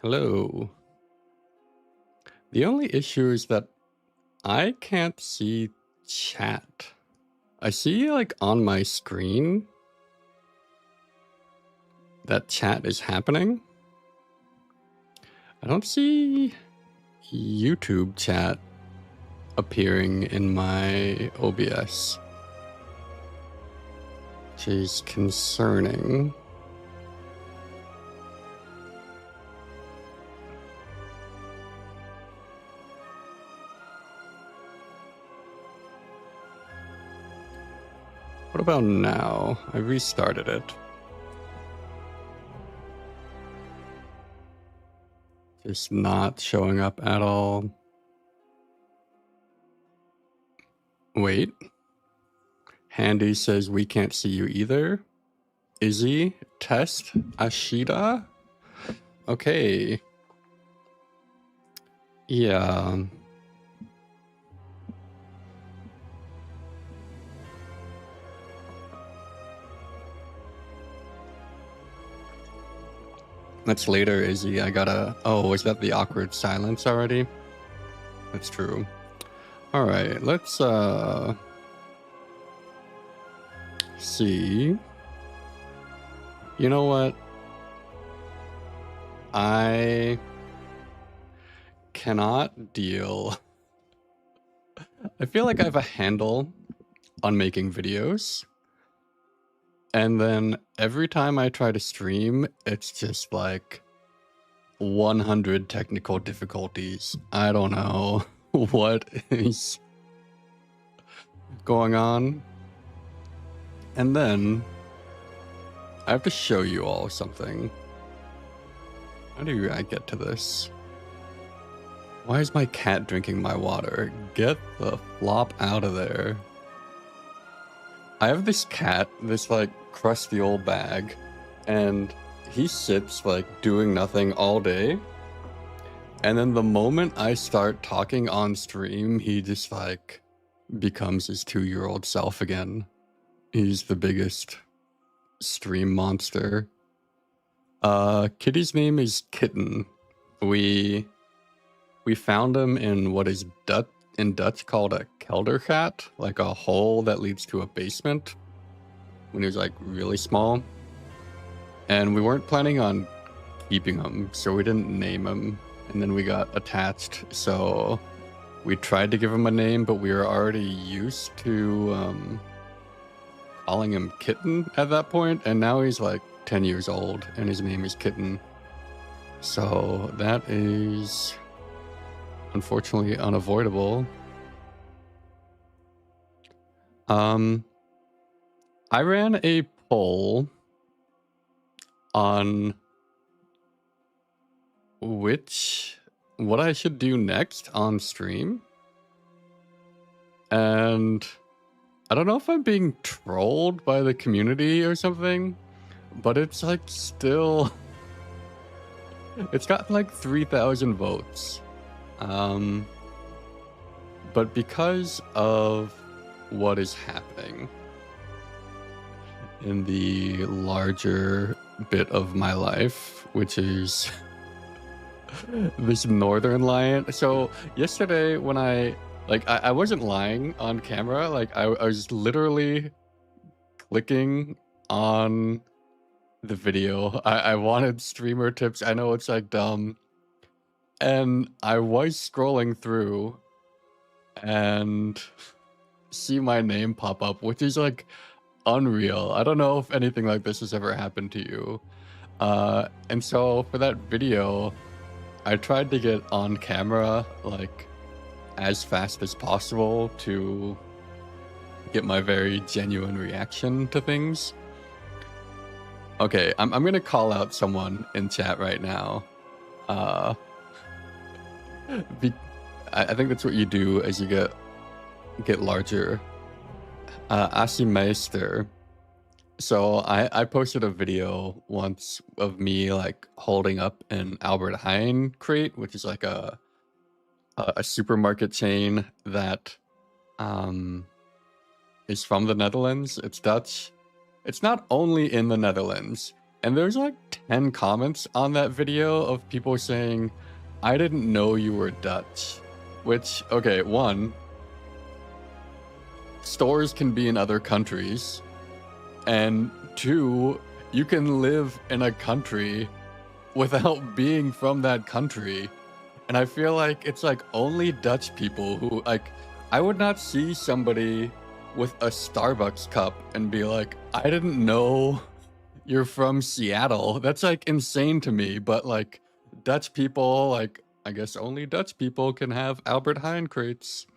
Hello. The only issue is that I can't see chat. I see like on my screen that chat is happening. I don't see YouTube chat appearing in my OBS, which is concerning. What about now? I restarted it. Just not showing up at all. Wait. Handy says we can't see you either. Izzy, test, Ashida. Okay. Yeah. That's later, Izzy. I gotta... Oh, was that the awkward silence already? That's true. Alright, let's, see. You know what? I cannot deal... I feel like I have a handle on making videos. And then every time I try to stream, it's just like 100 technical difficulties. I don't know what is going on. And then I have to show you all something. How do I get to this? Why is my cat drinking my water? Get the flop out of there. I have this cat, this like crusty old bag, and he sits like doing nothing all day. And then the moment I start talking on stream, he just like becomes his 2-year-old self again. He's the biggest stream monster. Kitty's name is Kitten. We found him in what is in Dutch called a keldergat, like a hole that leads to a basement, when he was like really small. And we weren't planning on keeping him, so we didn't name him. And then we got attached, so we tried to give him a name, but we were already used to calling him Kitten at that point, and now he's like 10 years old, and his name is Kitten. So that is unfortunately unavoidable. I ran a poll on what I should do next on stream. And I don't know if I'm being trolled by the community or something, but it's like still... It's got like 3,000 votes. But because of what is happening in the larger bit of my life, which is this northern lion. So yesterday when I wasn't lying on camera, like I was literally clicking on the video. I wanted streamer tips. I know it's like dumb. And I was scrolling through and see my name pop up, which is like unreal. I don't know if anything like this has ever happened to you. And so for that video, I tried to get on camera like as fast as possible to get my very genuine reaction to things. Okay, I'm gonna call out someone in chat right now. I think that's what you do as you get larger. Asimeister. So I posted a video once of me like holding up an Albert Heijn crate, which is like a supermarket chain that is from the Netherlands. It's Dutch. It's not only in the Netherlands, And there's like 10 comments on that video of people saying, I didn't know you were Dutch. Which, okay, one, stores can be in other countries. And two, you can live in a country without being from that country. And I feel like it's like only Dutch people who, like, I would not see somebody with a Starbucks cup and be like, I didn't know you're from Seattle. That's like insane to me. But like Dutch people, like, I guess only Dutch people can have Albert Heijn crates.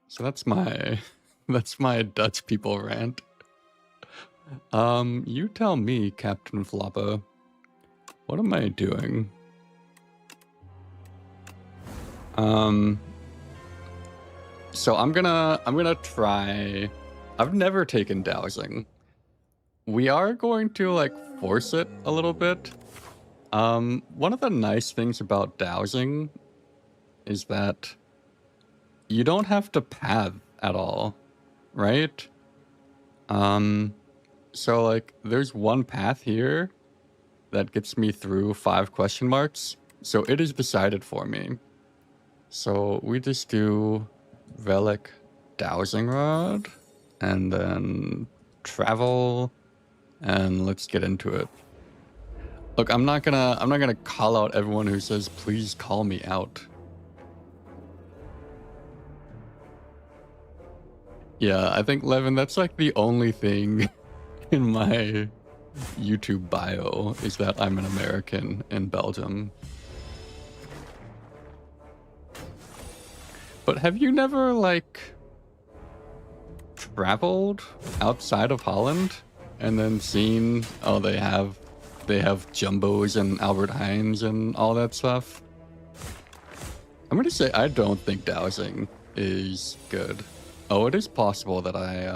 So that's my Dutch people rant. You tell me, Captain Floppa. What am I doing? So I'm gonna try. I've never taken dowsing. We are going to like force it a little bit. One of the nice things about dowsing is that you don't have to path at all, right? So like there's one path here that gets me through 5 question marks. So it is decided for me. So we just do relic dowsing rod and then travel, and let's get into it. Look, I'm not gonna call out everyone who says please call me out. Yeah, I think Levin, that's like the only thing in my YouTube bio is that I'm an American in Belgium. But have you never like traveled outside of Holland and then seen, oh, they have Jumbos and Albert Heijns and all that stuff? I'm gonna say I don't think dowsing is good. Oh, it is possible that I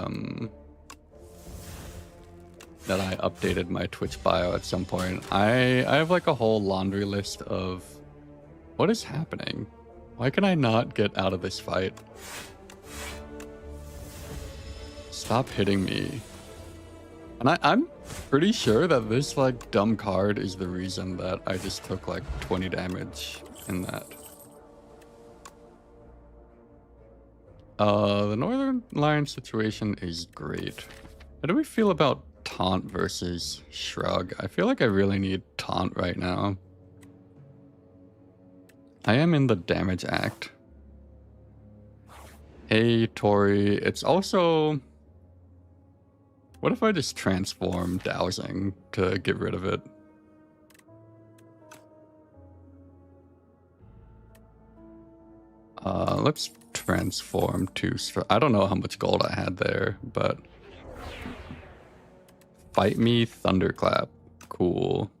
updated my Twitch bio at some point. I have like a whole laundry list of what is happening. Why can I not get out of this fight? Stop hitting me. And I'm pretty sure that this like dumb card is the reason that I just took like 20 damage in that. The Northern Lion situation is great. How do we feel about Taunt versus Shrug? I feel like I really need Taunt right now. I am in the damage act. Hey, Tori. It's also... What if I just transform dowsing to get rid of it? Let's transform to... I don't know how much gold I had there, but... Fight me, Thunderclap. Cool.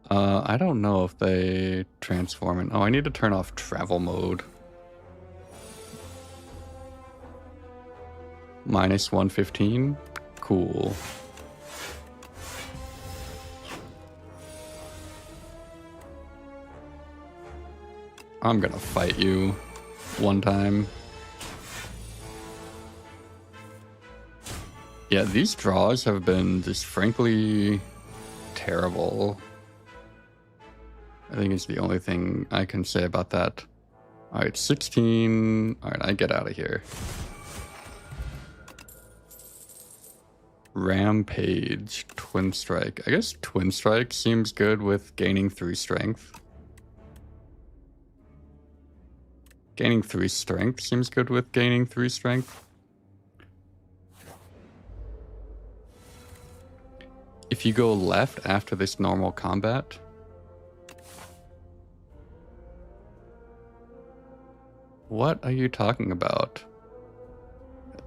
I don't know if they transform in... Oh, I need to turn off travel mode. Minus 115. Cool. I'm gonna fight you one time. Yeah, these draws have been just frankly terrible. I think it's the only thing I can say about that. All right, 16. All right, I get out of here. Rampage, Twin Strike. I guess Twin Strike seems good with gaining 3 strength. Gaining 3 strength seems good with gaining 3 strength. If you go left after this normal combat... What are you talking about?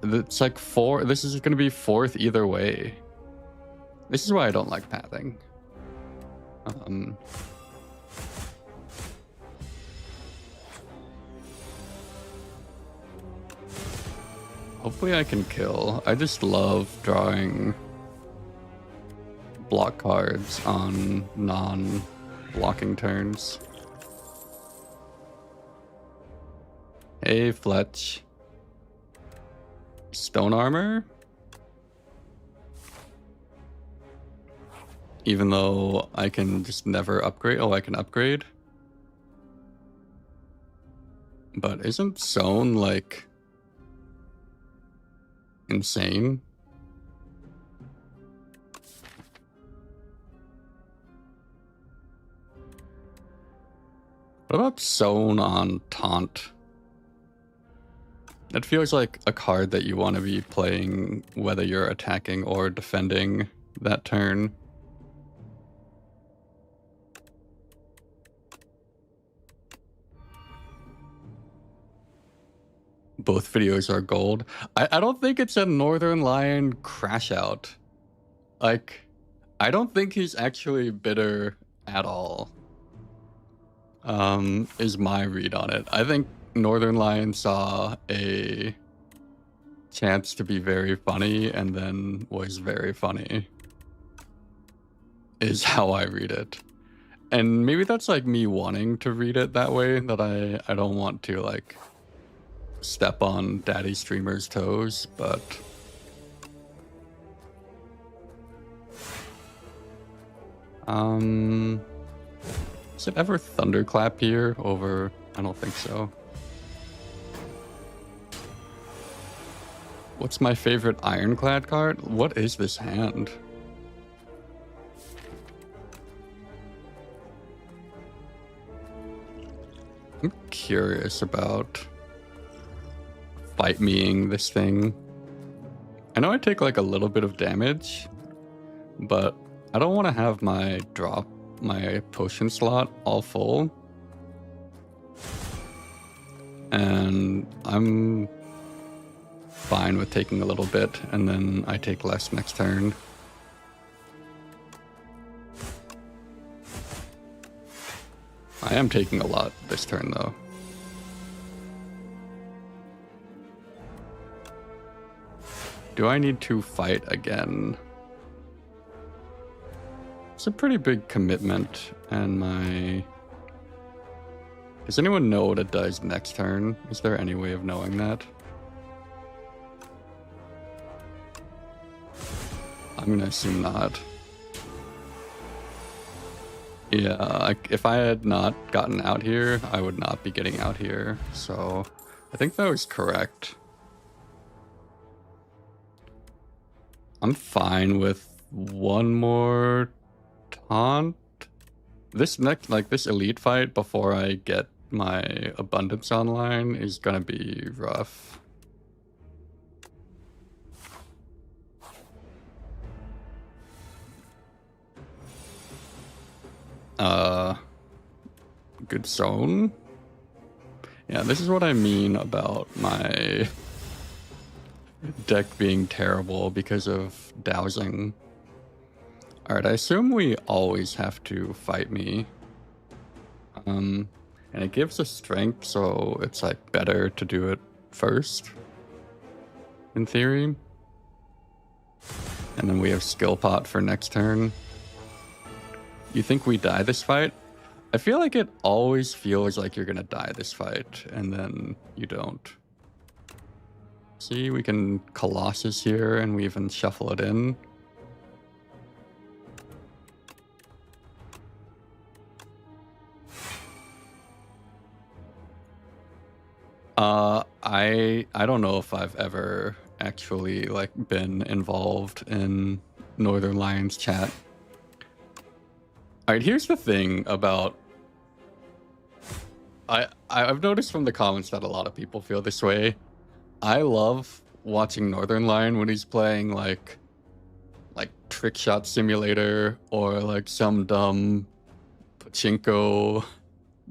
It's like 4. This is going to be 4th either way. This is why I don't like pathing. Hopefully I can kill. I just love drawing block cards on non-blocking turns. Hey, Fletch. Stone armor? Even though I can just never upgrade. Oh, I can upgrade. But isn't Zone, like, insane? What about Zone on Taunt? It feels like a card that you want to be playing whether you're attacking or defending that turn. Both videos are gold. I don't think it's a Northern Lion crash out. Like, I don't think he's actually bitter at all. Is my read on it. I think Northern Lion saw a chance to be very funny and then was very funny. Is how I read it. And maybe that's like me wanting to read it that way, that I don't want to like step on daddy streamer's toes, but is it ever thunderclap here over? I don't think so. What's my favorite ironclad card? What is this hand? I'm curious about fight meing this thing. I know I take like a little bit of damage, but I don't want to have my potion slot all full. And I'm fine with taking a little bit, and then I take less next turn. I am taking a lot this turn, though. Do I need to fight again? It's a pretty big commitment, and my... Does anyone know what it does next turn? Is there any way of knowing that? I'm gonna assume not. Yeah, like if I had not gotten out here, I would not be getting out here. So I think that was correct. I'm fine with one more taunt. This next, like this elite fight before I get my abundance online is gonna be rough. Good zone. Yeah, this is what I mean about my deck being terrible because of dowsing. Alright, I assume we always have to fight me. And it gives us strength, so it's like better to do it first, in theory. And then we have skill pot for next turn. You think we die this fight? I feel like it always feels like you're gonna die this fight, and then you don't. See, we can Colossus here, and we even shuffle it in. I don't know if I've ever actually like been involved in Northern Lions chat. All right, here's the thing about I've noticed from the comments that a lot of people feel this way. I love watching Northern Lion when he's playing like Trick Shot Simulator or like some dumb pachinko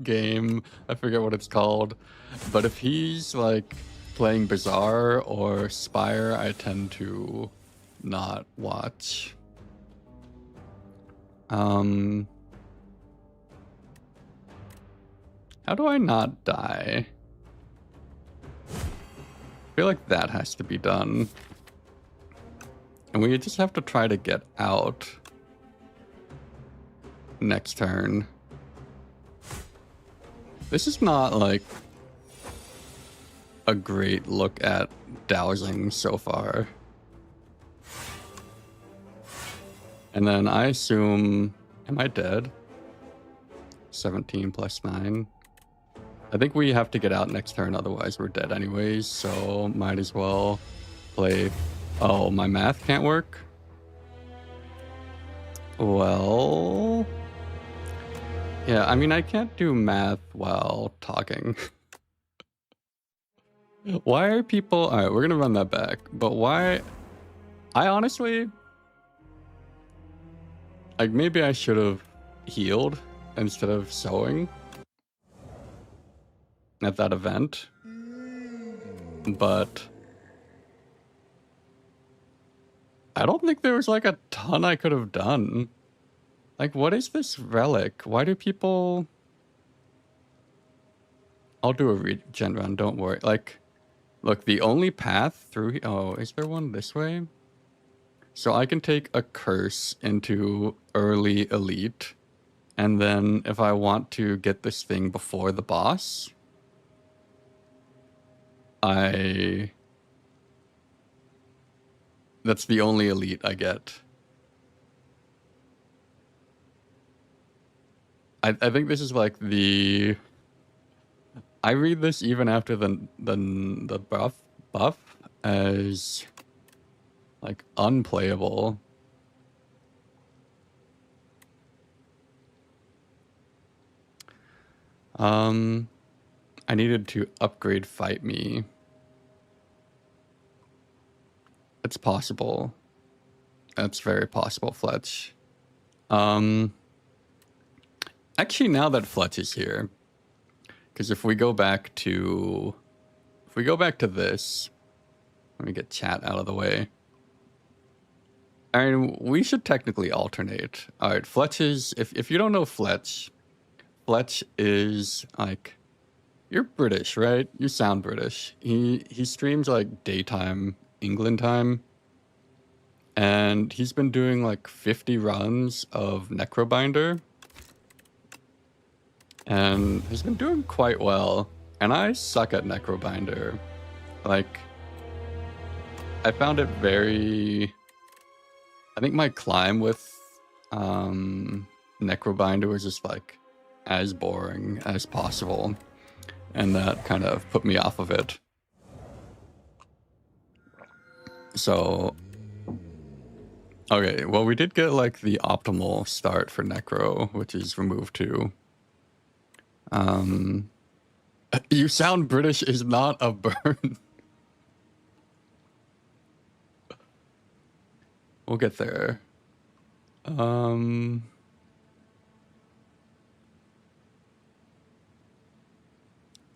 game. I forget what it's called. But if he's like playing Bazaar or Spire, I tend to not watch. How do I not die? I feel like that has to be done. And we just have to try to get out next turn. This is not like a great look at dowsing so far. And then I assume, am I dead? 17 plus 9. I think we have to get out next turn, otherwise we're dead anyways, so might as well play. Oh, my math can't work? Well, yeah, I mean, I can't do math while talking. Why are people... All right, we're gonna run that back, but why... I honestly... Like, maybe I should have healed instead of sewing at that event, but I don't think there was like a ton I could have done. Like, what is this relic? Why do people... I'll do a regen run, don't worry. Like, look, the only path through... Oh, is there one this way? So I can take a curse into early elite, and then if I want to get this thing before the boss, that's the only elite I get. I think this is like the... I read this even after the buff as like unplayable. I needed to upgrade Fight Me. It's possible. That's very possible, Fletch. Actually, now that Fletch is here, because if we go back to this, let me get chat out of the way. I mean, we should technically alternate. All right, Fletch is... If you don't know Fletch is like... You're British, right? You sound British. He streams like daytime England time, and he's been doing like 50 runs of Necrobinder, and he's been doing quite well. And I suck at Necrobinder. Like, I found it very... I think my climb with Necrobinder was just like as boring as possible, and that kind of put me off of it. So, okay, well, we did get like the optimal start for Necro, which is remove 2. You sound British is not a burn. We'll get there. One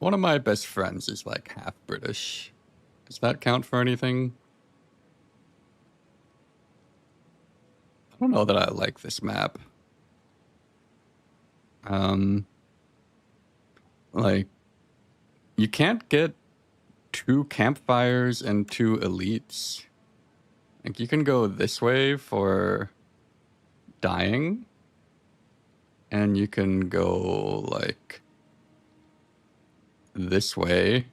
of my best friends is like half British. Does that count for anything? I don't know that I like this map. Like, you can't get 2 campfires and 2 elites. Like, you can go this way for dying, and you can go like this way,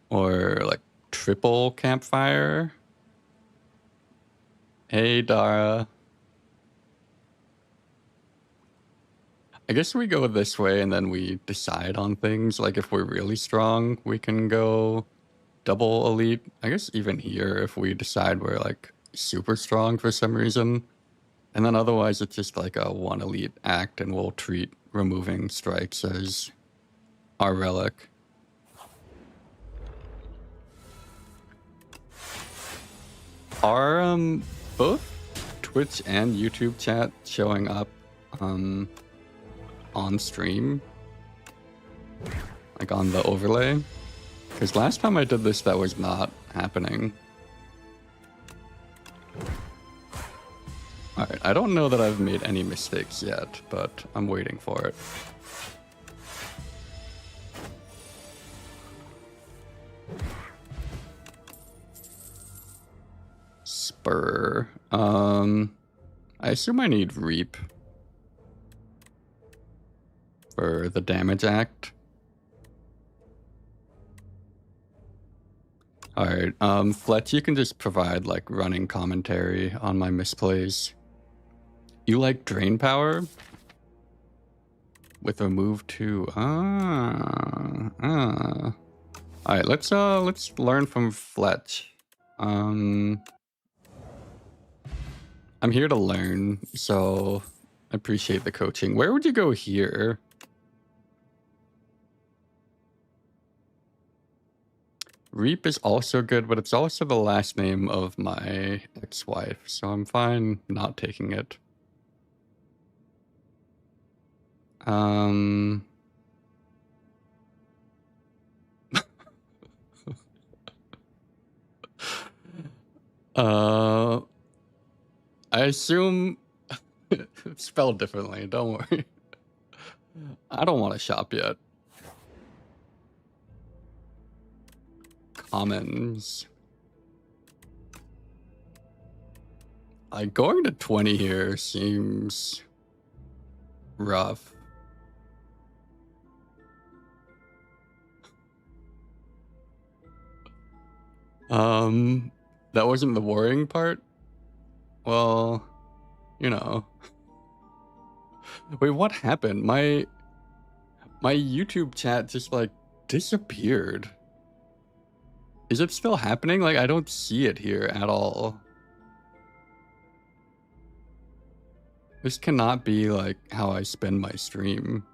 or like triple campfire. Hey, Dara. I guess we go this way and then we decide on things. Like, if we're really strong, we can go double elite. I guess even here, if we decide we're like super strong for some reason. And then otherwise it's just like a 1 elite act, and we'll treat removing strikes as our relic. Are both Twitch and YouTube chat showing up on stream? Like on the overlay? Because last time I did this, that was not happening. Alright, I don't know that I've made any mistakes yet, but I'm waiting for it. Spur. I assume I need Reap for the damage act. All right, Fletch, you can just provide like running commentary on my misplays. You like drain power with a move too. All right, let's learn from Fletch. I'm here to learn, so I appreciate the coaching. Where would you go here? Reap is also good, but it's also the last name of my ex-wife, so I'm fine not taking it. I assume it's spelled differently, don't worry. I don't want to shop yet. Commons. Like, going to 20 here seems rough. That wasn't the worrying part? Well, you know. Wait, what happened? My YouTube chat just like disappeared. Is it still happening? Like, I don't see it here at all. This cannot be like how I spend my stream.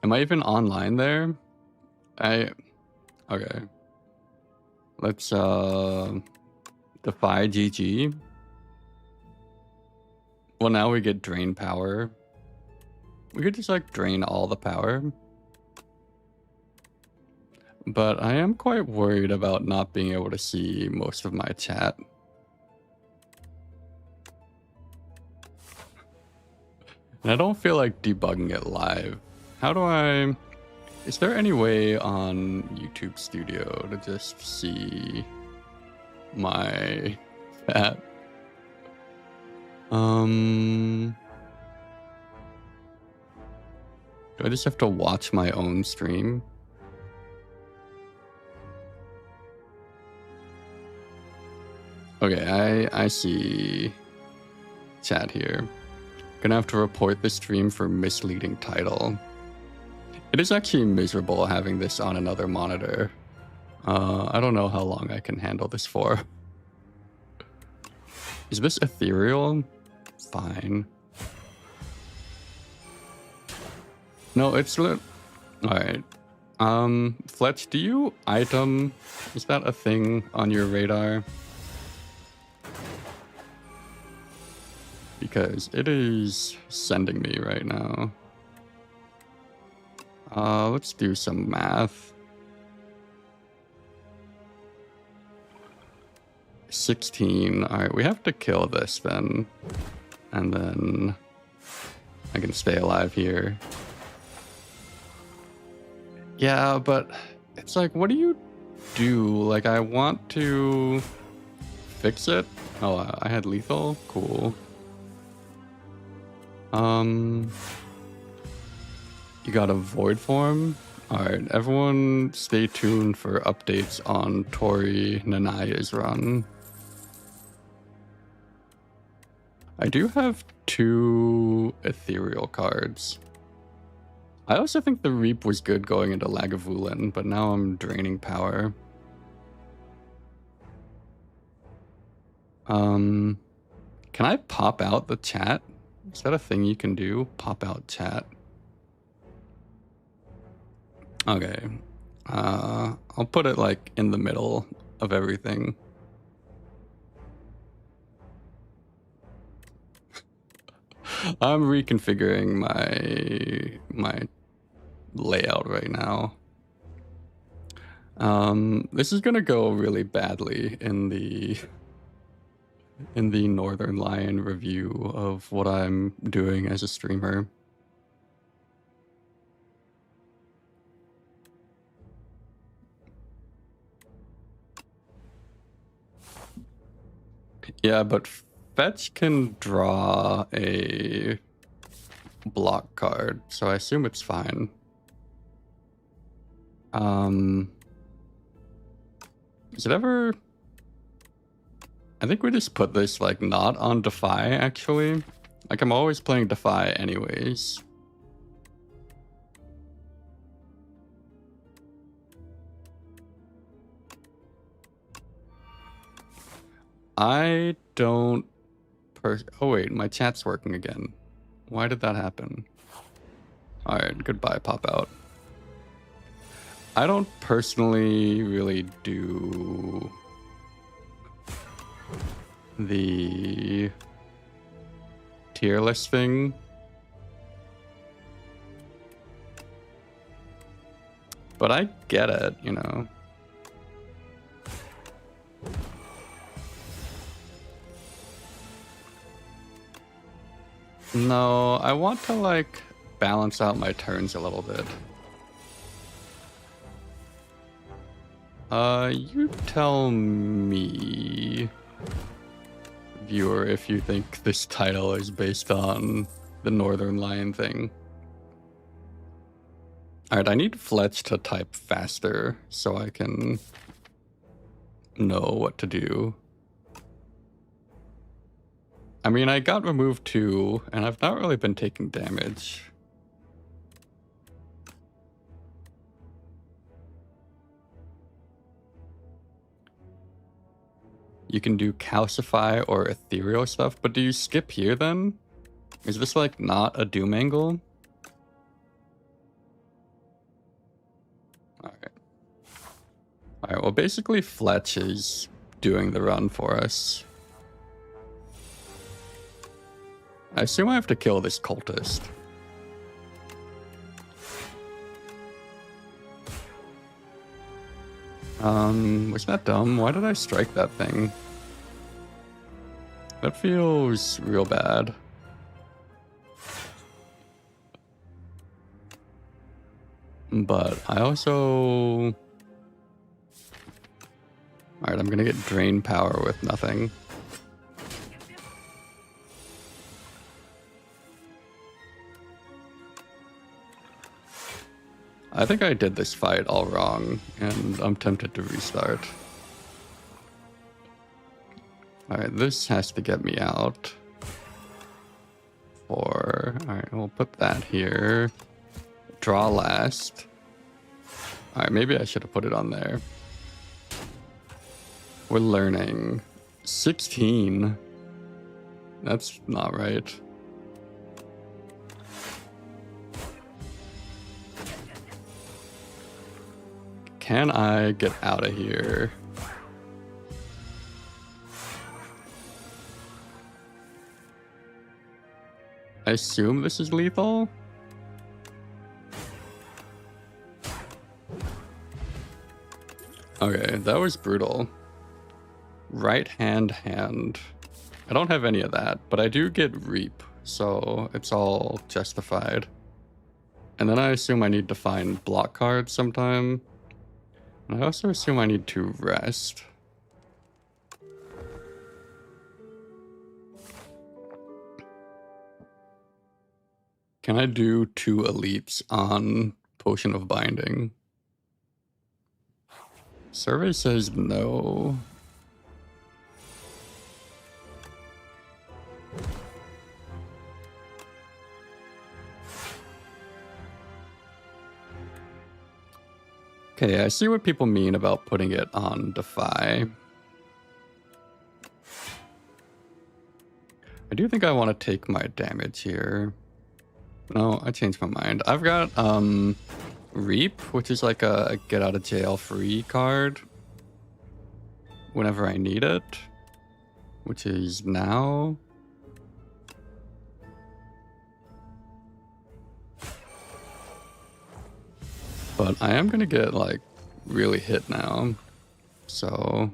Am I even online there? Okay. Let's defy GG. Well, now we get drain power. We could just like drain all the power. But I am quite worried about not being able to see most of my chat. And I don't feel like debugging it live. How do I... Is there any way on YouTube Studio to just see my chat? Do I just have to watch my own stream? Okay, I see chat here. Gonna have to report the stream for misleading title. It is actually miserable having this on another monitor. I don't know how long I can handle this for. Is this ethereal? Fine. No, it's lit. Alright. Fletch, do you item? Is that a thing on your radar? Because it is sending me right now. Let's do some math. 16. Alright, we have to kill this then. And then I can stay alive here. Yeah, but it's like, what do you do? Like, I want to fix it. Oh, I had lethal? Cool. You got a void form? Alright, everyone stay tuned for updates on Tori Nanaya's run. I do have 2 ethereal cards. I also think the Reap was good going into Lagavulin, but now I'm draining power. Can I pop out the chat? Is that a thing you can do? Pop out chat. Okay. I'll put it like in the middle of everything. I'm reconfiguring my layout right now. This is gonna go really badly in the Northern Lion review of what I'm doing as a streamer. Yeah, but Fetch can draw a block card, so I assume it's fine. Is it ever... I think we just put this, like, not on Defy, actually. Like, I'm always playing Defy anyways. I don't... Oh, wait, my chat's working again. Why did that happen? Alright, goodbye, pop out. I don't personally really do the tier list thing. But I get it, you know. No, I want to, like, balance out my turns a little bit. You tell me, viewer, if you think this title is based on the Northern Lion thing. Alright, I need Fletch to type faster so I can know what to do. I mean, I got removed too, and I've not really been taking damage. You can do calcify or ethereal stuff, but do you skip here then? Is this like not a doom angle? Alright. Alright, well basically Fletch is doing the run for us. I assume I have to kill this cultist. Was that dumb? Why did I strike that thing? That feels real bad. But I also... Alright, I'm gonna get drain power with nothing. I think I did this fight all wrong, and I'm tempted to restart. Alright, this has to get me out. Alright, we'll put that here. Draw last. Alright, maybe I should have put it on there. We're learning. 16. That's not right. Can I get out of here? I assume this is lethal? Okay, that was brutal. Right hand. I don't have any of that, but I do get Reap, so it's all justified. And then I assume I need to find block cards sometime. And I also assume I need to rest. Can I do 2 elites on Potion of Binding? Survey says no. Okay, I see what people mean about putting it on Defy. I do think I want to take my damage here. No, I changed my mind. I've got Reap, which is like a get out of jail free card whenever I need it, which is now. But I am gonna get like really hit now, so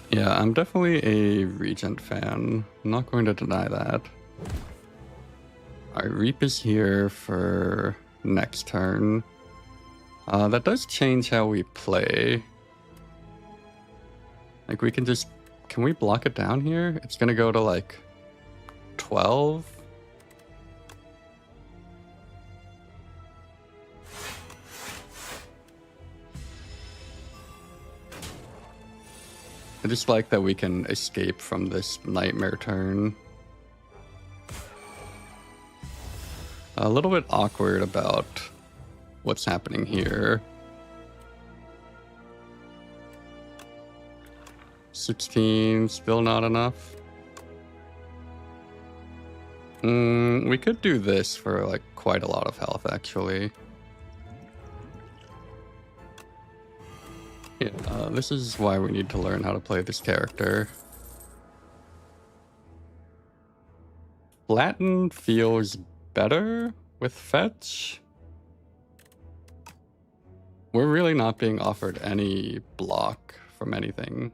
yeah, I'm definitely a Regent fan. I'm not going to deny that. Alright, Reap is here for next turn. That does change how we play. Like we can just, can we block it down here? It's gonna go to like 12. I just like that we can escape from this nightmare turn. A little bit awkward about what's happening here. 16, still not enough. We could do this for like quite a lot of health, actually. Yeah, this is why we need to learn how to play this character. Flatten feels better with fetch. We're really not being offered any block from anything.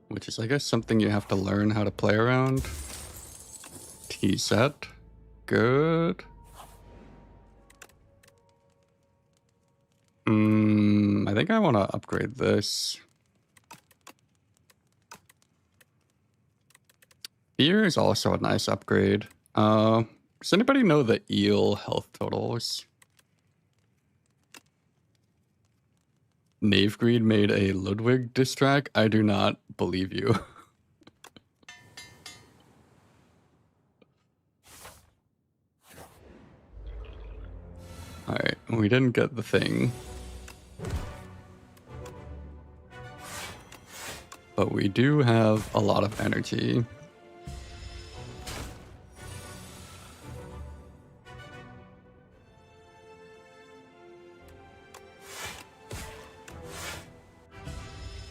Which is, I guess, something you have to learn how to play around. T-set. Good. I think I want to upgrade this. Fear is also a nice upgrade. Does anybody know the eel health totals? Knavegreed made a Ludwig diss track? I do not believe you. Alright, we didn't get the thing. But we do have a lot of energy.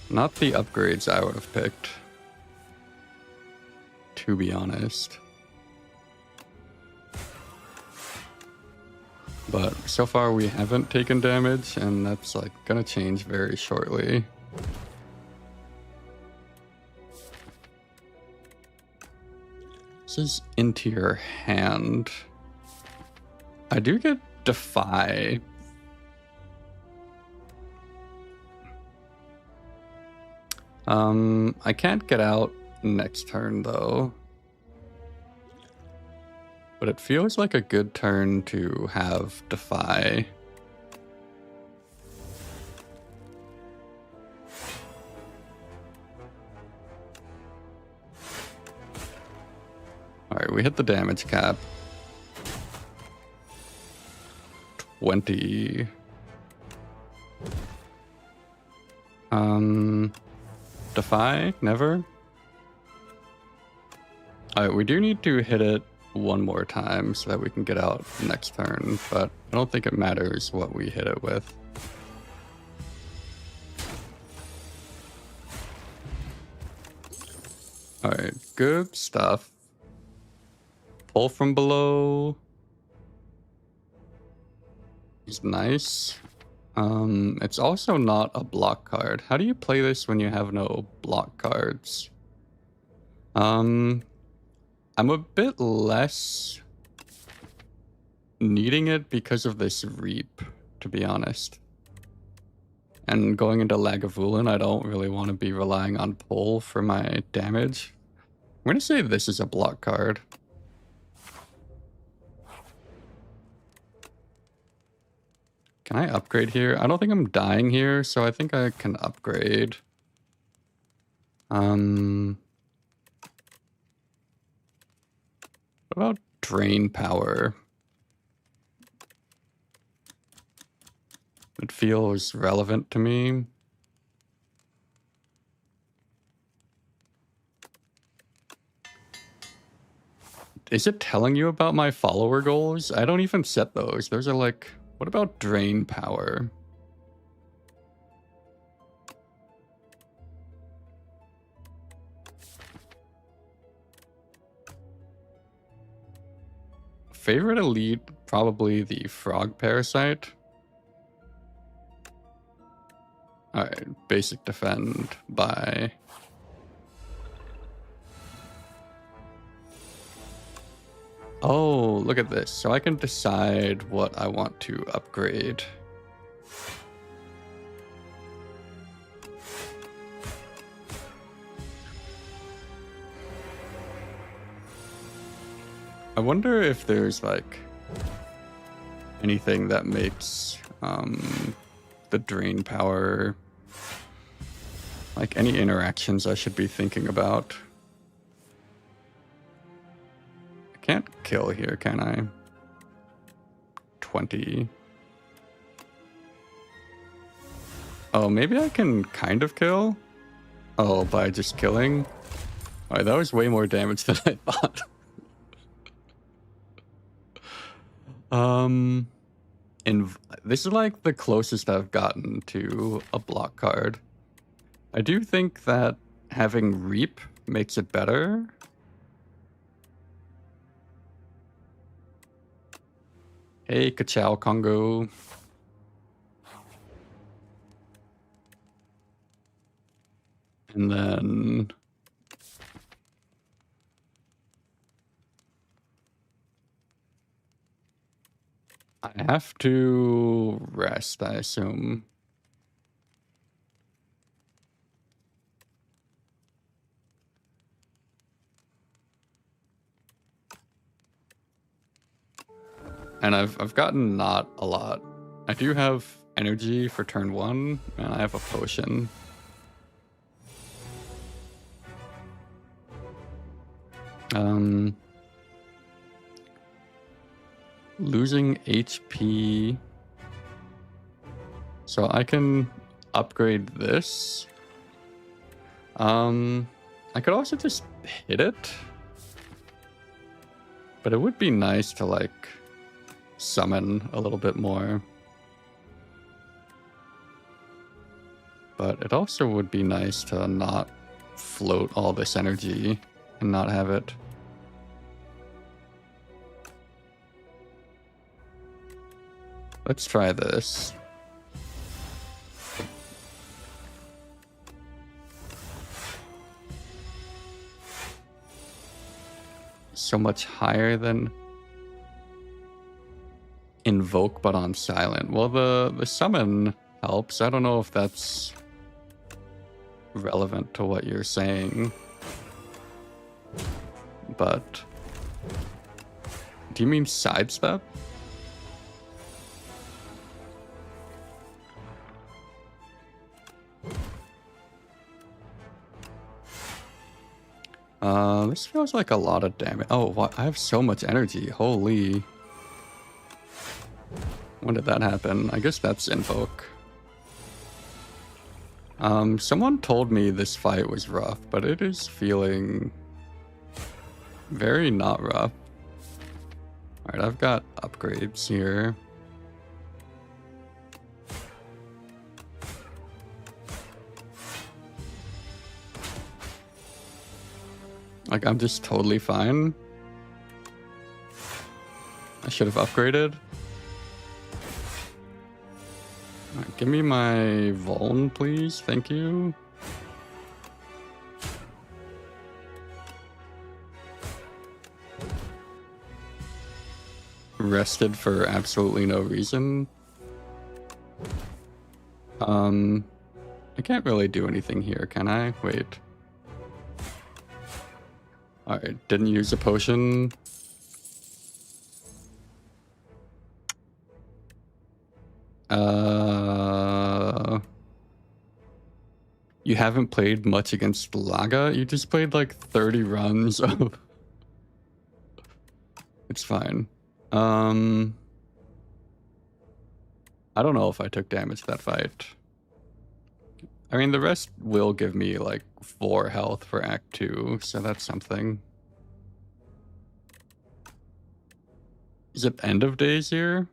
Not the upgrades I would have picked, to be honest. But so far we haven't taken damage, and that's like gonna change very shortly. This is into your hand. I do get Defy. I can't get out next turn though. But it feels like a good turn to have Defy. Alright, we hit the damage cap. 20. Defy? Never? Alright, we do need to hit it one more time so that we can get out next turn, but I don't think it matters what we hit it with. Alright, good stuff. Pull from below is nice. It's also not a block card. How do you play this when you have no block cards? I'm a bit less needing it because of this Reap, to be honest. And going into Lagavulin, I don't really want to be relying on pull for my damage. I'm going to say this is a block card. Can I upgrade here? I don't think I'm dying here, so I think I can upgrade. What about drain power? It feels relevant to me. Is it telling you about my follower goals? I don't even set those. Those are like, what about drain power? Favorite elite, probably the frog parasite. Alright, basic defend by... Oh, look at this. So I can decide what I want to upgrade. I wonder if there's like anything that makes the drain power, like any interactions I should be thinking about. I can't kill here, can I? 20. Oh, maybe I can kind of kill? Oh, by just killing? Alright, that was way more damage than I thought. This is like the closest I've gotten to a block card. I do think that having Reap makes it better. Hey, Kachow Congo. And then... I have to rest, I assume. And I've gotten not a lot. I do have energy for turn 1, and I have a potion. Losing HP. So I can upgrade this. I could also just hit it. But it would be nice to like summon a little bit more. But it also would be nice to not float all this energy and not have it. Let's try this. So much higher than invoke, but on silent. Well, the summon helps. I don't know if that's relevant to what you're saying. But do you mean sidestep? This feels like a lot of damage. Oh, what? I have so much energy. Holy. When did that happen? I guess that's invoke. Someone told me this fight was rough, but it is feeling very not rough. Alright, I've got upgrades here. Like, I'm just totally fine. I should have upgraded. Right, give me my Vuln, please. Thank you. Rested for absolutely no reason. I can't really do anything here, can I? Wait. Alright, didn't use a potion. You haven't played much against Laga? You just played like 30 runs of... It's fine. I don't know if I took damage that fight. I mean, the rest will give me like 4 health for Act 2, so that's something. Is it end of days here?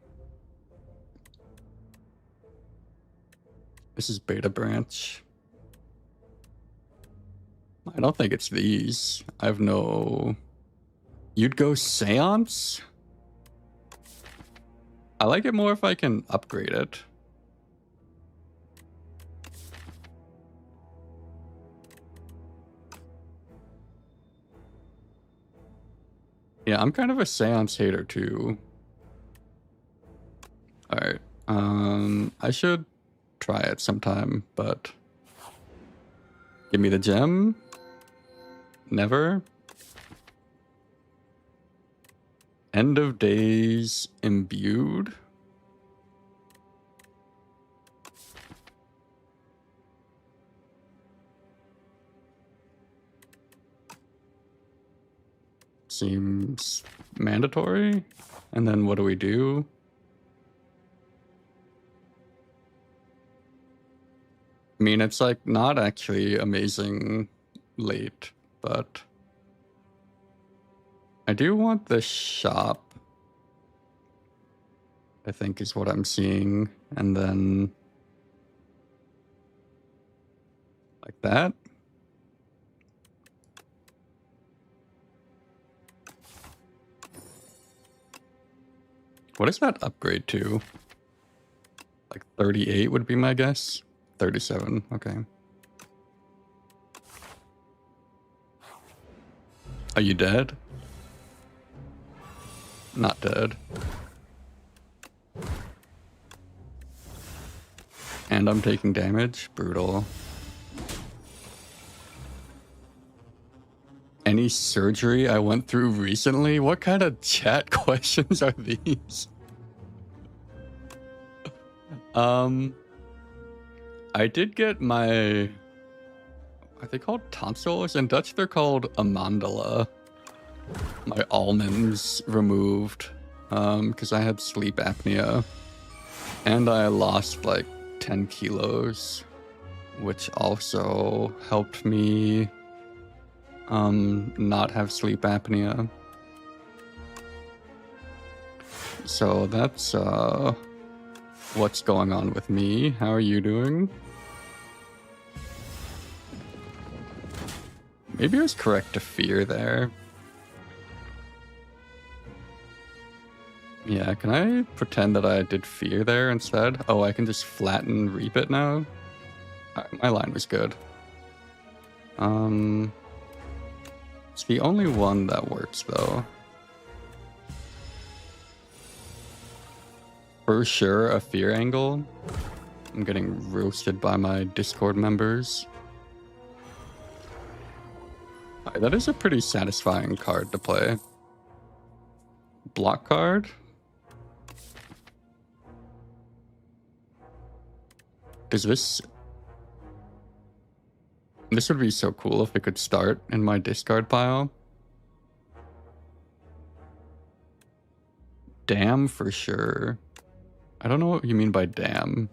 This is Beta Branch. I don't think it's these. I have no... You'd go Seance? I like it more if I can upgrade it. Yeah, I'm kind of a seance hater too. Alright. I should try it sometime, but give me the gem. Never. End of days imbued. Seems mandatory. And then what do we do? I mean, it's like not actually amazing late, but I do want the shop, I think is what I'm seeing. And then like that. What does that upgrade to? Like 38 would be my guess. 37, okay. Are you dead? Not dead. And I'm taking damage. Brutal. Any surgery I went through recently? What kind of chat questions are these? I did get my... Are they called tonsils? In Dutch, they're called amandala. My almonds removed, because I had sleep apnea. And I lost like 10 kilos, which also helped me not have sleep apnea. So that's what's going on with me. How are you doing? Maybe I was correct to fear there. Yeah, can I pretend that I did fear there instead? Oh, I can just flatten reap it now? Alright, my line was good. It's the only one that works though. For sure, a fear angle. I'm getting roasted by my Discord members. Alright, that is a pretty satisfying card to play. Block card. Does this... This would be so cool if it could start in my discard pile. Damn for sure. I don't know what you mean by damn.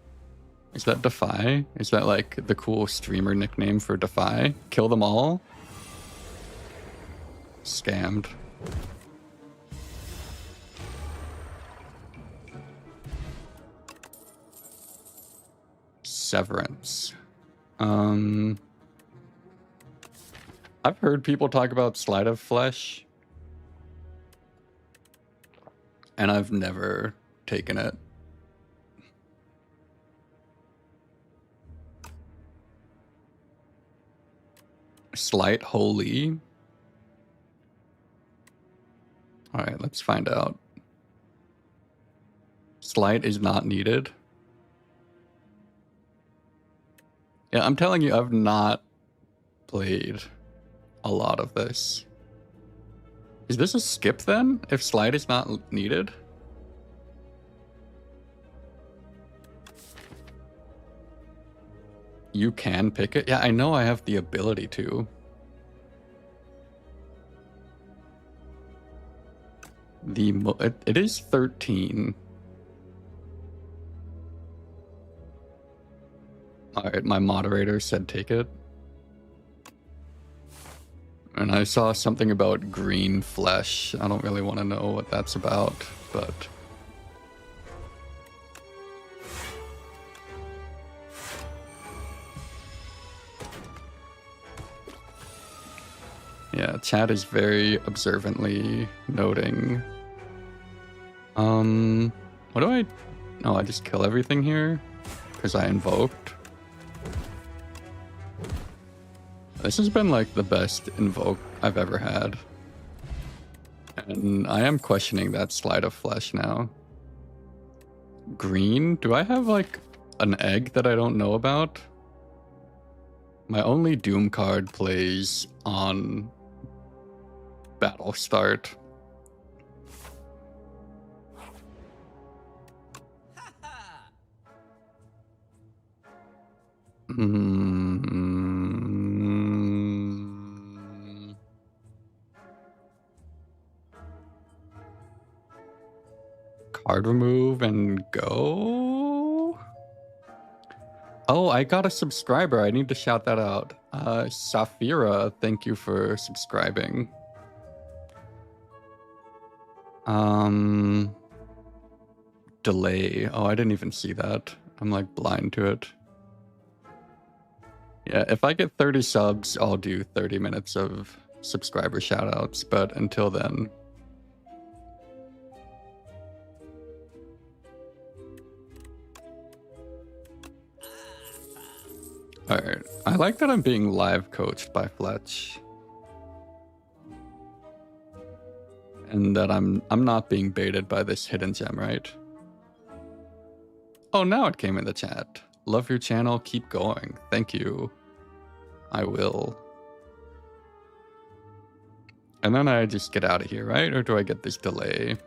Is that Defy? Is that like the cool streamer nickname for Defy? Kill them all? Scammed. Severance. I've heard people talk about Sleight of Flesh, and I've never taken it. Sleight Holy. Alright, let's find out. Sleight is not needed. Yeah, I'm telling you, I've not played a lot of this. Is this a skip then, if Sleight is not needed? You can pick it? Yeah, I know I have the ability to. It is 13. Alright, my moderator said take it. And I saw something about green flesh. I don't really want to know what that's about, but... Yeah, chat is very observantly noting. What do I... Oh, I just kill everything here? Because I invoked? This has been like the best invoke I've ever had. And I am questioning that slide of flesh now. Green? Do I have like an egg that I don't know about? My only Doom card plays on battle start. Card remove and go. Oh, I got a subscriber. I need to shout that out. Safira, thank you for subscribing. Delay. Oh, I didn't even see that. I'm like blind to it. Yeah, if I get 30 subs, I'll do 30 minutes of subscriber shoutouts, but until then. Alright, I like that I'm being live coached by Fletch. And that I'm not being baited by this hidden gem, right? Oh, now it came in the chat. Love your channel, keep going. Thank you. I will. And then I just get out of here, right? Or do I get this delay?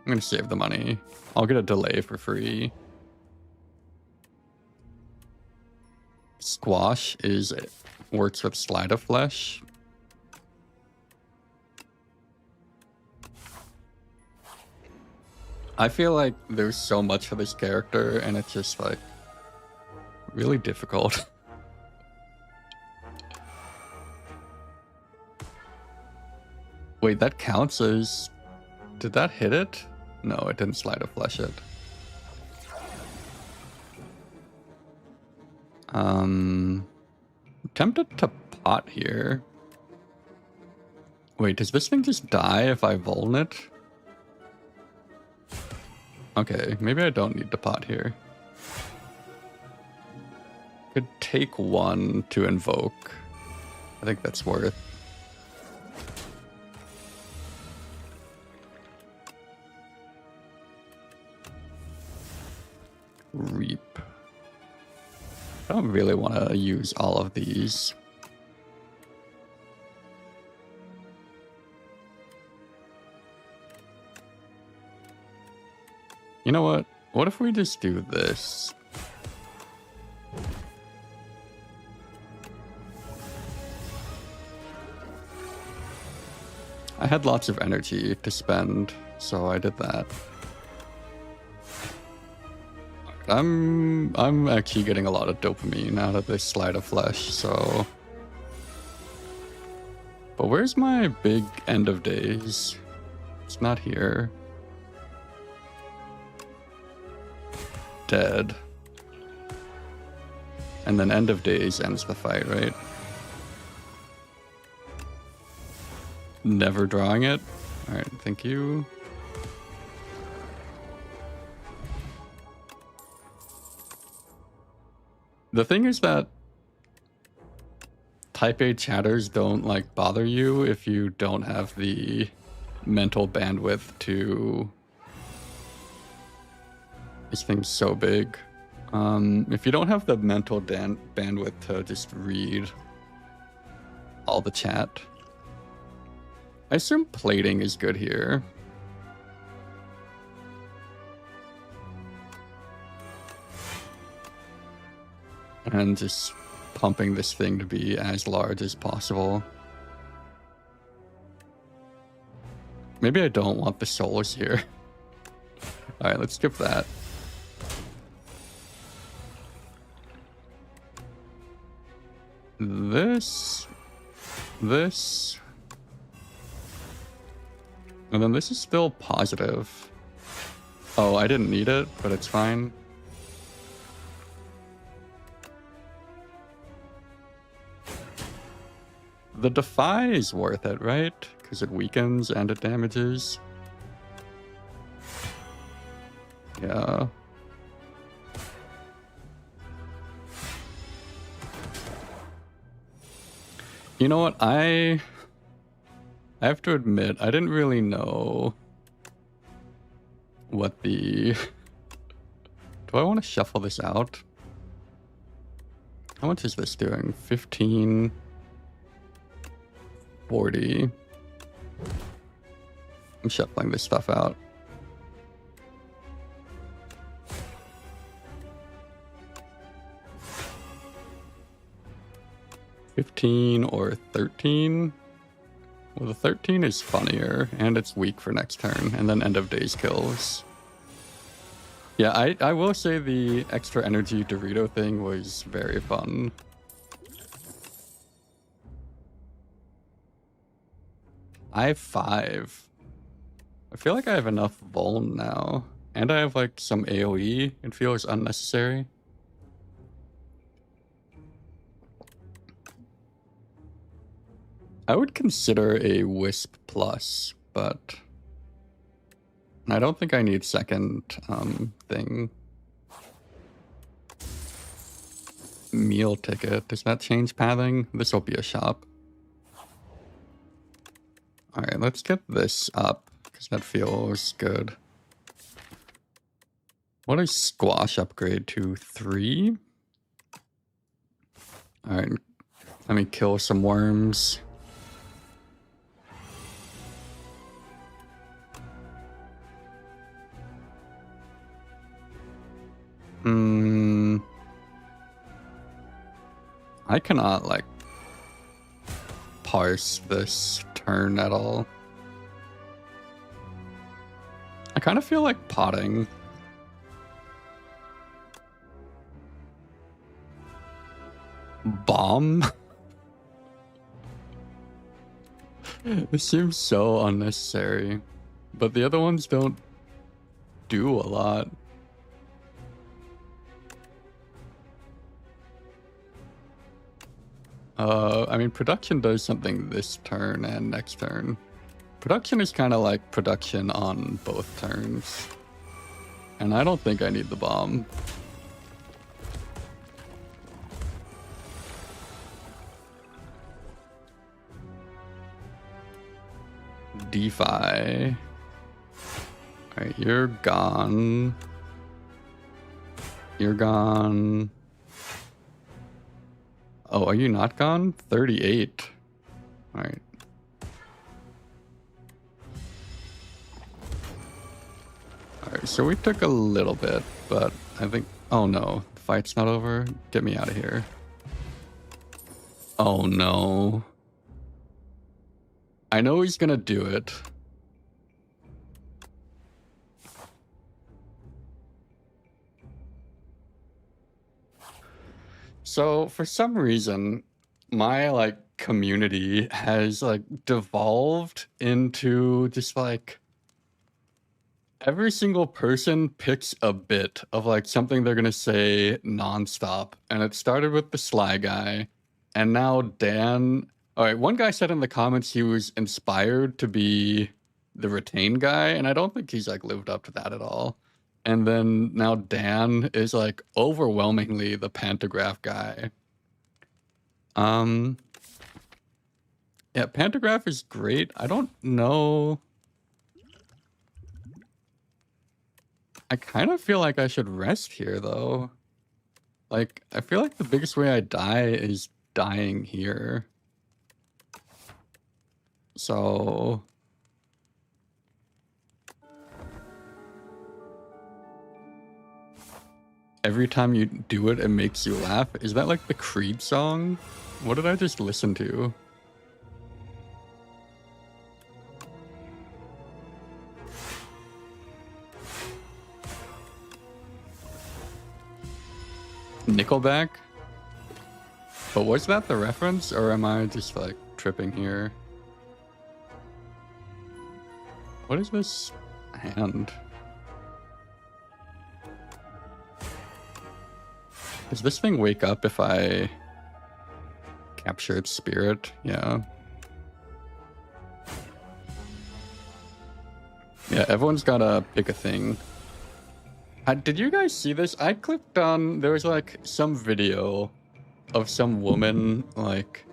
I'm gonna save the money. I'll get a delay for free. Squash works with slide of flesh. I feel like there's so much for this character and it's just like really difficult. Wait, that counts as... Did that hit it? No, it didn't slide of flesh it. Tempted to pot here. Wait, does this thing just die if I vuln it? Okay, maybe I don't need to pot here. Could take one to invoke. I think that's worth. Reap. I don't really want to use all of these. You know what? What if we just do this? I had lots of energy to spend, so I did that. I'm actually getting a lot of dopamine out of this slide of flesh, so... But where's my big end of days? It's not here. Dead. And then end of days ends the fight, right? Never drawing it. Alright, thank you. The thing is that type A chatters don't like bother you if you don't have the mental bandwidth to... This thing's so big. If you don't have the mental bandwidth to just read all the chat. I assume plating is good here. And just pumping this thing to be as large as possible. Maybe I don't want the souls here. Alright, let's skip that. This. And then this is still positive. Oh, I didn't need it, but it's fine. The defy is worth it, right? Because it weakens and it damages. Yeah. You know what? I have to admit, I didn't really know what the... Do I want to shuffle this out? How much is this doing? 15... 40. I'm shuffling this stuff out. $15 or $13? Well, the 13 is funnier, and it's weak for next turn, and then end of days kills. Yeah, I will say the extra energy Dorito thing was very fun. I have 5. I feel like I have enough Vuln now. And I have like some AoE. It feels unnecessary. I would consider a Wisp plus, but I don't think I need second thing. Meal ticket. Does that change pathing? This will be a shop. Alright, let's get this up, because that feels good. What is squash upgrade to? 3? Alright, let me kill some worms. I cannot, like, parse this turn at all. I kind of feel like potting. Bomb? This seems so unnecessary. But the other ones don't do a lot. I mean, production does something this turn and next turn. Production is kind of like production on both turns. And I don't think I need the bomb. DeFi. Alright, you're gone. You're gone. Oh, are you not gone? 38. Alright. Alright, so we took a little bit, but I think... Oh no, the fight's not over. Get me out of here. Oh no. I know he's gonna do it. So for some reason, my like community has like devolved into just like every single person picks a bit of like something they're gonna say nonstop. And it started with the Sly guy, and now Dan. All right, one guy said in the comments he was inspired to be the Retain guy, and I don't think he's like lived up to that at all. And then now Dan is like overwhelmingly the Pantograph guy. Yeah, Pantograph is great. I don't know. I kind of feel like I should rest here though. Like, I feel like the biggest way I die is dying here. So... Every time you do it, it makes you laugh. Is that like the Creed song? What did I just listen to? Nickelback? But was that the reference, or am I just like tripping here? What is this hand? Does this thing wake up if I capture its spirit? Yeah. Yeah, everyone's gotta pick a thing. Did you guys see this? I clicked on... There was like some video of some woman like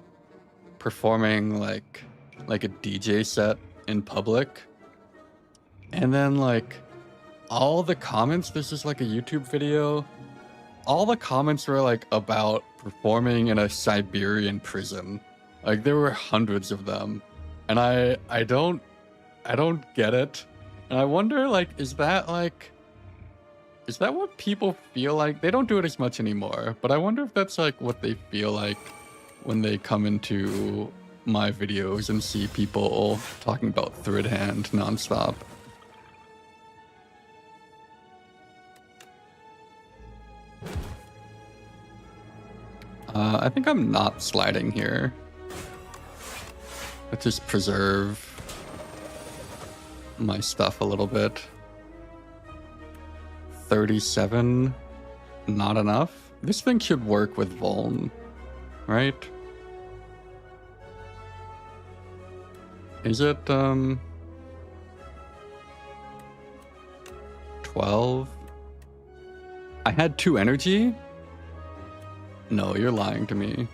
performing like a DJ set in public, and then like all the comments, this is like a YouTube video, all the comments were like about performing in a Siberian prison. Like there were hundreds of them, and I don't get it. And I wonder, like, is that what people feel like? They don't do it as much anymore, but I wonder if that's like what they feel like when they come into my videos and see people talking about Thrid Hand nonstop. I think I'm not sliding here. Let's just preserve my stuff a little bit. 37, not enough. This thing should work with Vuln, right? Is it 12? I had 2 energy? No, you're lying to me.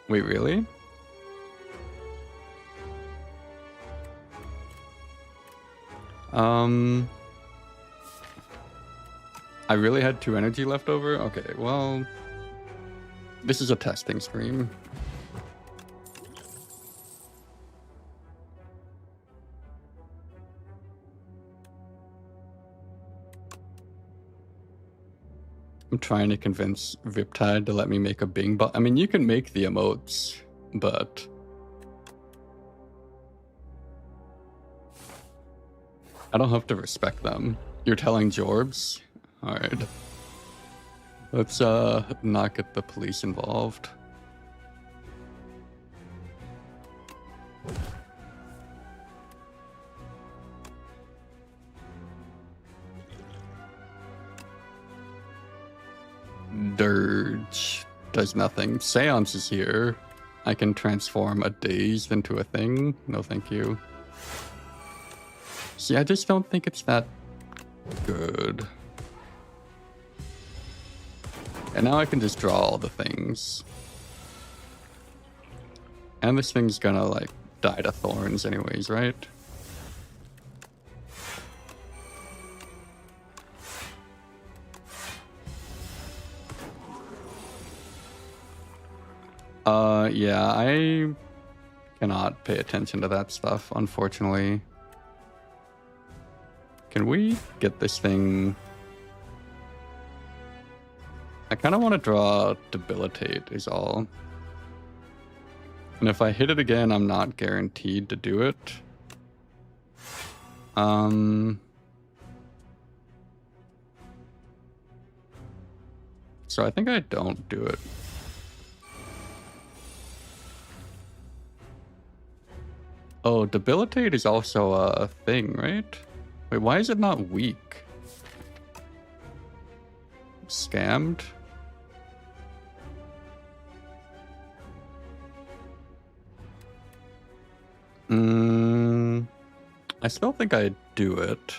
Wait, really? I really had 2 energy left over? Okay, well, this is a testing stream. I'm trying to convince Riptide to let me make a Bing bot. I mean, you can make the emotes, but I don't have to respect them. You're telling Jorbs? Alright. Let's not get the police involved. Dirge does nothing. Seance is here. I can transform a dazed into a thing. No thank you. See, I just don't think it's that good. And now I can just draw all the things. And this thing's gonna, like, die to thorns anyways, right? Yeah, I cannot pay attention to that stuff, unfortunately. Can we get this thing? I kind of want to draw Debilitate is all. And if I hit it again, I'm not guaranteed to do it. So I think I don't do it. Oh, Debilitate is also a thing, right? Wait, why is it not weak? Scammed? I still think I'd do it.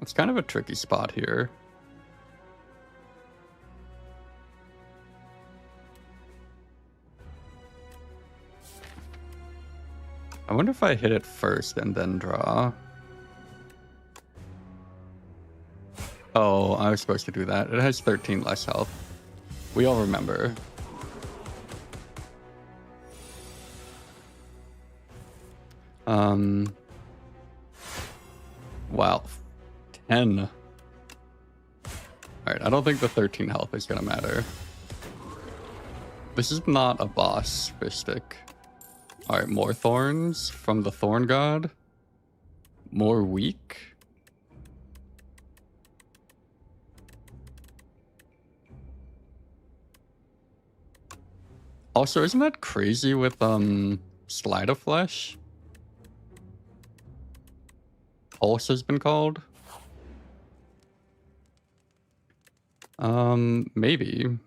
It's kind of a tricky spot here. I wonder if I hit it first and then draw. Oh, I was supposed to do that. It has 13 less health. We all remember. Wow. 10. Alright, I don't think the 13 health is gonna matter. This is not a boss, Fistic. Alright, more thorns from the Thorn God. More weak. Also, isn't that crazy with Slide of Flesh? Pulse has been called. Maybe.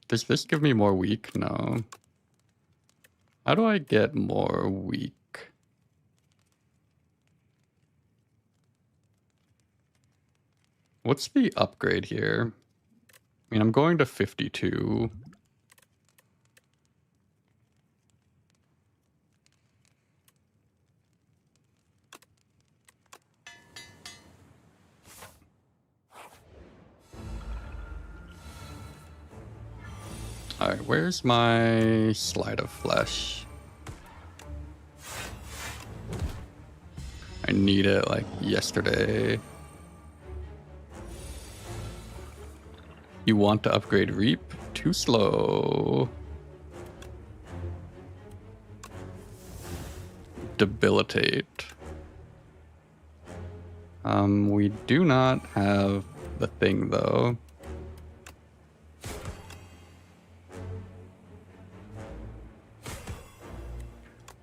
Does this give me more weak? No. How do I get more weak? What's the upgrade here? I mean, I'm going to 52. Alright, where's my slide of flesh? I need it like yesterday. You want to upgrade Reap? Too slow. Debilitate. We do not have the thing though.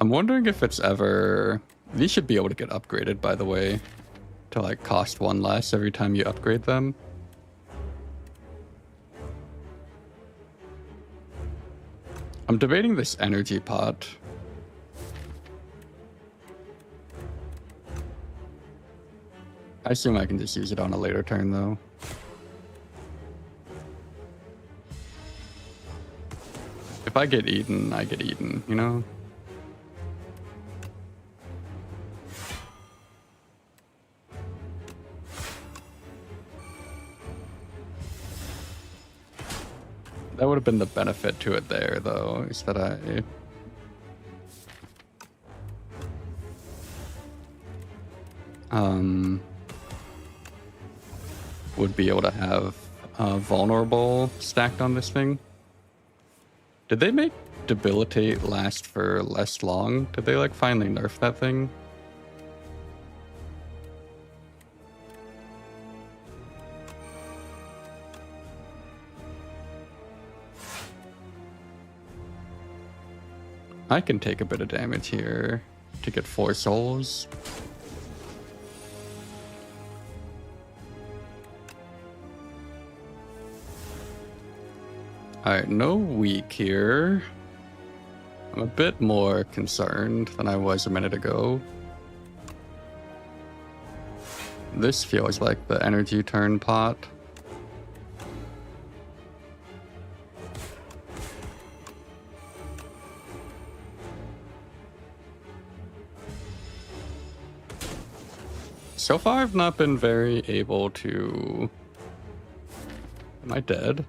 I'm wondering if it's ever... These should be able to get upgraded, by the way, to like cost 1 less every time you upgrade them. I'm debating this energy pot. I assume I can just use it on a later turn, though. If I get eaten, I get eaten, you know? That would have been the benefit to it there, though, is that I... would be able to have vulnerable stacked on this thing. Did they make debilitate last for less long? Did they like finally nerf that thing? I can take a bit of damage here to get 4 souls. Alright, no weak here. I'm a bit more concerned than I was a minute ago. This feels like the energy turn pot. So far, I've not been very able to... Am I dead?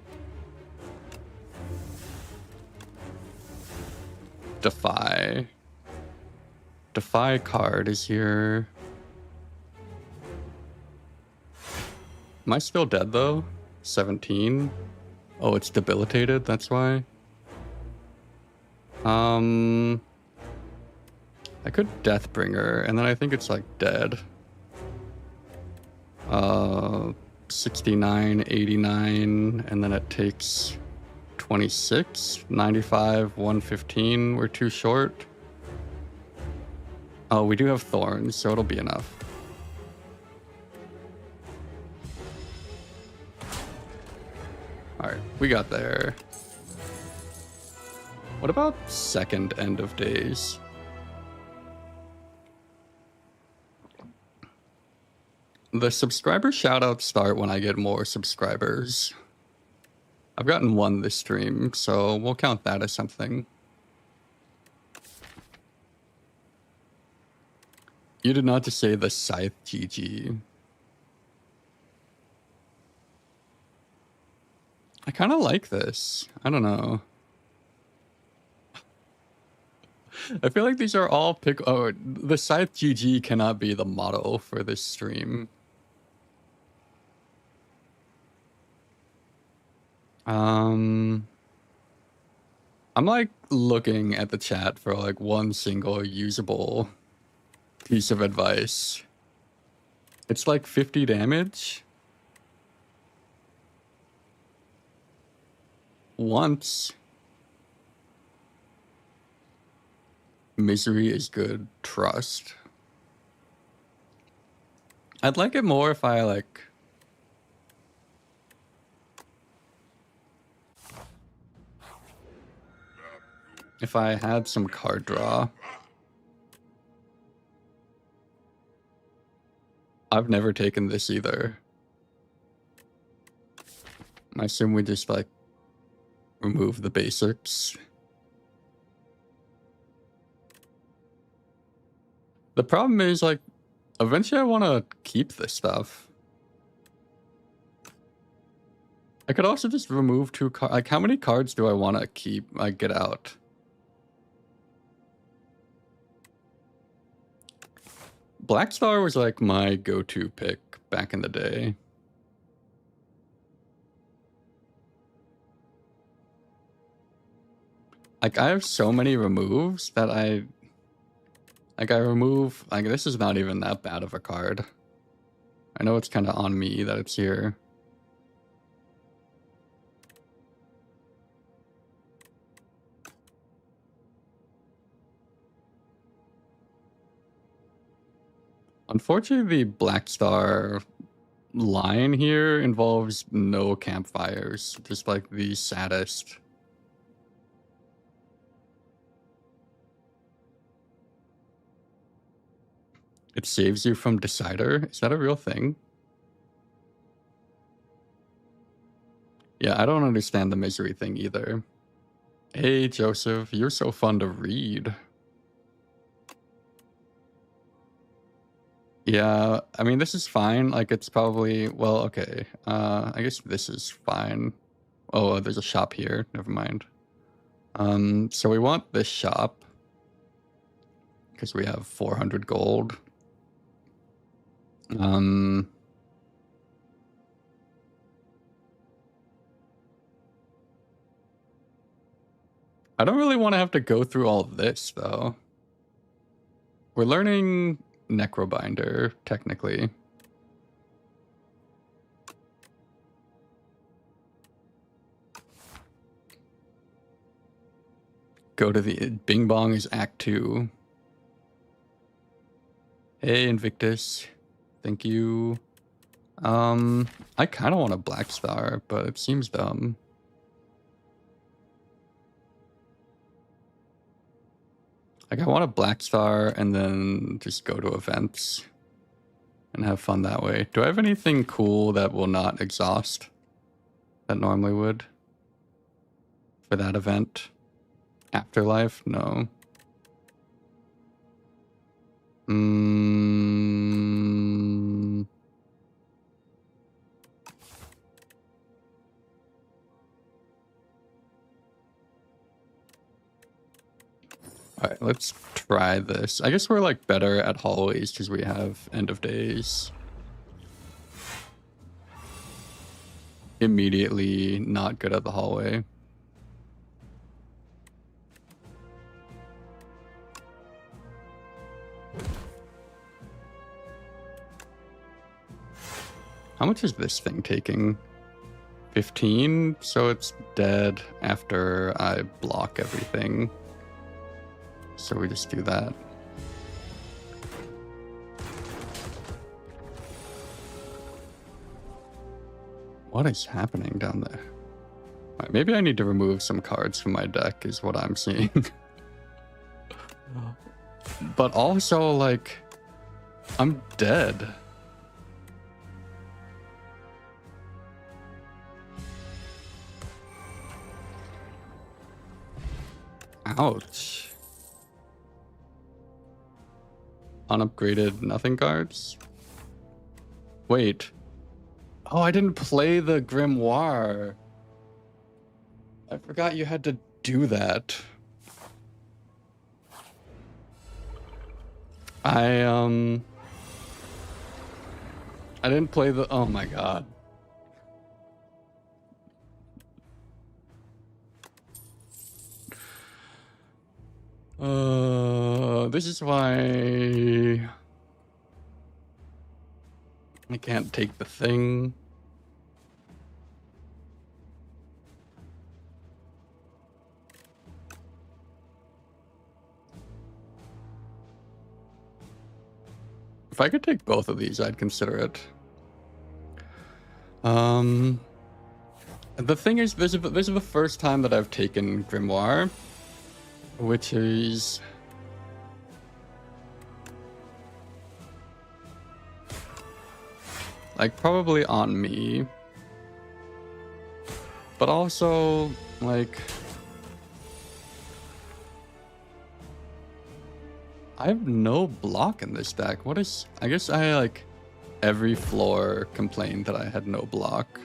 Defy. Defy card is here. Am I still dead, though? 17? Oh, it's debilitated, that's why? I could Deathbringer, and then I think it's, like, dead. 69, 89, and then it takes 26, 95, 115. We're too short. Oh, we do have thorns, so it'll be enough. Alright, we got there. What about second end of days? The subscriber shoutouts start when I get more subscribers. I've gotten 1 this stream, so we'll count that as something. You did not just say the Scythe GG. I kind of like this. I don't know. I feel like these are all pick... Oh, the Scythe GG cannot be the motto for this stream. I'm like looking at the chat for like one single usable piece of advice. It's like 50 damage. Once. Misery is good. Trust. I'd like it more if I like... If I had some card draw. I've never taken this either. I assume we just like remove the basics. The problem is like eventually I want to keep this stuff. I could also just remove 2 cards. Like how many cards do I want to keep? Like get out. Black Star was like my go-to pick back in the day. Like I have so many removes that I remove, like this is not even that bad of a card. I know it's kind of on me that it's here. Unfortunately, the Black Star line here involves no campfires, just like the saddest. It saves you from Decider? Is that a real thing? Yeah, I don't understand the misery thing either. Hey, Joseph, you're so fun to read. Yeah, I mean, this is fine. Like, it's probably... Well, okay. I guess this is fine. Oh, there's a shop here. Never mind. So we want this shop. Because we have 400 gold. I don't really want to have to go through all this, though. We're learning Necrobinder, technically. Go to the... Bing Bong is Act 2. Hey, Invictus. Thank you. I kind of want a Black Star, but it seems dumb. Like, I want a Black Star and then just go to events and have fun that way. Do I have anything cool that will not exhaust that normally would for that event? Afterlife? No. Alright, let's try this. I guess we're like better at hallways because we have end of days. Immediately not good at the hallway. How much is this thing taking? 15? So it's dead after I block everything. So we just do that. What is happening down there? Right, maybe I need to remove some cards from my deck is what I'm seeing. But also, like, I'm dead. Ouch. Unupgraded nothing cards? Wait. Oh, I didn't play the Grimoire. I forgot you had to do that. I didn't play the... Oh my god. This is why I can't take the thing. If I could take both of these, I'd consider it. The thing is, this is the first time that I've taken Grimoire, which is... like, probably on me. But also, like, I have no block in this deck. What is... I guess I, like, every floor complained that I had no block.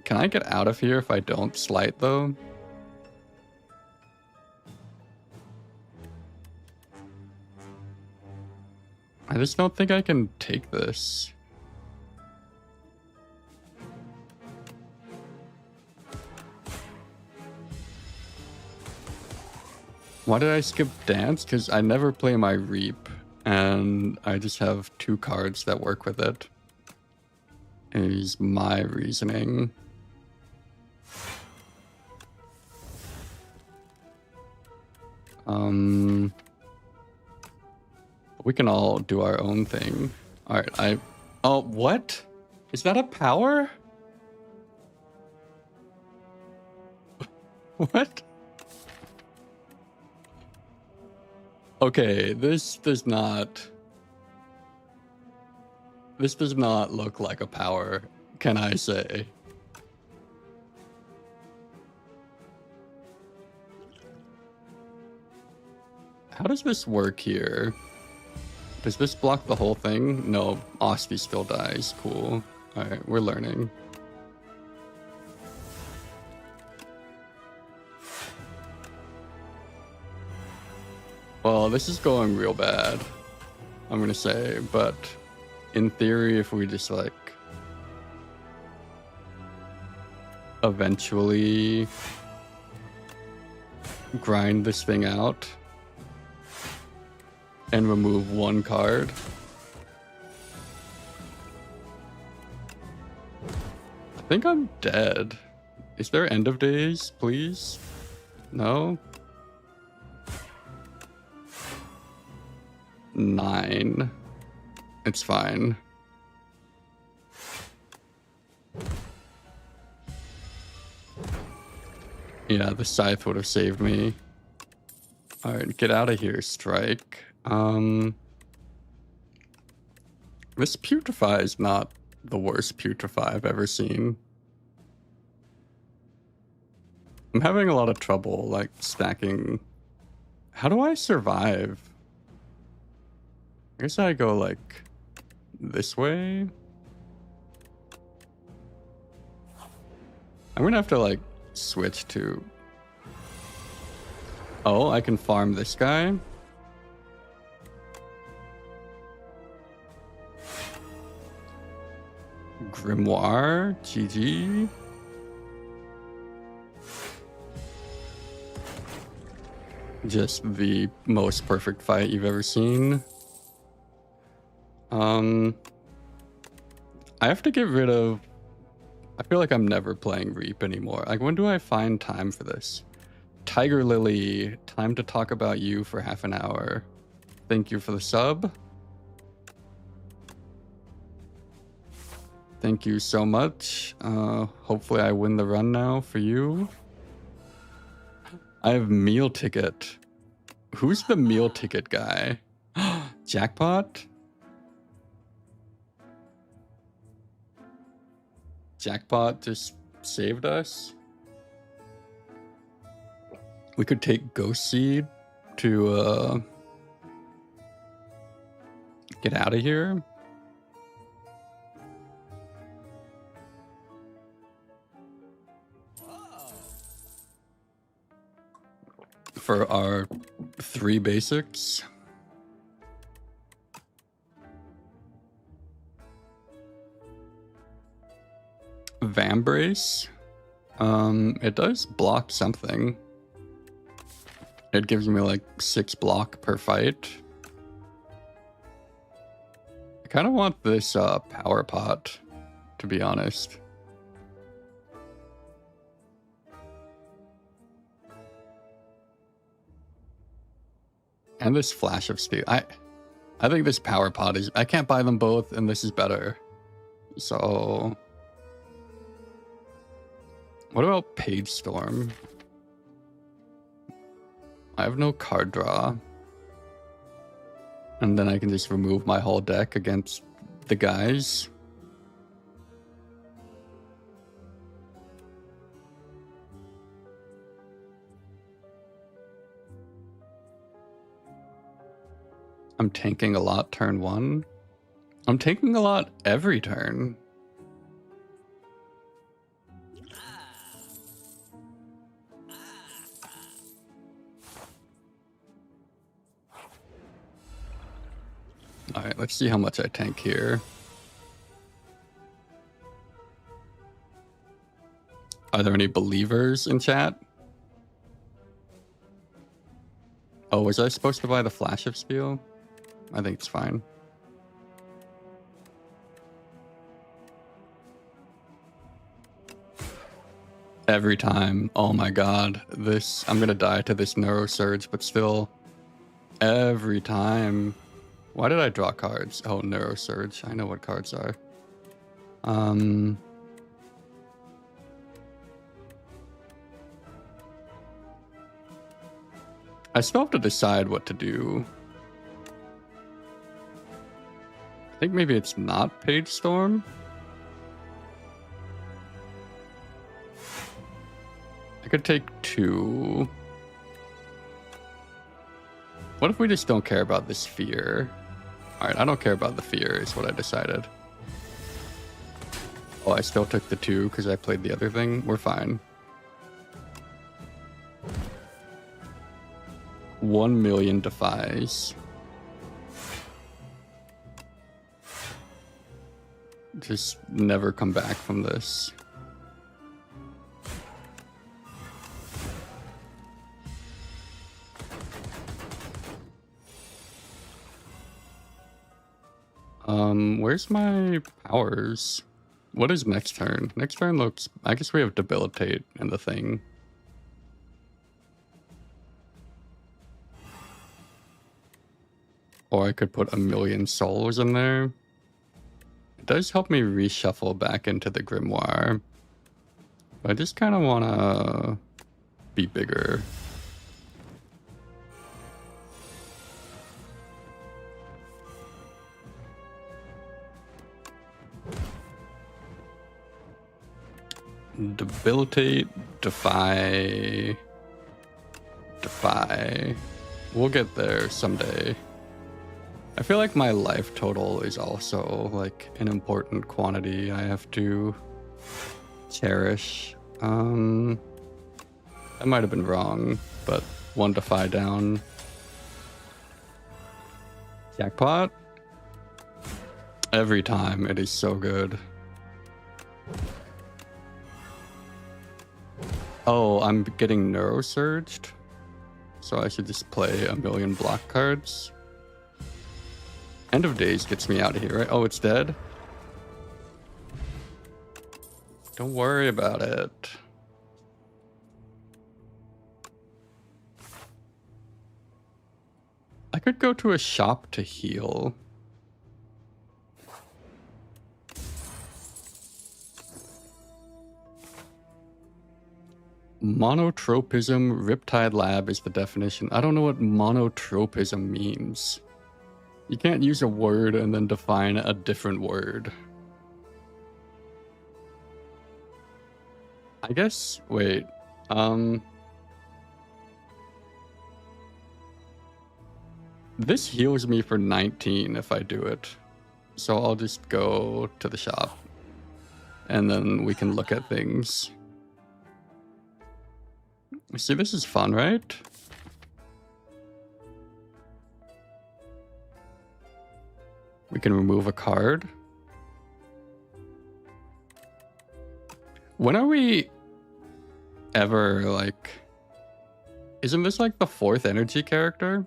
Can I get out of here if I don't slight, though? I just don't think I can take this. Why did I skip Dance? Because I never play my Reap, and I just have 2 cards that work with it. Is my reasoning. We can all do our own thing. Alright, oh, what? Is that a power? What? Okay, this does not look like a power, can I say? How does this work here? Does this block the whole thing? No, Osti still dies. Cool. Alright, we're learning. Well, this is going real bad, I'm gonna say, but in theory, if we just, like, eventually grind this thing out and remove 1 card. I think I'm dead. Is there end of days, please? No? 9. It's fine. Yeah, the scythe would have saved me. Alright, get out of here, Strike. This Putrefy is not the worst Putrefy I've ever seen. I'm having a lot of trouble, like, stacking. How do I survive? I guess I go, like, this way? I'm gonna have to, like, switch to... Oh, I can farm this guy? Grimoire, GG. Just the most perfect fight you've ever seen. I have to get rid of... I feel like I'm never playing Reap anymore. Like, when do I find time for this? Tiger Lily, time to talk about you for half an hour. Thank you for the sub. Thank you so much. Hopefully I win the run now for you. I have meal ticket. Who's the meal ticket guy? Jackpot? Jackpot just saved us. We could take Ghost Seed to get out of here. For our 3 basics. Vambrace. It does block something. It gives me like 6 block per fight. I kind of want this power pot, to be honest. And this Flash of Steel. I think this power pot is... I can't buy them both, and this is better. So... What about Page Storm? I have no card draw. And then I can just remove my whole deck against the guys. I'm tanking a lot turn 1. I'm tanking a lot every turn. Alright, let's see how much I tank here. Are there any believers in chat? Oh, was I supposed to buy the Flash of Steel? I think it's fine. Every time. Oh my god. This, I'm gonna die to this Neurosurge, but still. Every time. Why did I draw cards? Oh, Neurosurge. I know what cards are. I still have to decide what to do. I think maybe it's not Page Storm. I could take 2. What if we just don't care about this fear? Alright, I don't care about the fear is what I decided. Oh, I still took the 2 because I played the other thing. We're fine. 1 million defies. Just never come back from this. Where's my powers? What is next turn? Next turn looks... I guess we have Debilitate in the thing. Or I could put 1,000,000 souls in there. It does help me reshuffle back into the Grimoire. But I just kind of want to be bigger. Debilitate, defy. We'll get there someday. I feel like my life total is also like an important quantity I have to cherish. That might have been wrong, but 1 defy down. Jackpot. Every time, it is so good. Oh, I'm getting Neurosurged. So I should just play 1,000,000 block cards. End of Days gets me out of here, right? Oh, it's dead? Don't worry about it. I could go to a shop to heal. Monotropism, Riptide Lab is the definition. I don't know what monotropism means. You can't use a word and then define a different word. I guess, wait, this heals me for 19 if I do it. So I'll just go to the shop and then we can look at things. See, this is fun, right? We can remove a card. When are we ever, like... Isn't this like the 4th energy character?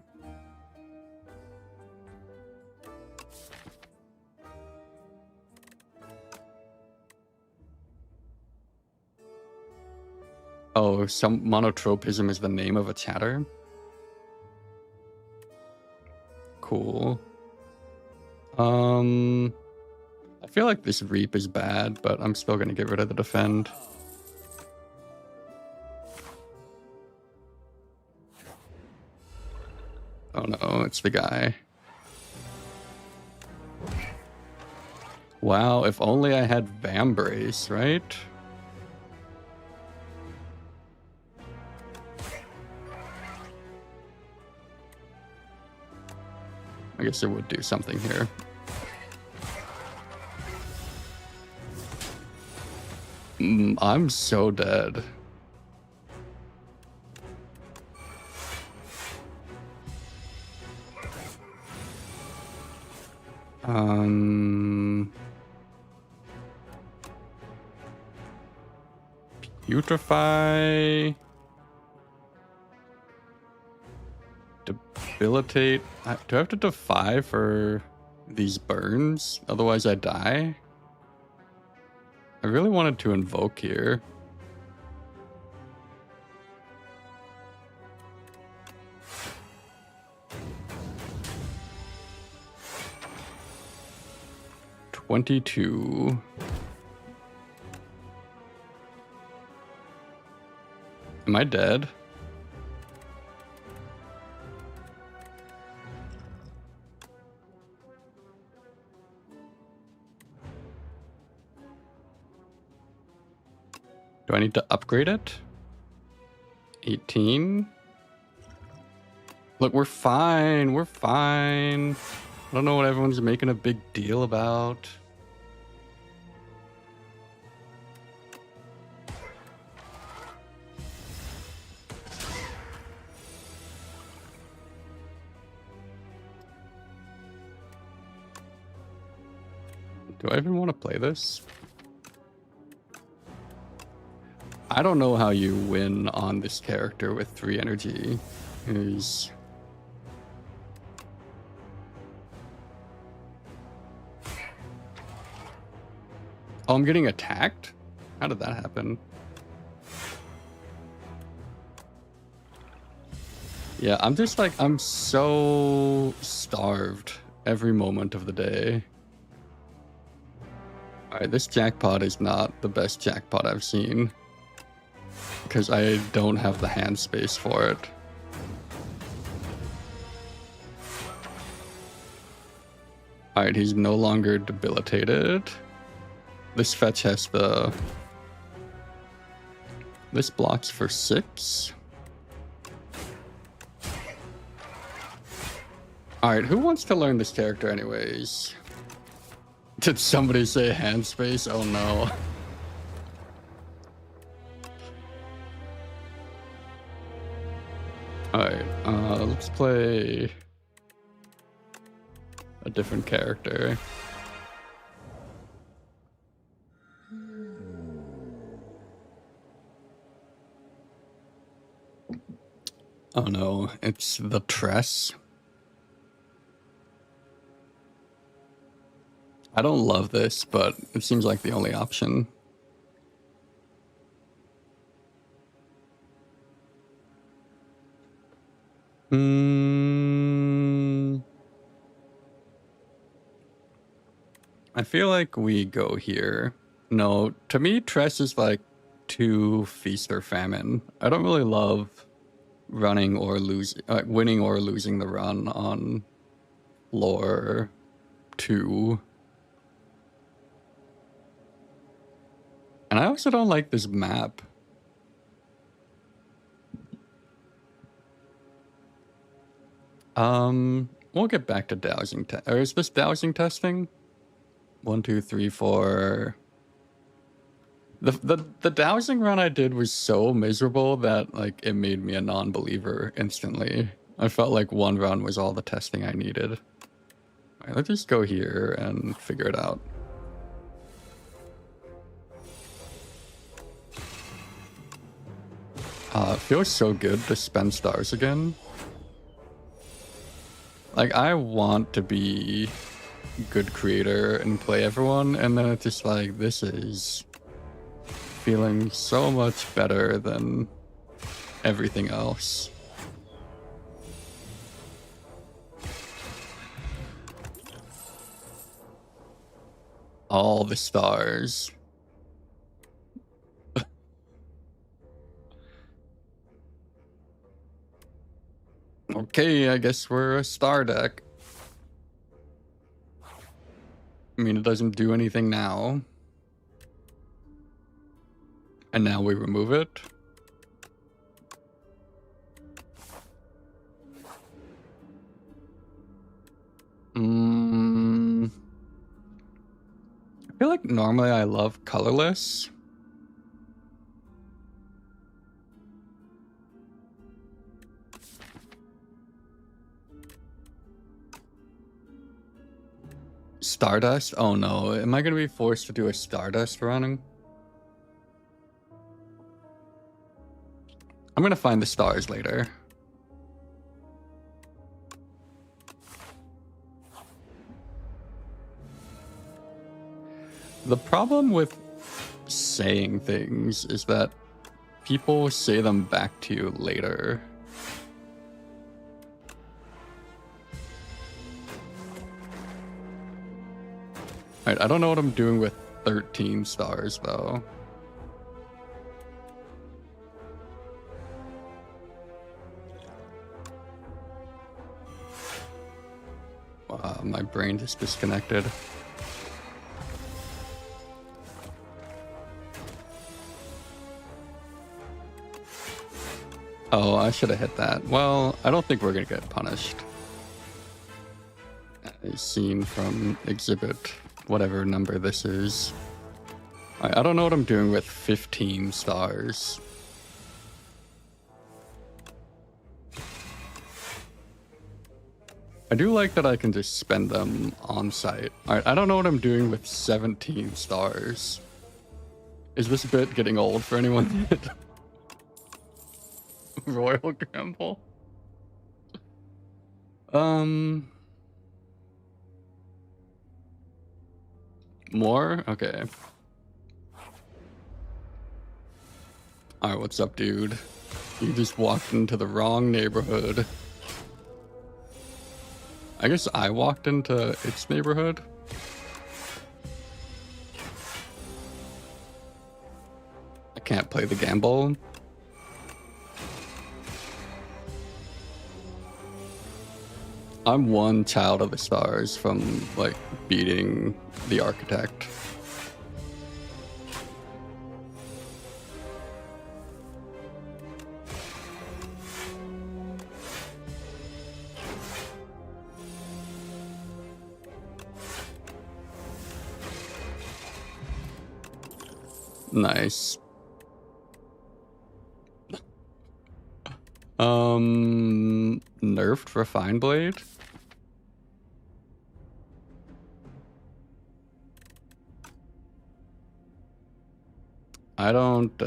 Oh, some monotropism is the name of a chatter? Cool. I feel like this Reap is bad, but I'm still gonna get rid of the Defend. Oh no, it's the guy. Wow, if only I had Vambrace, right? I guess it would do something here. I'm so dead. Putrefy. Debilitate. Do I have to defy for these burns? Otherwise I die? I really wanted to invoke here. $22. Am I dead? Do I need to upgrade it? 18. Look, we're fine. We're fine. I don't know what everyone's making a big deal about. Do I even want to play this? I don't know how you win on this character with 3 energy. Oh, I'm getting attacked? How did that happen? Yeah, I'm just like, I'm so starved every moment of the day. Alright, this jackpot is not the best jackpot I've seen. Because I don't have the hand space for it. Alright, he's no longer debilitated. This fetch has the... This blocks for 6. Alright, who wants to learn this character anyways? Did somebody say hand space? Oh no. Alright, let's play a different character. Oh no, it's the Tress. I don't love this, but it seems like the only option. I feel like we go here. No, to me, Tress is like too feast or famine. I don't really love running or losing, winning or losing the run on lore 2. And I also don't like this map. We'll get back to dowsing or is this dowsing testing? 1, 2, 3, 4. The dowsing run I did was so miserable that like it made me a non-believer instantly. I felt like one run was all the testing I needed. All right, let's just go here and figure it out. It feels so good to spend stars again. Like, I want to be a good creator and play everyone, and then it's just like, this is feeling so much better than everything else. All the stars. Okay, I guess we're a star deck. I mean, it doesn't do anything now. And now we remove it. feel like normally I love colorless. Stardust? Oh no, am I gonna be forced to do a Stardust running? I'm gonna find the stars later. The problem with saying things is that people say them back to you later. Alright, I don't know what I'm doing with 13 stars though. My brain just disconnected. Oh, I should have hit that. Well, I don't think we're gonna get punished. As seen from exhibit, whatever number this is. I don't know what I'm doing with 15 stars. I do like that I can just spend them on site. Alright, I don't know what I'm doing with 17 stars. Is this bit getting old for anyone? Royal Gamble? More? Okay. Alright, what's up, dude? You just walked into the wrong neighborhood. I guess I walked into its neighborhood. I can't play the gamble. I'm one child of the stars from, like, beating the architect. Nice. Nerfed Refined Blade? I don't,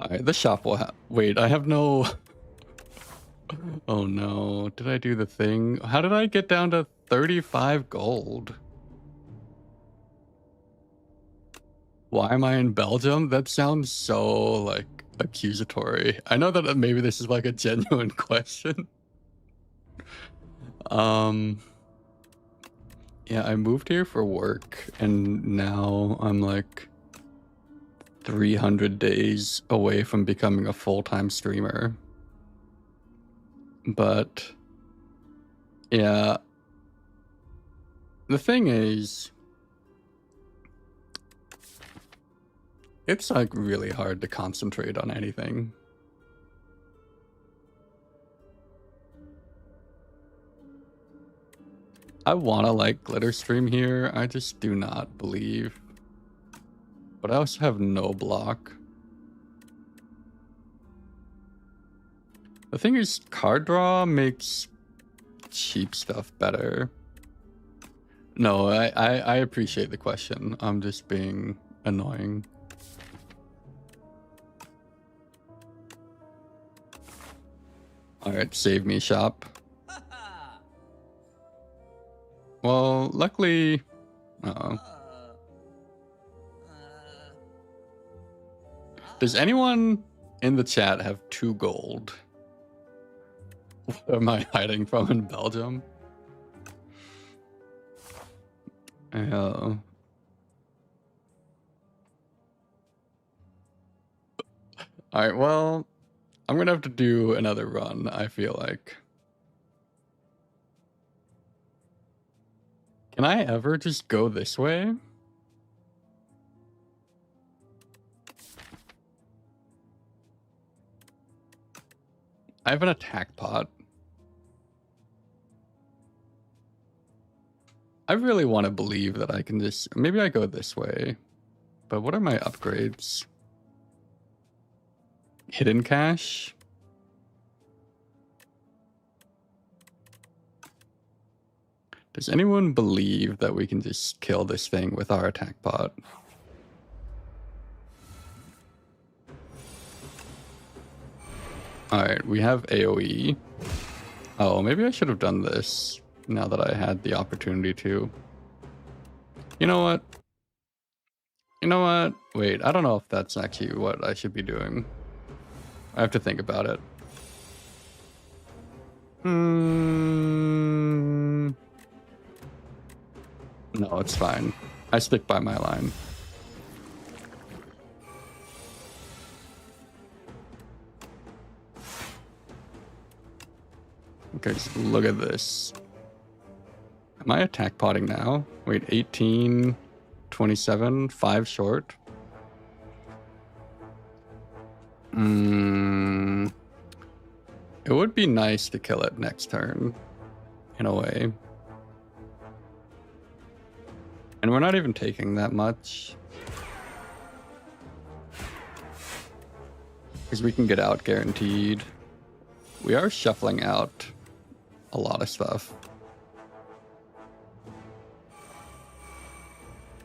Alright, the shop will wait, I have no... Oh no, did I do the thing? How did I get down to 35 gold? Why am I in Belgium? That sounds so, like, accusatory. I know that maybe this is, like, a genuine question. Yeah, I moved here for work, and now I'm, like, 300 days away from becoming a full-time streamer. But, yeah. The thing is... It's, like, really hard to concentrate on anything. I want to, like, glitter stream here. I just do not believe. But I also have no block. The thing is, card draw makes cheap stuff better. No, I appreciate the question. I'm just being annoying. Alright, save me, shop. Well, luckily... Uh-oh. Does anyone in the chat have 2 gold? What am I hiding from in Belgium? Alright, well, I'm gonna have to do another run, I feel like. Can I ever just go this way? I have an attack pot. I really want to believe that I can just... Maybe I go this way. But what are my upgrades? Hidden cache? Does anyone believe that we can just kill this thing with our attack pot? Alright, we have AoE. Oh, maybe I should have done this now that I had the opportunity to. You know what? You know what? Wait, I don't know if that's actually what I should be doing. I have to think about it. No, it's fine. I stick by my line. Okay, just look at this. Am I attack potting now? Wait, 18, 27, 5 short. It would be nice to kill it next turn, in a way. And we're not even taking that much. Because we can get out guaranteed. We are shuffling out a lot of stuff.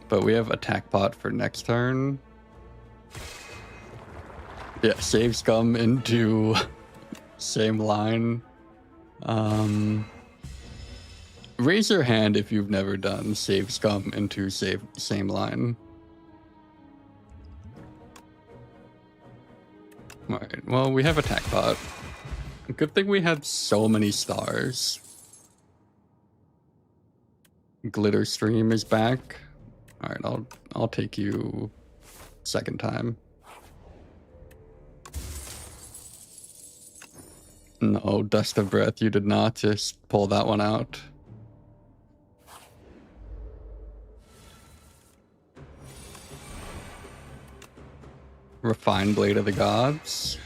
But we have attack pot for next turn. Yeah, save scum into same line. Raise your hand if you've never done save scum into same line. Alright, well, we have attack pot. Good thing we had so many stars. Glitter stream is back. Alright, I'll take you second time. No, dust of breath, you did not just pull that one out. Refined Blade of the Gods.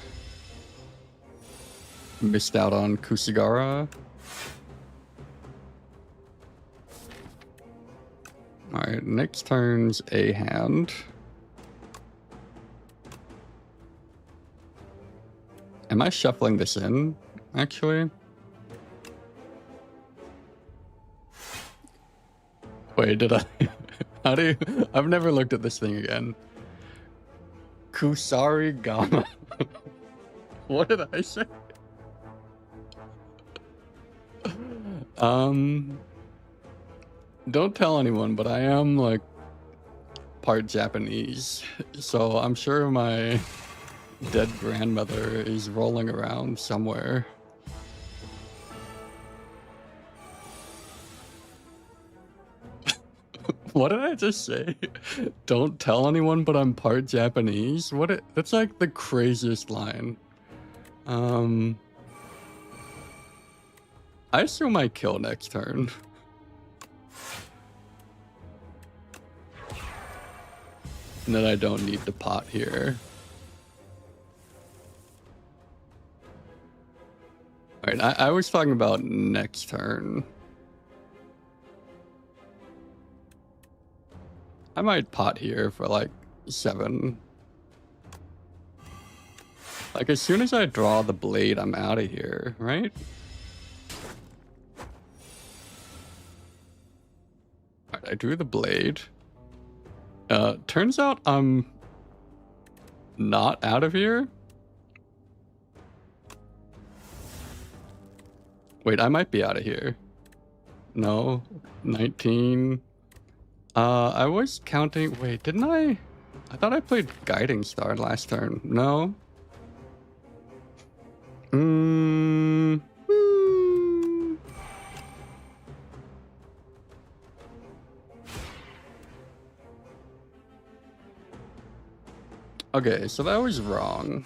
Missed out on Kusagara. Alright, next turn's a hand. Am I shuffling this in, actually? Wait, did I? How do you... I've never looked at this thing again. Kusari Gama. What did I say? Don't tell anyone, but I am like part Japanese, so I'm sure my dead grandmother is rolling around somewhere. What did I just say? Don't tell anyone, but I'm part Japanese? That's like the craziest line. I assume I kill next turn. And then I don't need the pot here. Alright, I was talking about next turn. I might pot here for like 7. Like as soon as I draw the blade, I'm out of here, right? Alright, I drew the blade. Turns out I'm not out of here. Wait, I might be out of here. No, 19. I was counting. Wait, didn't I? I thought I played Guiding Star last turn. No. Okay, so that was wrong.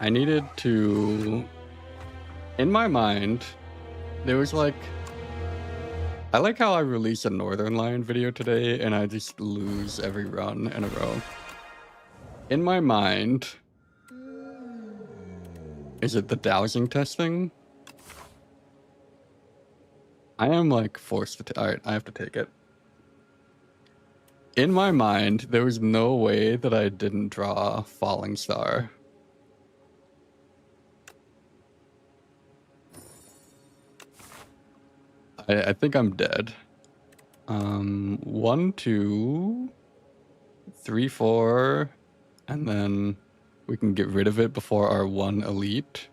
I needed to... In my mind, there was like... I like how I release a Northern Lion video today and I just lose every run in a row. In my mind, Is it the dowsing testing? I am like forced to. Alright, I have to take it. In my mind, there was no way that I didn't draw Falling Star. I think I'm dead. 1, 2, 3, 4, and then we can get rid of it before our 1 elite.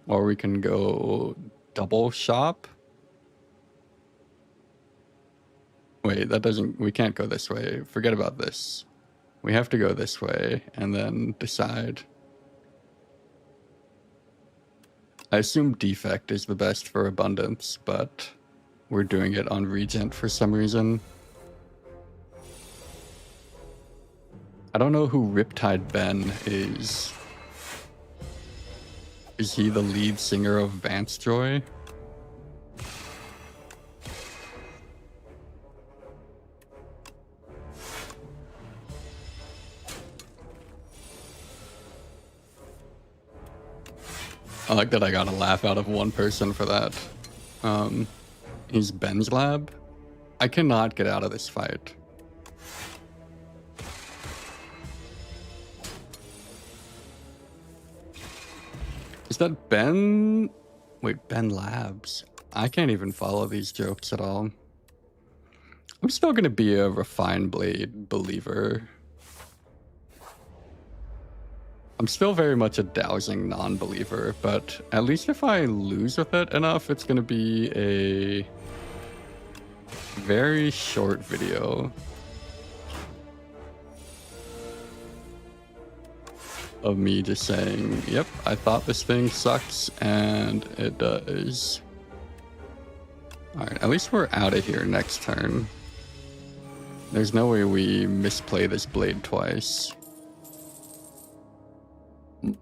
Or we can go double shop. Wait, that doesn't... We can't go this way. Forget about this. We have to go this way and then decide. I assume defect is the best for abundance, but we're doing it on regent for some reason. I don't know who Riptide Ben is. Is he the lead singer of Vance Joy? I like that I got a laugh out of one person for that. He's Ben's Lab. I cannot get out of this fight. Is that Ben? Wait, Ben Labs. I can't even follow these jokes at all. I'm still gonna be a Refined Blade believer. I'm still very much a dowsing non-believer, but at least if I lose with it enough, it's gonna be a very short video of me just saying, yep, I thought this thing sucks, and it does. Alright, at least we're out of here next turn. There's no way we misplay this blade twice.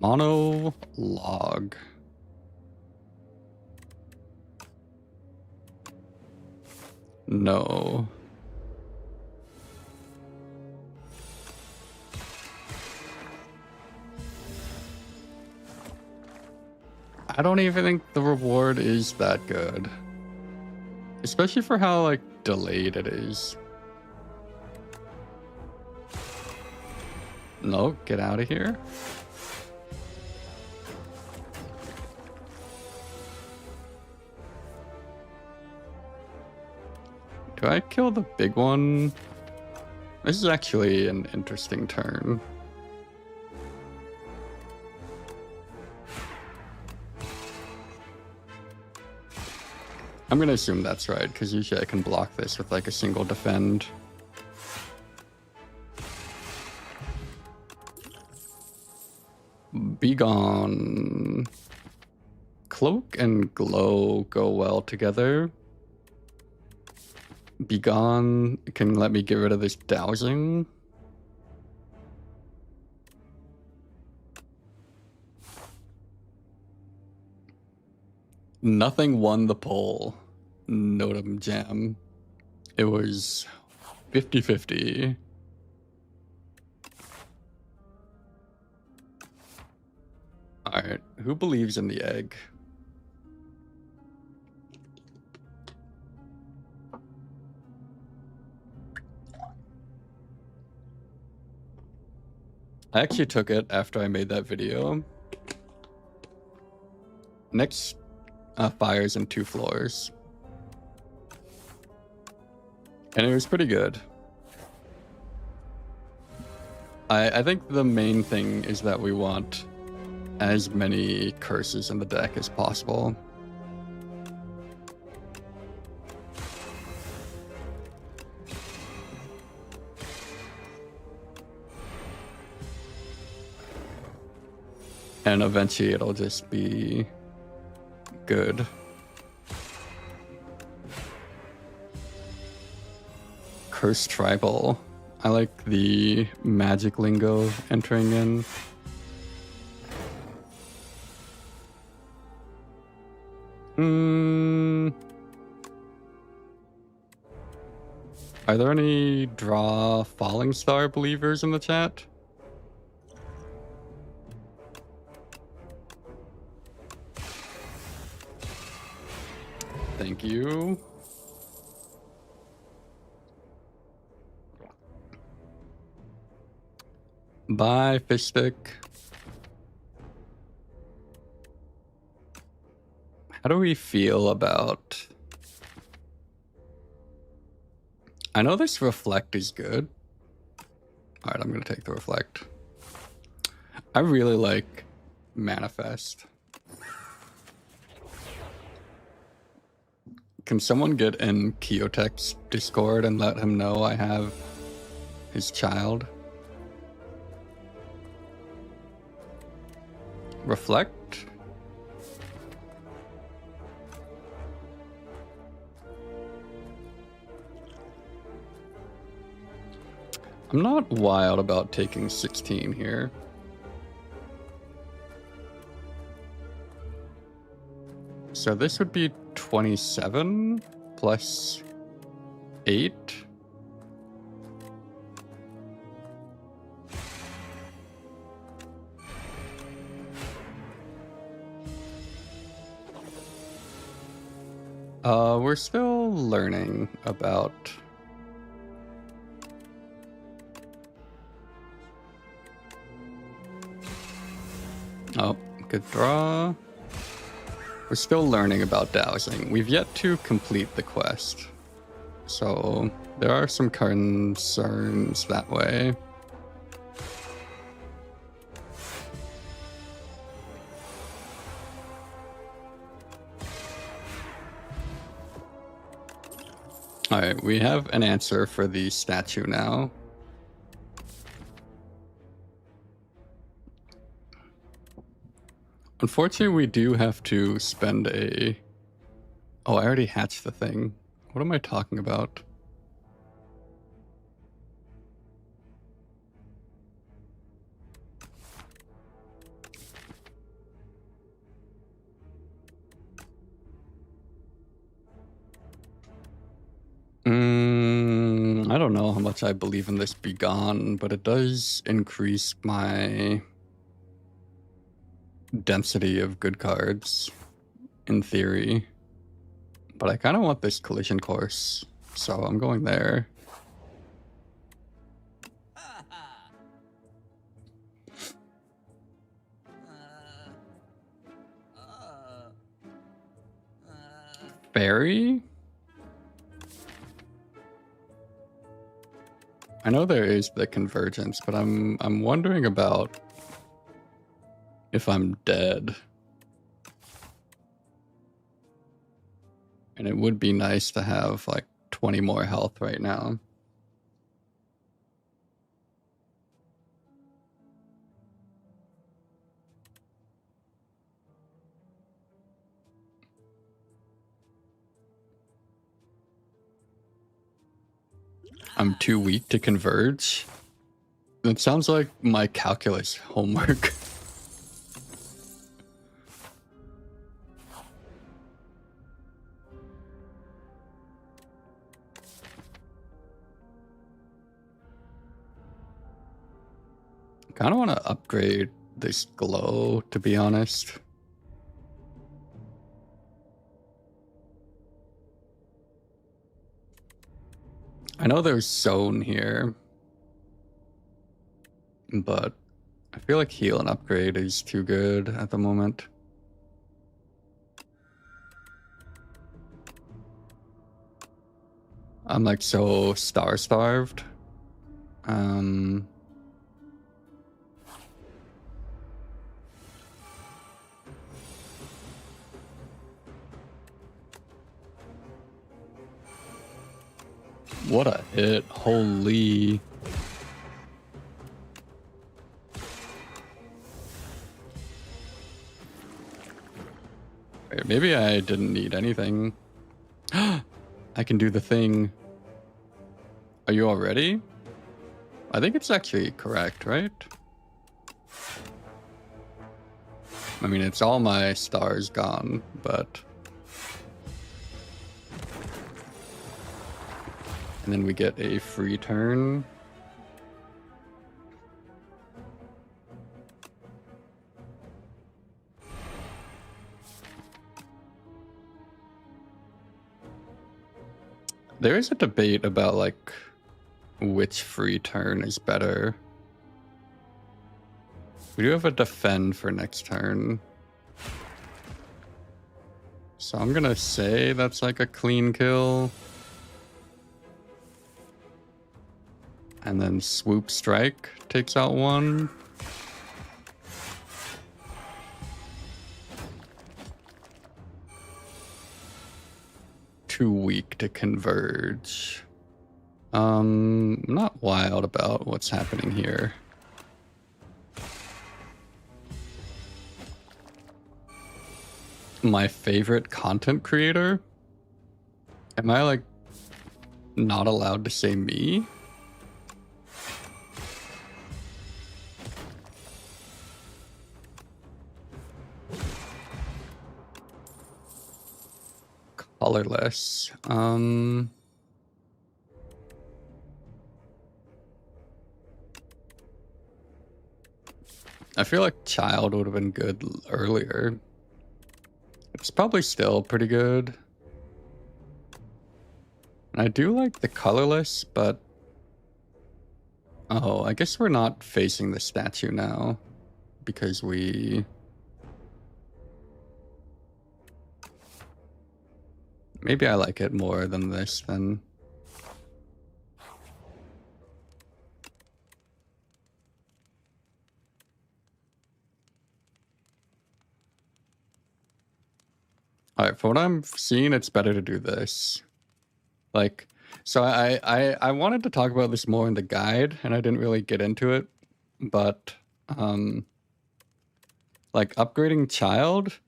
Monologue. No. I don't even think the reward is that good. Especially for how, like, delayed it is. No, get out of here. Do I kill the big one? This is actually an interesting turn. I'm gonna assume that's right, because usually I can block this with like a single defend. Be gone. Cloak and glow go well together. Be gone can let me get rid of this dowsing. Nothing won the poll. Notum Jam. It was 50-50. Alright, who believes in the egg? I actually took it after I made that video. Next fires in 2 floors. And it was pretty good. I think the main thing is that we want as many curses in the deck as possible. And eventually it'll just be good. Cursed Tribal. I like the magic lingo entering in. Are there any draw Falling Star believers in the chat? Thank you. Bye, fish stick. How do we feel about... I know this reflect is good. Alright, I'm gonna take the reflect. I really like manifest. Can someone get in Keotek's Discord and let him know I have his child? Reflect? I'm not wild about taking 16 here. So this would be 27 plus 8. We're still learning about... Oh, good draw. We're still learning about dowsing. We've yet to complete the quest. So there are some concerns that way. Alright, we have an answer for the statue now. Unfortunately, we do have to spend a... Oh, I already hatched the thing. What am I talking about? I don't know how much I believe in this Begone, but it does increase my density of good cards, in theory. But I kind of want this Collision Course, so I'm going there. Fairy? I know there is the convergence, but I'm wondering about if I'm dead. And it would be nice to have like 20 more health right now. I'm too weak to converge. It sounds like my calculus homework. I kind of want to upgrade this glow, to be honest. I know there's zone here, but I feel like heal and upgrade is too good at the moment. I'm like so starved. What a hit, holy. Wait, maybe I didn't need anything. I can do the thing. Are you all ready? I think it's actually correct, right? I mean, it's all my stars gone, but... And then we get a free turn. There is a debate about like which free turn is better. We do have a defend for next turn. So I'm gonna say that's like a clean kill. And then swoop strike takes out one. Too weak to converge. Not wild about what's happening here. My favorite content creator? Am I like not allowed to say me? Colorless. I feel like child would have been good earlier. It's probably still pretty good. And I do like the colorless, but... Oh, I guess we're not facing the statue now. Because we... Maybe I like it more than this then. Alright, for what I'm seeing, it's better to do this. Like, so I wanted to talk about this more in the guide, and I didn't really get into it, but, like, upgrading child,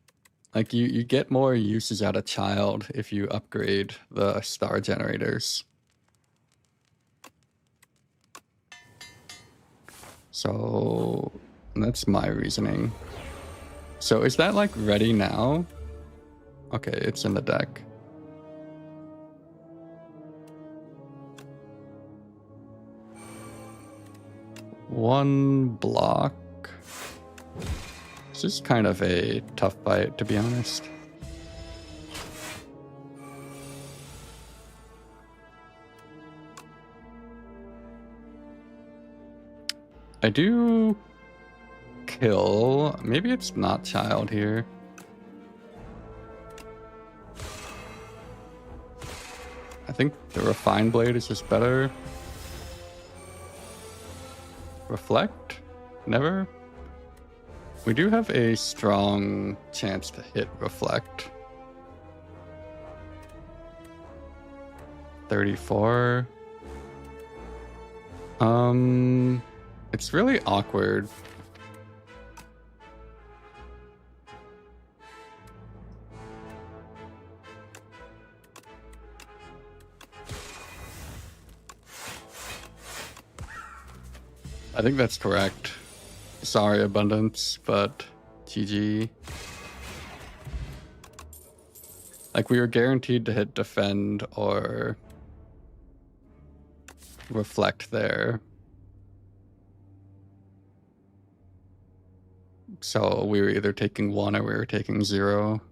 like, you get more uses out of child if you upgrade the star generators. So, that's my reasoning. So, is that, like, ready now? Okay, it's in the deck. One block. This is kind of a tough fight, to be honest. I do kill. Maybe it's not child here. I think the refined blade is just better. Reflect? Never? We do have a strong chance to hit reflect. 34. It's really awkward. I think that's correct. Sorry, Abundance, but GG. Like, we were guaranteed to hit defend or reflect there. So we were either taking 1 or we were taking 0.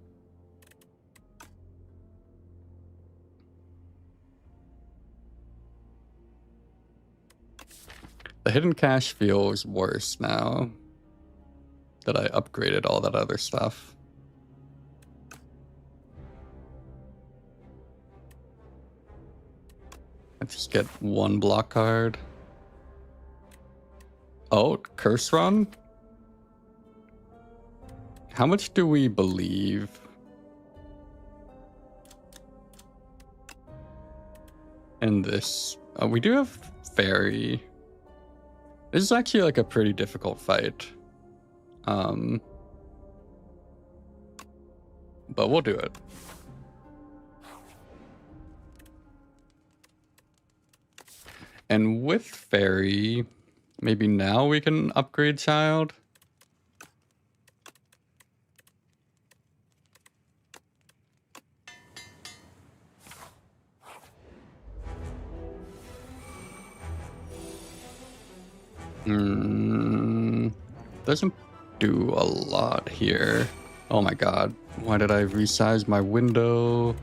The hidden cache feels worse now that I upgraded all that other stuff. I just get 1 block card. Oh, curse run? How much do we believe? In this? We do have fairy. This is actually like a pretty difficult fight. But we'll do it. And with fairy, maybe now we can upgrade child. Doesn't do a lot here. Oh my god. Why did I resize my window?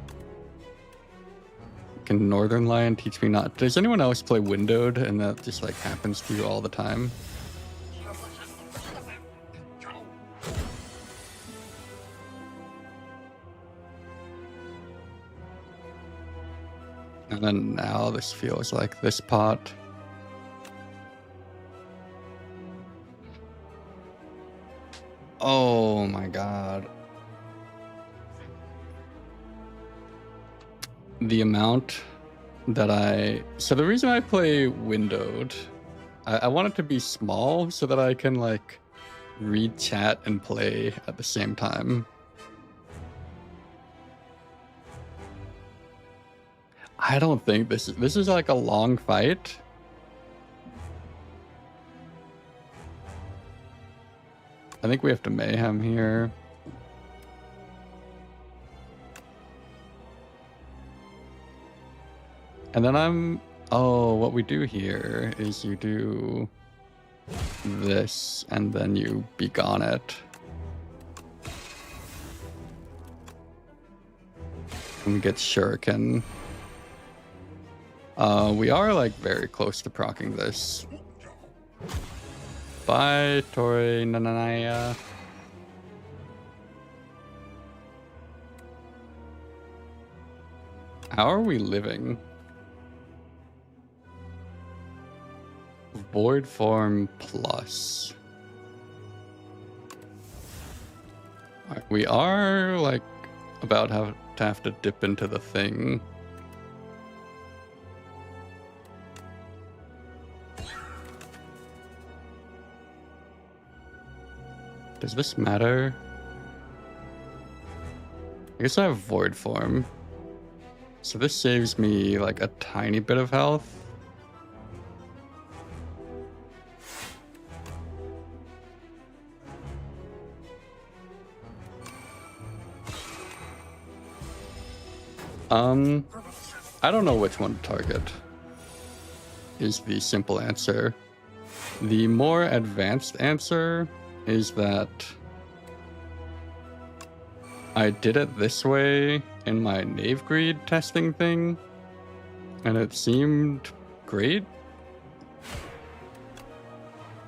Can Northern Lion teach me not? Does anyone else play windowed and that just like happens to you all the time? And then now this feels like this pot. Oh my god. The amount that so the reason I play windowed, I want it to be small so that I can like read chat and play at the same time. I don't think this is like a long fight. I think we have to mayhem here. And then what we do here is you do this and then you begone it. And we get shuriken. We are like very close to proccing this. Bye, Tori Nananaya. How are we living? Void form plus. Right, we are like about to have to dip into the thing. Does this matter? I guess I have void form. So this saves me like a tiny bit of health. I don't know which one to target, is the simple answer. The more advanced answer is that I did it this way in my Knave Greed testing thing, and it seemed great.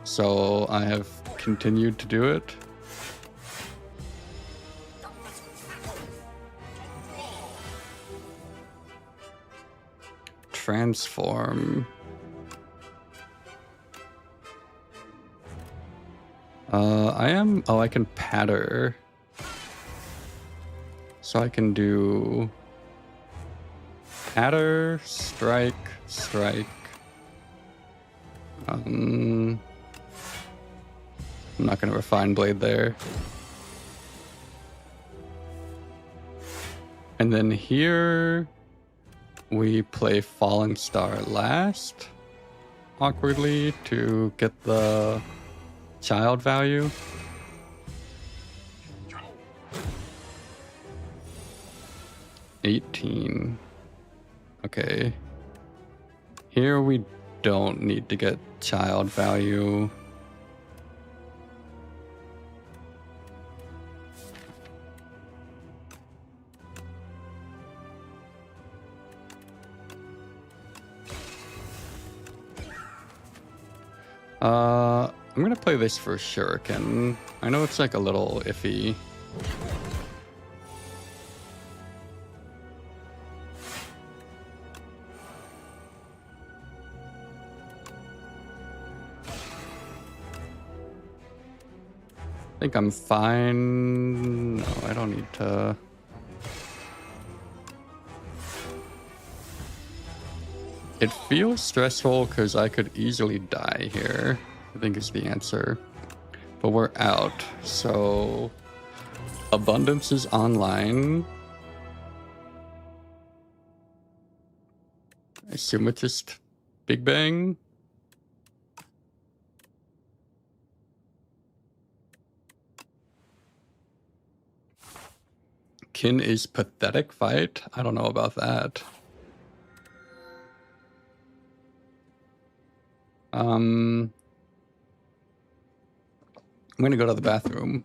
So I have continued to do it. Transform. I can patter. So I can do patter, strike, strike. I'm not gonna refine blade there. And then here we play Falling Star last, awkwardly, to get the child value. $18. Okay. Here we don't need to get child value. I'm gonna play this for shuriken. I know it's like a little iffy. I think I'm fine. No, I don't need to. It feels stressful because I could easily die here, I think is the answer. But we're out, so abundance is online. I assume it's just Big Bang. Kin is pathetic fight? I don't know about that. I'm gonna go to the bathroom.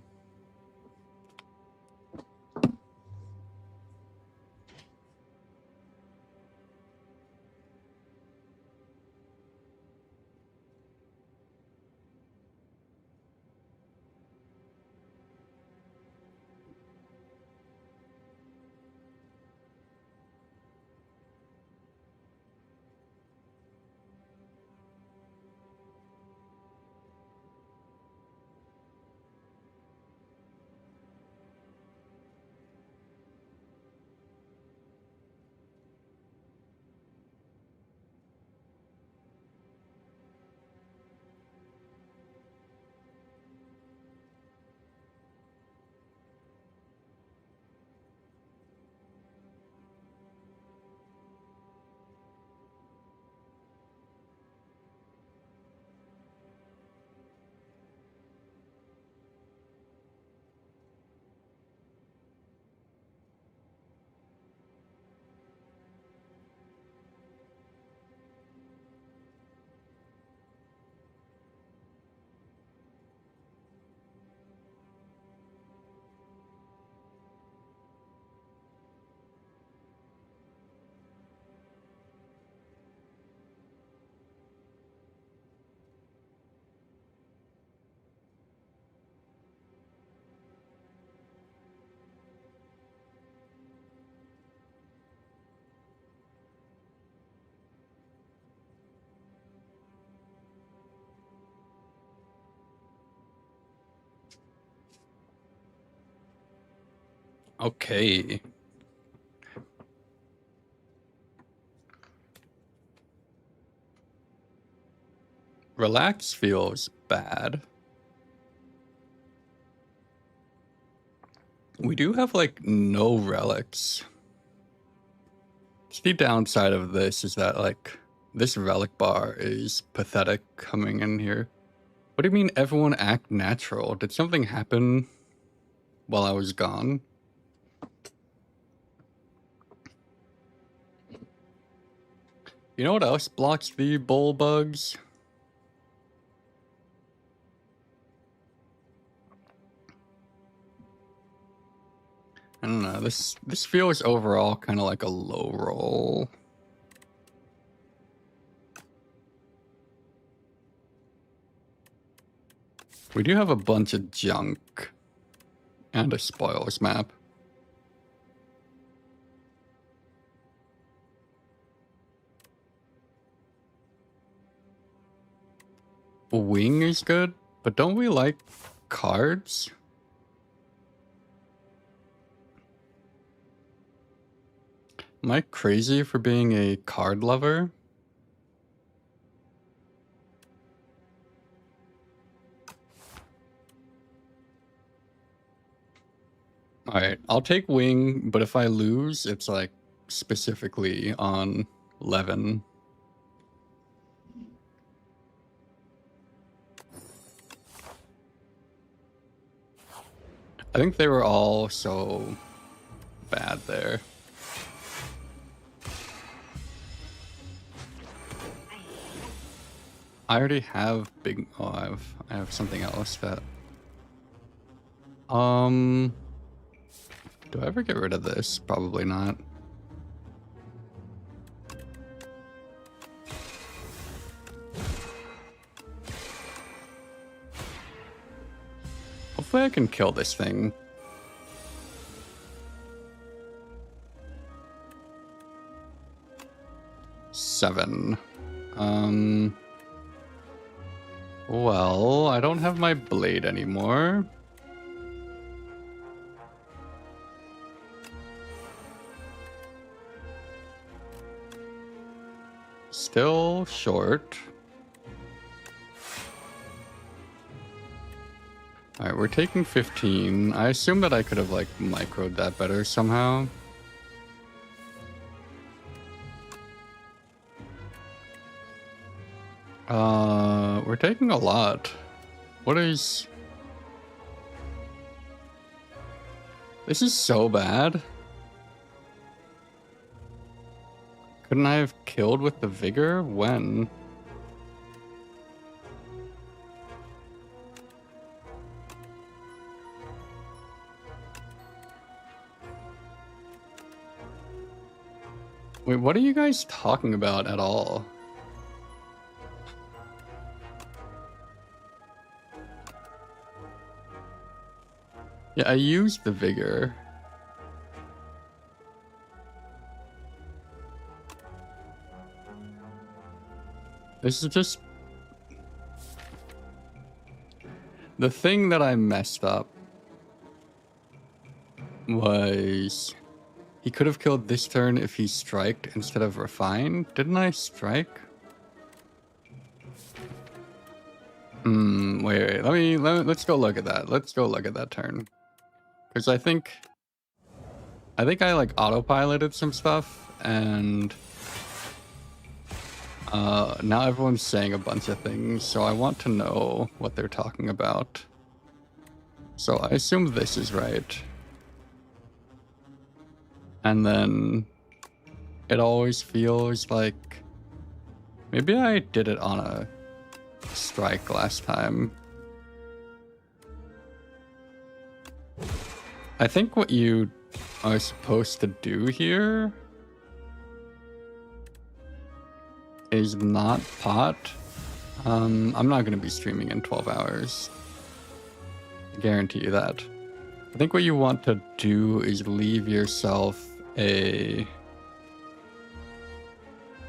Okay. Relax feels bad. We do have, like, no relics. The downside of this is that, like, this relic bar is pathetic coming in here. What do you mean everyone act natural? Did something happen while I was gone? You know what else blocks the bull bugs? I don't know. This feels overall kind of like a low roll. We do have a bunch of junk and a spoils map. Wing is good, but don't we like cards? Am I crazy for being a card lover? Alright, I'll take wing, but if I lose, it's like specifically on Levin. I think they were all so bad there. I already have big. Oh, I have something else that. Do I ever get rid of this? Probably not. Hopefully I can kill this thing. Seven. Well, I don't have my blade anymore. Still short. Alright, we're taking 15. I assume that I could have, like, microed that better somehow. We're taking a lot. What is... This is so bad. Couldn't I have killed with the vigor? When? Wait, what are you guys talking about at all? Yeah, I used the vigor. This is just... The thing that I messed up was... He could have killed this turn if he striked instead of refined. Didn't I strike? Wait, let's go look at that. Let's go look at that turn. Because I think I like autopiloted some stuff, and now everyone's saying a bunch of things, so I want to know what they're talking about. So I assume this is right. And then it always feels like maybe I did it on a strike last time. I think what you are supposed to do here is not pot. I'm not going to be streaming in 12 hours. I guarantee you that. I think what you want to do is leave yourself a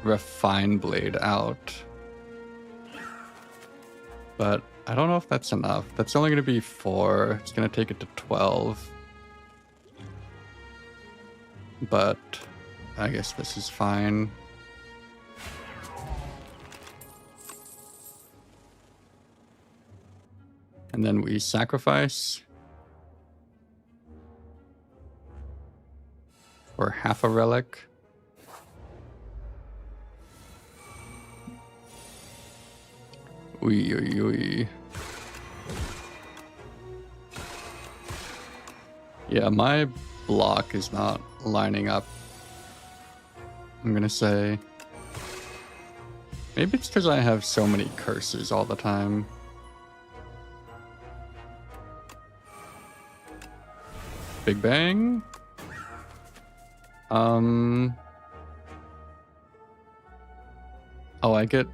refine blade out. But I don't know if that's enough. That's only going to be 4. It's going to take it to 12. but I guess this is fine. And then we sacrifice for half a relic. Oy. Yeah, my block is not lining up. I'm gonna say. Maybe it's because I have so many curses all the time. Big Bang. Oh, I get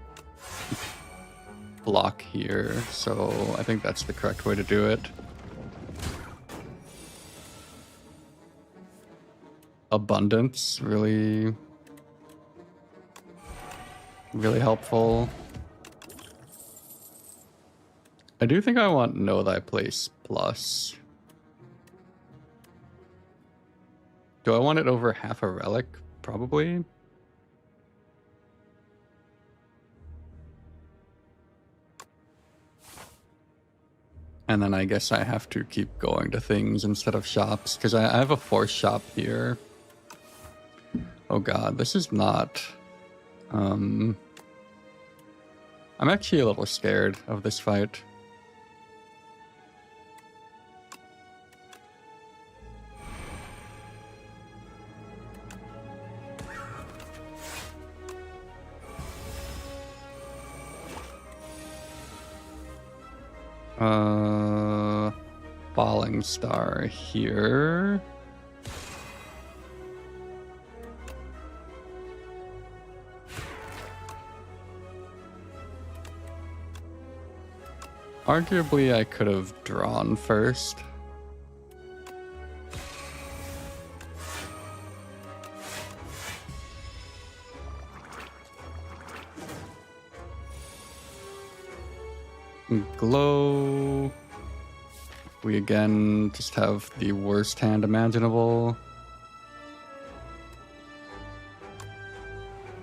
block here, so I think that's the correct way to do it. Abundance, really helpful. I do think I want Know Thy Place plus. Do I want it over half a relic? Probably. And then I guess I have to keep going to things instead of shops, because I have a force shop here. Oh god, this is not... I'm actually a little scared of this fight. Falling Star here. Arguably, I could have drawn first. Glow. We again just have the worst hand imaginable.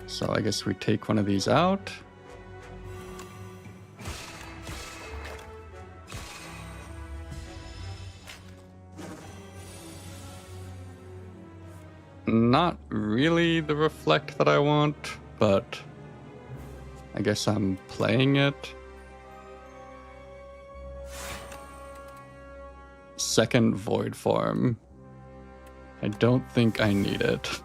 So I guess we take one of these out. Not really the reflect that I want, but I guess I'm playing it. Second void form. I don't think I need it.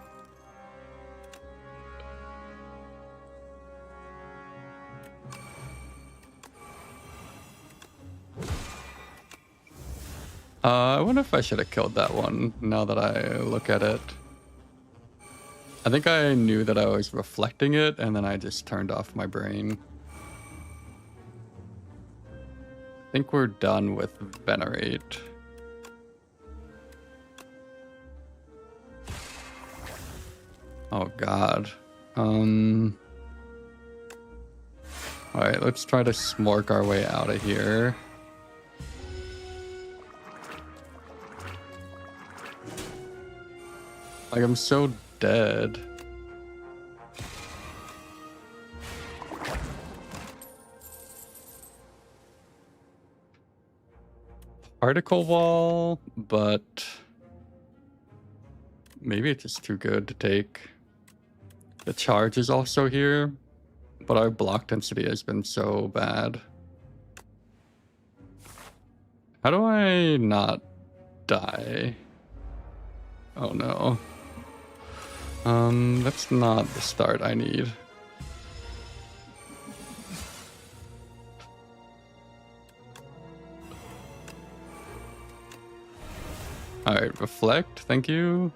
I wonder if I should have killed that one now that I look at it. I think I knew that I was reflecting it and then I just turned off my brain. I think we're done with Venerate. Oh god. Alright, let's try to smork our way out of here. Like, I'm so dead. Particle wall, but maybe it's just too good to take. The charge is also here, but our block density has been so bad. How do I not die? Oh no. That's not the start I need. Alright, reflect, thank you.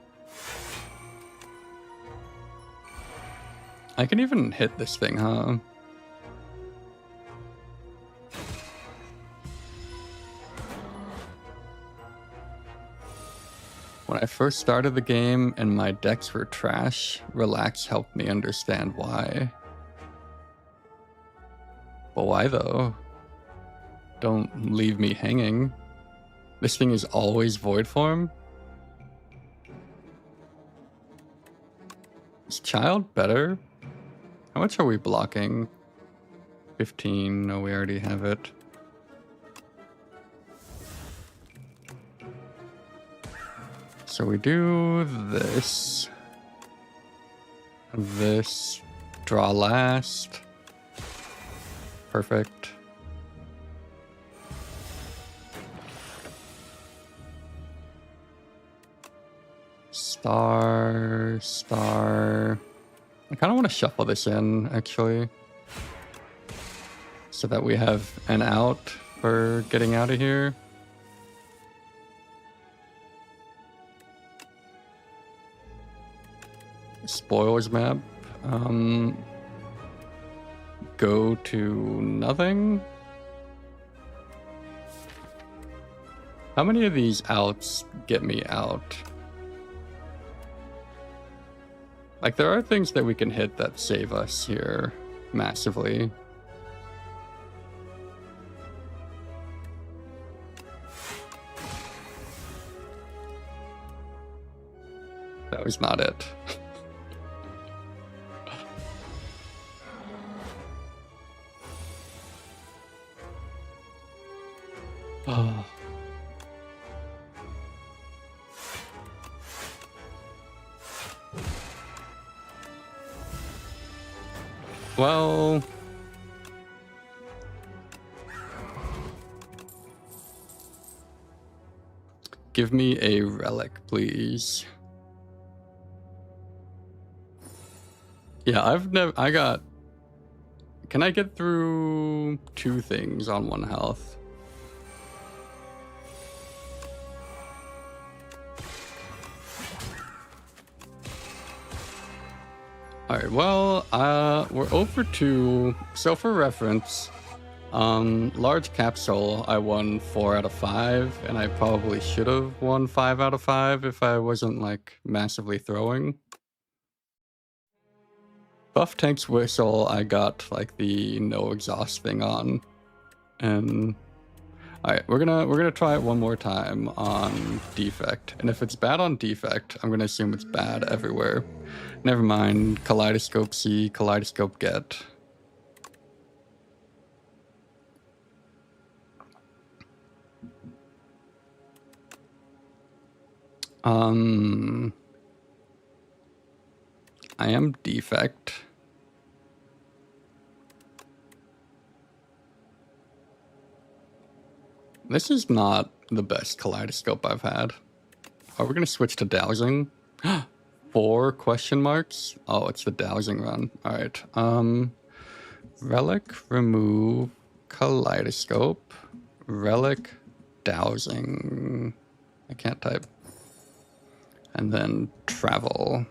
I can even hit this thing, huh? When I first started the game and my decks were trash, Relax helped me understand why. But why though? Don't leave me hanging. This thing is always void form? Is child better? How much are we blocking? 15. No, we already have it. So we do this. This. Draw last. Perfect. Star. Star. I kind of want to shuffle this in, actually. So that we have an out for getting out of here. Spoils map. Go to nothing. How many of these outs get me out? Like, there are things that we can hit that save us here massively. That was not it. Oh. Well, give me a relic, please. Yeah, I got... Can I get through 2 things on 1 health? Alright, well, we're over 2. So for reference, large capsule, I won 4 out of 5, and I probably should have won 5 out of 5 if I wasn't, like, massively throwing. Buff Tank's Whistle, I got, like, the no exhaust thing on. And... Alright, we're gonna try it one more time on Defect. And if it's bad on Defect, I'm gonna assume it's bad everywhere. Never mind. Kaleidoscope C, Kaleidoscope get. I am Defect. This is not the best Kaleidoscope I've had. Are we gonna switch to dowsing? 4 question marks? Oh, it's the dowsing run. Alright. Relic, remove, Kaleidoscope, relic, dowsing. I can't type. And then travel.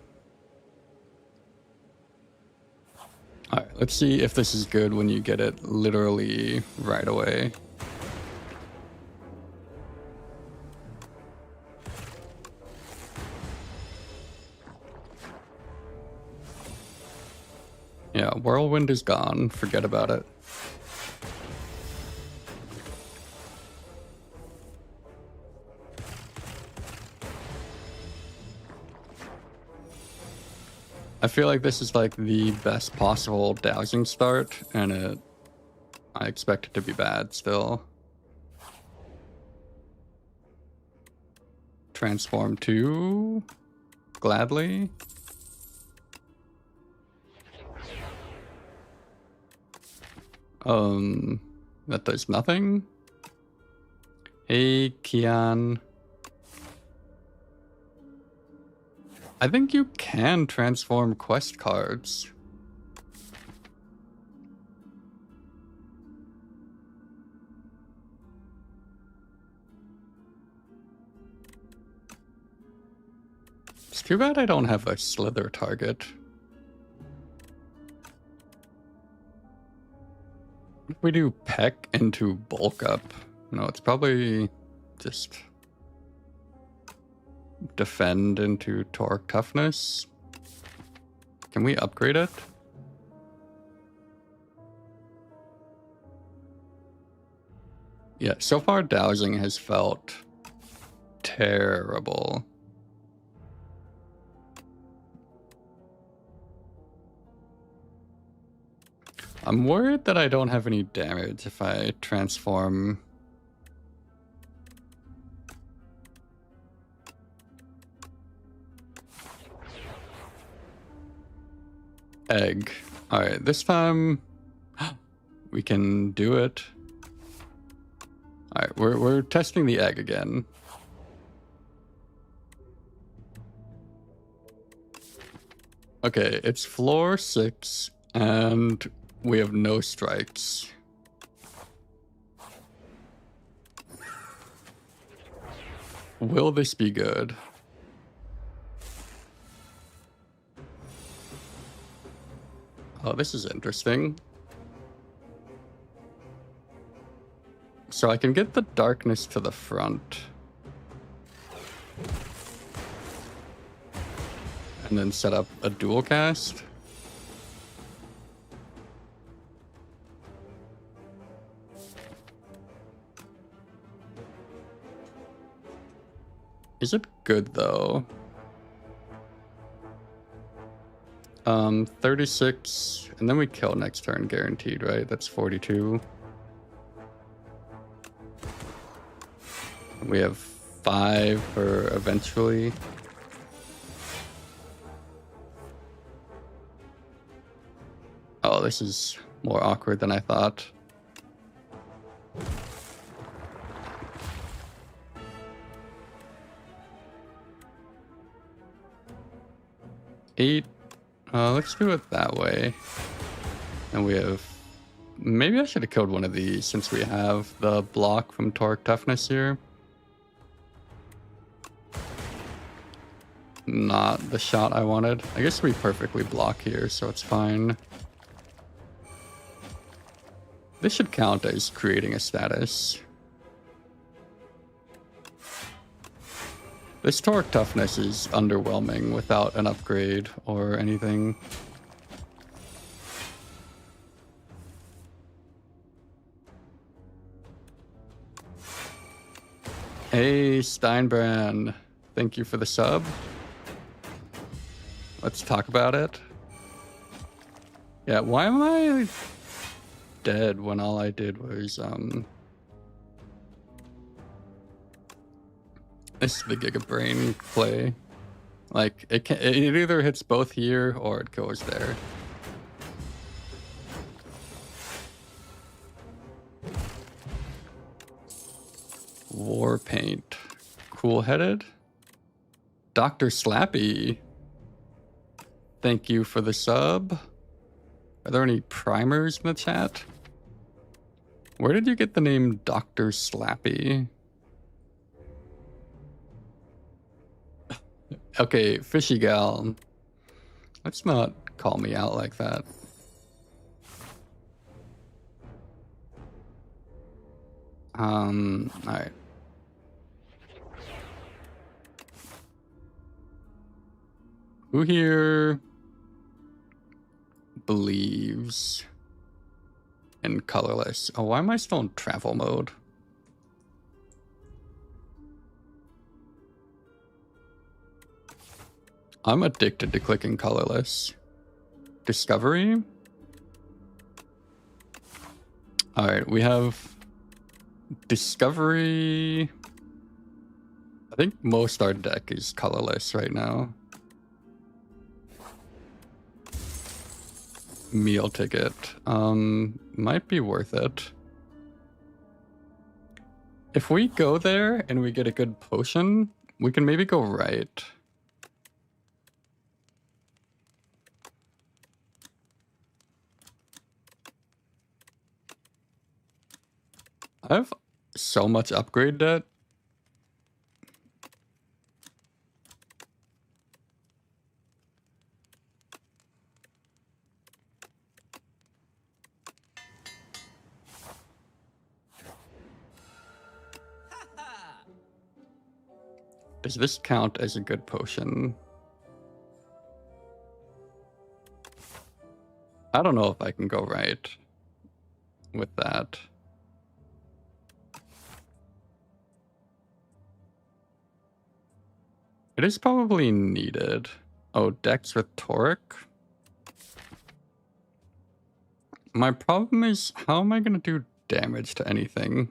Alright, let's see if this is good when you get it literally right away. Yeah, Whirlwind is gone. Forget about it. I feel like this is like the best possible dowsing start, and I expect it to be bad still. Transform 2, gladly. That does nothing. Hey, Kian. I think you can transform quest cards. It's too bad I don't have a slither target. If we do peck into bulk up, no, it's probably just defend into torque toughness. Can we upgrade it? Yeah, so far dowsing has felt terrible. I'm worried that I don't have any damage if I transform. Egg. Alright, this time we can do it. Alright, we're testing the egg again. Okay, it's floor 6 and we have no strikes. Will this be good? Oh, this is interesting. So I can get the darkness to the front. And then set up a dual cast. Is it good though? 36, and then we kill next turn guaranteed, right? That's 42. We have 5 for eventually. Oh, this is more awkward than I thought. Eight. Let's do it that way. And we have... Maybe I should have killed one of these since we have the block from Torque Toughness here. Not the shot I wanted. I guess we perfectly block here, so it's fine. This should count as creating a status. This Torque Toughness is underwhelming without an upgrade or anything. Hey, Steinbrand. Thank you for the sub. Let's talk about it. Yeah, why am I dead when all I did was, This is the Giga Brain play. Like, it either hits both here or it goes there. War Paint. Cool-headed. Dr. Slappy. Thank you for the sub. Are there any primers in the chat? Where did you get the name Dr. Slappy? Okay, Fishy Gal. Let's not call me out like that. Alright. Who here believes in colorless? Oh, why am I still in travel mode? I'm addicted to clicking colorless. Discovery? Alright, we have Discovery. I think most our deck is colorless right now. Meal ticket. Might be worth it. If we go there and we get a good potion, we can maybe go right. I have so much upgrade debt. Does this count as a good potion? I don't know if I can go right with that. It is probably needed. Oh, Dex with Toric. My problem is, how am I gonna do damage to anything?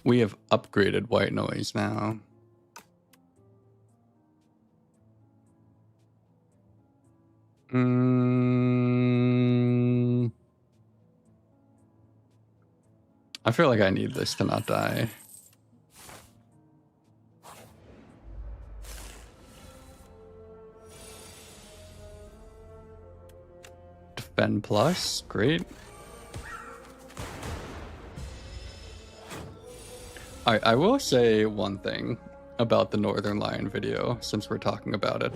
We have upgraded white noise now. I feel like I need this to not die. Defend plus, great. I will say one thing about the Northern Lion video, since we're talking about it.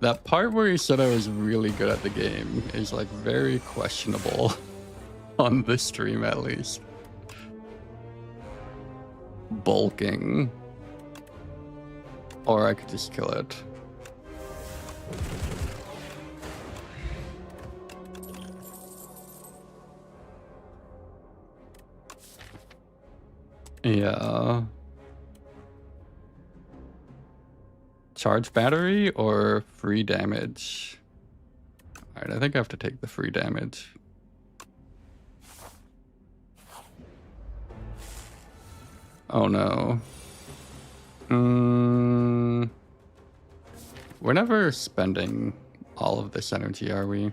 That part where he said I was really good at the game is like very questionable on this stream, at least. Bulking. Or I could just kill it. Yeah. Charge battery or free damage? Alright, I think I have to take the free damage. Oh no. We're never spending all of this energy, are we?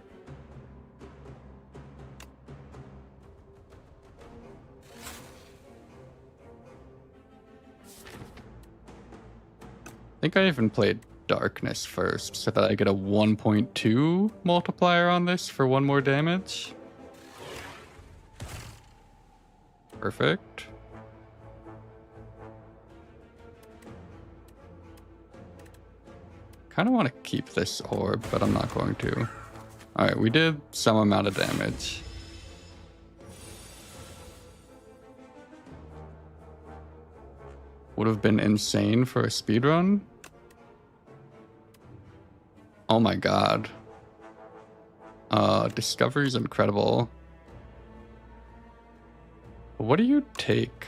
I think I even played Darkness first so that I get a 1.2 multiplier on this for 1 more damage. Perfect. Kind of want to keep this orb, but I'm not going to. Alright, we did some amount of damage. Would have been insane for a speedrun. Oh my god. Discovery is incredible. What do you take?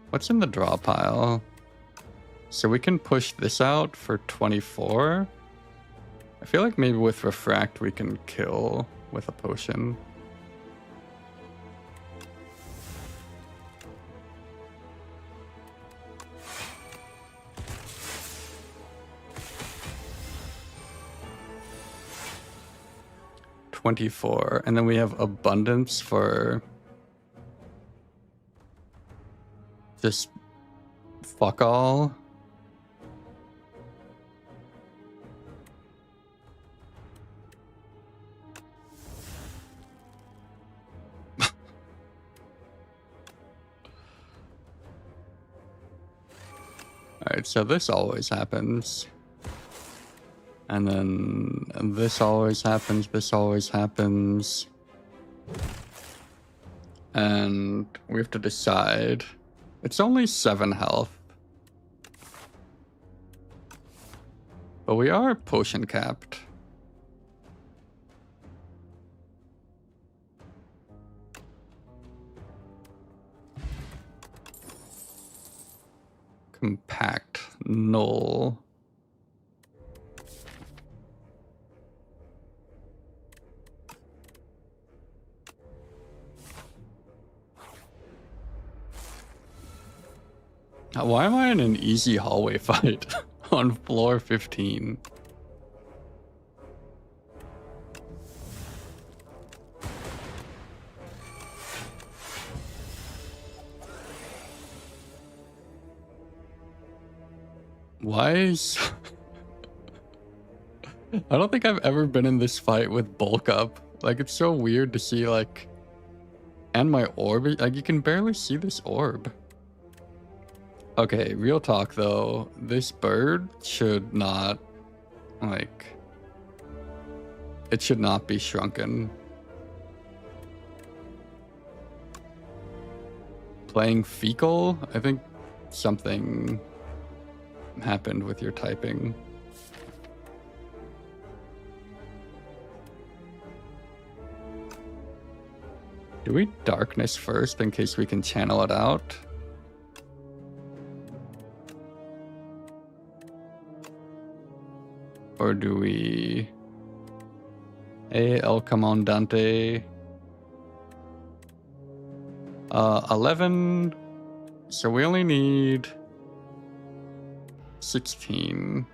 What's in the draw pile? So we can push this out for 24. I feel like maybe with Refract we can kill with a potion. $24, and then we have abundance for just fuck all. Alright, so this always happens. And then this always happens, this always happens. And we have to decide. It's only 7 health. But we are potion capped. Compact, null. Why am I in an easy hallway fight on floor 15? Why is... I don't think I've ever been in this fight with bulk up. Like, it's so weird to see, like... And my orb, like, you can barely see this orb. Okay, real talk though, this bird should not, like, it should not be shrunken. Playing fecal? I think something happened with your typing. Do we darkness first in case we can channel it out? Or do we... Hey, El Comandante. 11. So we only need 16.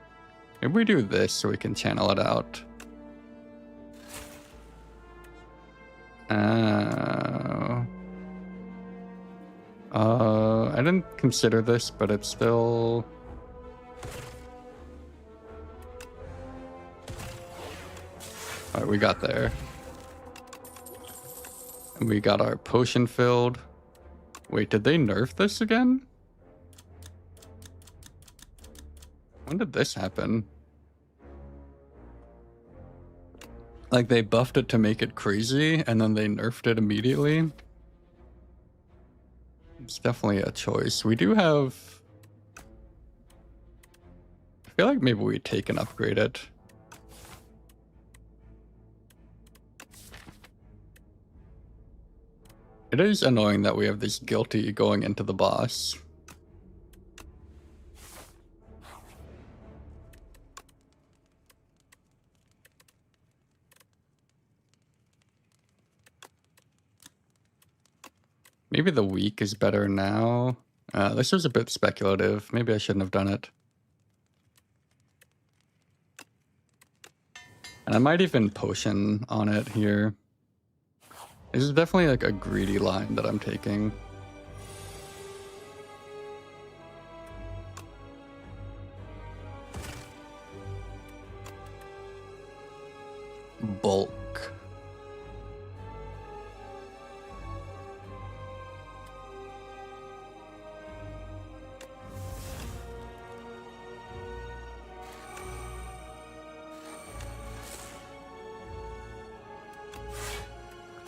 Maybe we do this so we can channel it out. I didn't consider this, but it's still... Alright, we got there. And we got our potion filled. Wait, did they nerf this again? When did this happen? Like, they buffed it to make it crazy, and then they nerfed it immediately? It's definitely a choice. We do have... I feel like maybe we take and upgrade it. It is annoying that we have this guilty going into the boss. Maybe the weak is better now. This was a bit speculative. Maybe I shouldn't have done it. And I might even potion on it here. This is definitely like a greedy line that I'm taking. Bulk.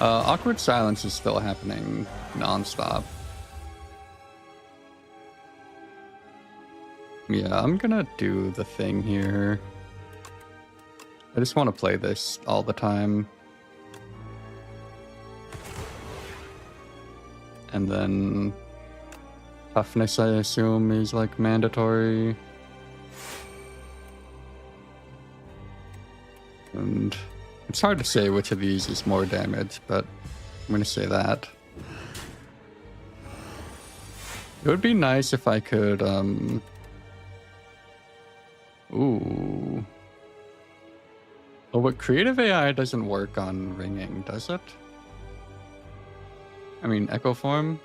Awkward silence is still happening non-stop. Yeah, I'm gonna do the thing here. I just want to play this all the time. And then toughness, I assume, is like mandatory. And it's hard to say which of these is more damage, but I'm going to say that. It would be nice if I could, Ooh. Oh, but creative AI doesn't work on ringing, does it? I mean, echo form?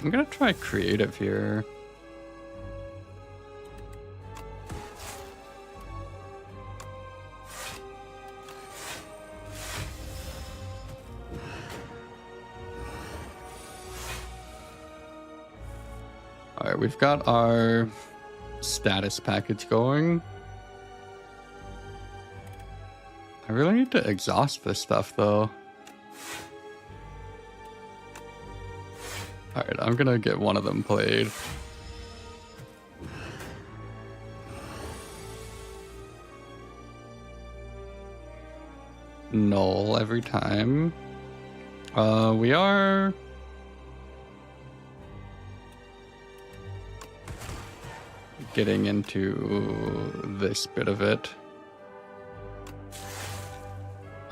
I'm going to try creative here. Alright, we've got our status package going. I really need to exhaust this stuff, though. Alright, I'm gonna get one of them played. Null every time. We are... getting into this bit of it.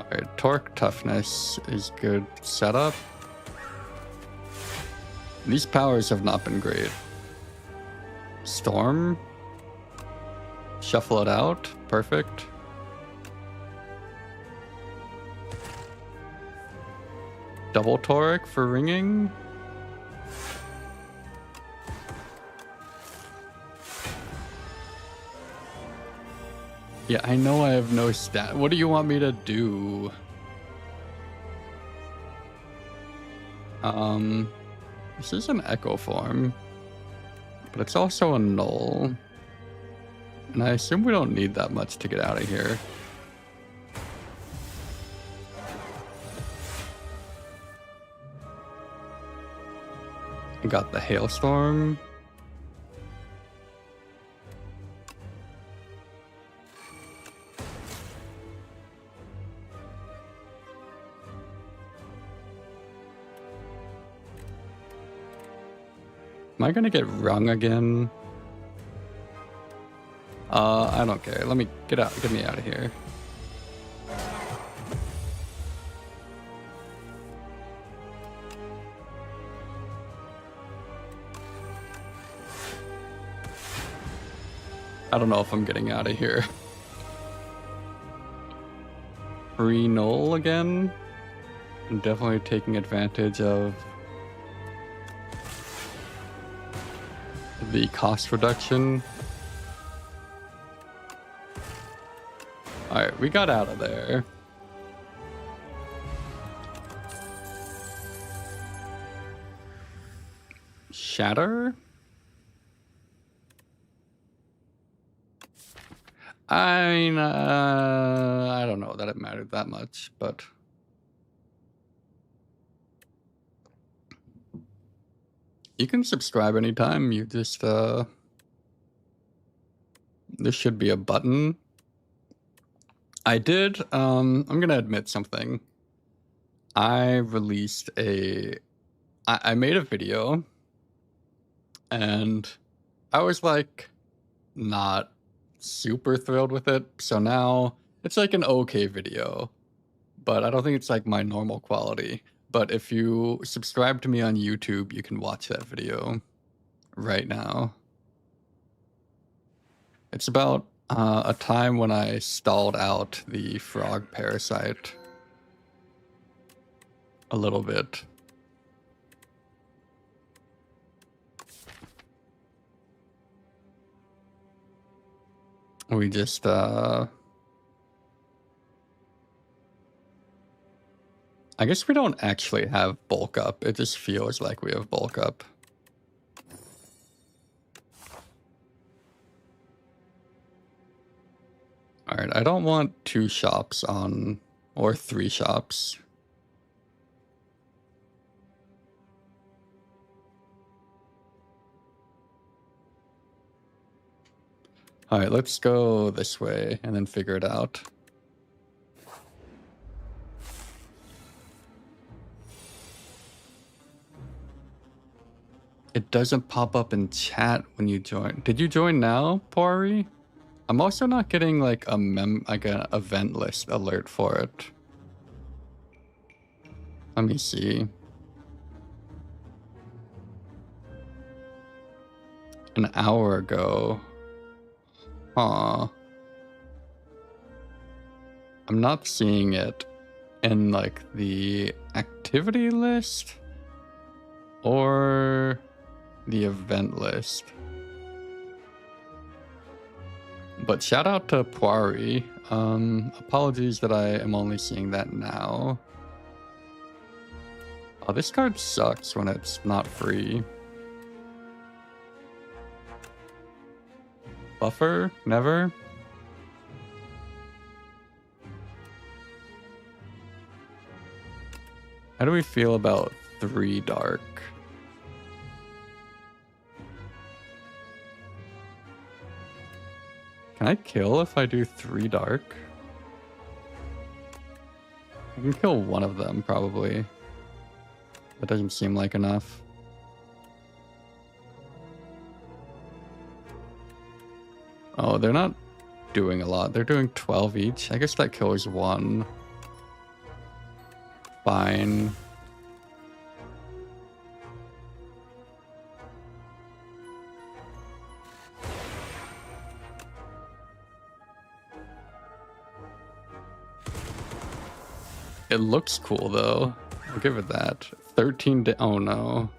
Alright, torque toughness is good setup. These powers have not been great. Storm. Shuffle it out. Perfect. Double toric for ringing. Yeah, I know I have no stat. What do you want me to do? This is an echo form, but it's also a null. And I assume we don't need that much to get out of here. We got the hailstorm. Am I gonna get rung again? I don't care. Let me get out. Get me out of here. I don't know if I'm getting out of here. Free null again. I'm definitely taking advantage of the cost reduction. Alright, we got out of there. Shatter? I mean, I don't know that it mattered that much, but... You can subscribe anytime, you just, there should be a button. I did, I'm gonna admit something. I released I made a video, and I was like, not super thrilled with it, so now it's like an okay video, but I don't think it's like my normal quality. But if you subscribe to me on YouTube, you can watch that video right now. It's about a time when I stalled out the frog parasite a little bit. We just I guess we don't actually have bulk up. It just feels like we have bulk up. All right, I don't want 2 shops on, or 3 shops. All right, let's go this way and then figure it out. It doesn't pop up in chat when you join. Did you join now, Pori? I'm also not getting like an event list alert for it. Let me see. An hour ago. Huh. I'm not seeing it in like the activity list or the event list. But shout out to Poiri. Apologies that I am only seeing that now. Oh, this card sucks when it's not free. Buffer? Never? How do we feel about 3 dark? Can I kill if I do 3 dark? I can kill one of them, probably. That doesn't seem like enough. Oh, they're not doing a lot. They're doing 12 each. I guess that kills 1. Fine. It looks cool though. I'll give it that. 13 oh no.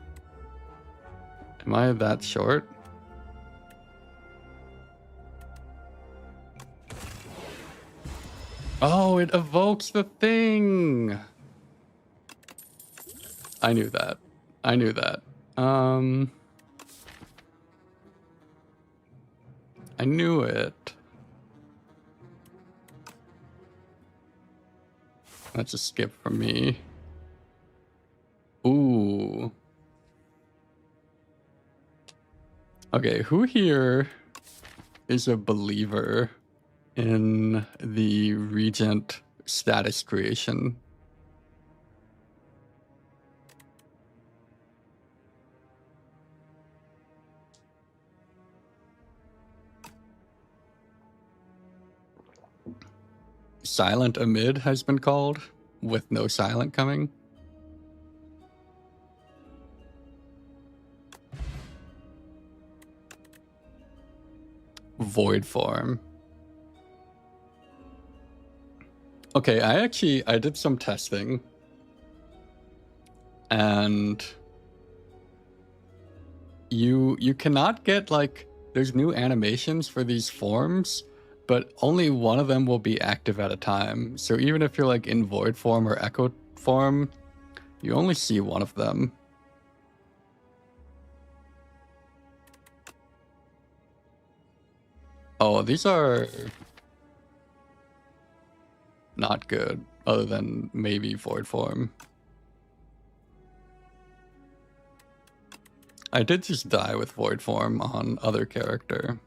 Am I that short? Oh, it evokes the thing. I knew that. I knew that. I knew it. That's a skip from me. Ooh. Okay, who here is a believer in the Regent status creation? silent amid has been called, with no silent coming. Void form. Okay, I did some testing. And you cannot get, like, there's new animations for these forms, but only one of them will be active at a time. So even if you're like in void form or echo form, you only see one of them. Oh, these are not good, other than maybe void form. I did just die with void form on other character.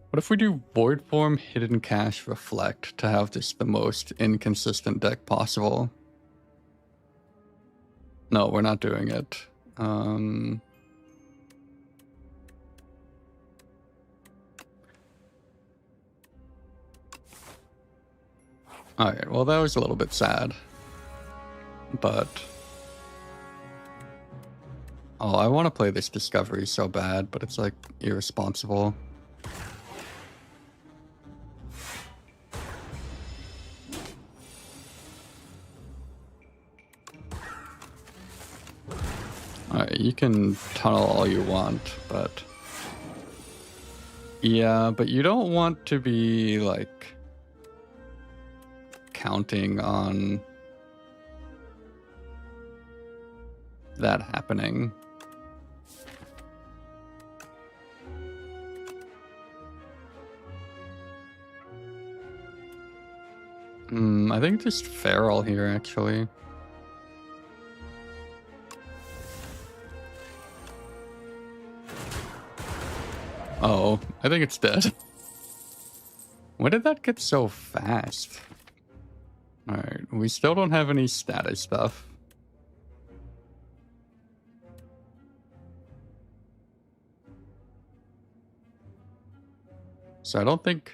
What if we do void form, hidden cache, reflect to have just the most inconsistent deck possible? No, we're not doing it. Alright, well that was a little bit sad. But... oh, I want to play this Discovery so bad, but it's like irresponsible. Alright, you can tunnel all you want, but... yeah, but you don't want to be, like... counting on... that happening. I think just Feral here, actually. Oh, I think it's dead. When did that get so fast? Alright, we still don't have any status stuff. So I don't think...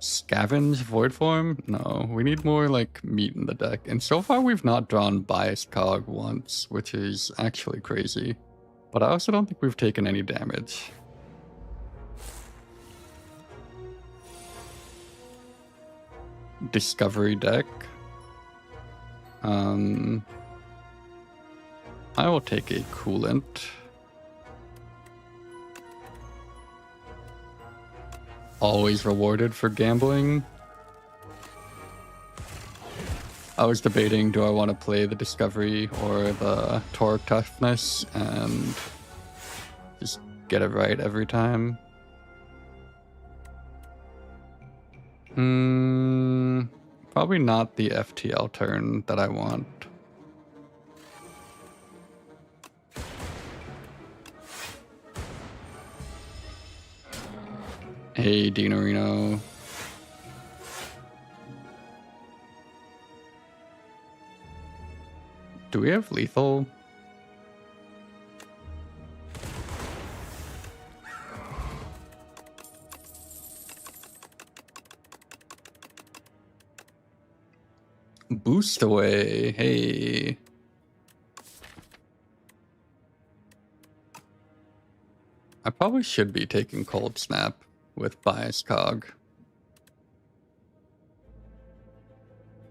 scavenge void form? No, we need more like meat in the deck. And so far we've not drawn biased cog once, which is actually crazy. But I also don't think we've taken any damage. Discovery deck. I will take a coolant. Always rewarded for gambling. I was debating, do I want to play the Discovery or the Torque Toughness and just get it right every time? Probably not the FTL turn that I want. Hey, Dinorino. Do we have lethal? Boost away. Hey. I probably should be taking Cold Snap with bias cog.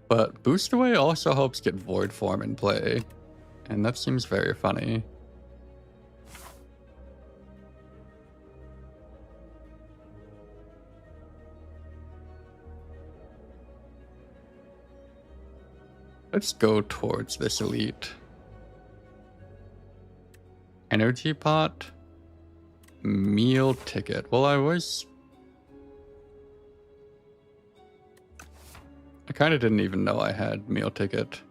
But Boost Away also helps get Void Form in play, and that seems very funny. Let's go towards this elite. Energy pot. Meal ticket. Well, I kind of didn't even know I had meal ticket.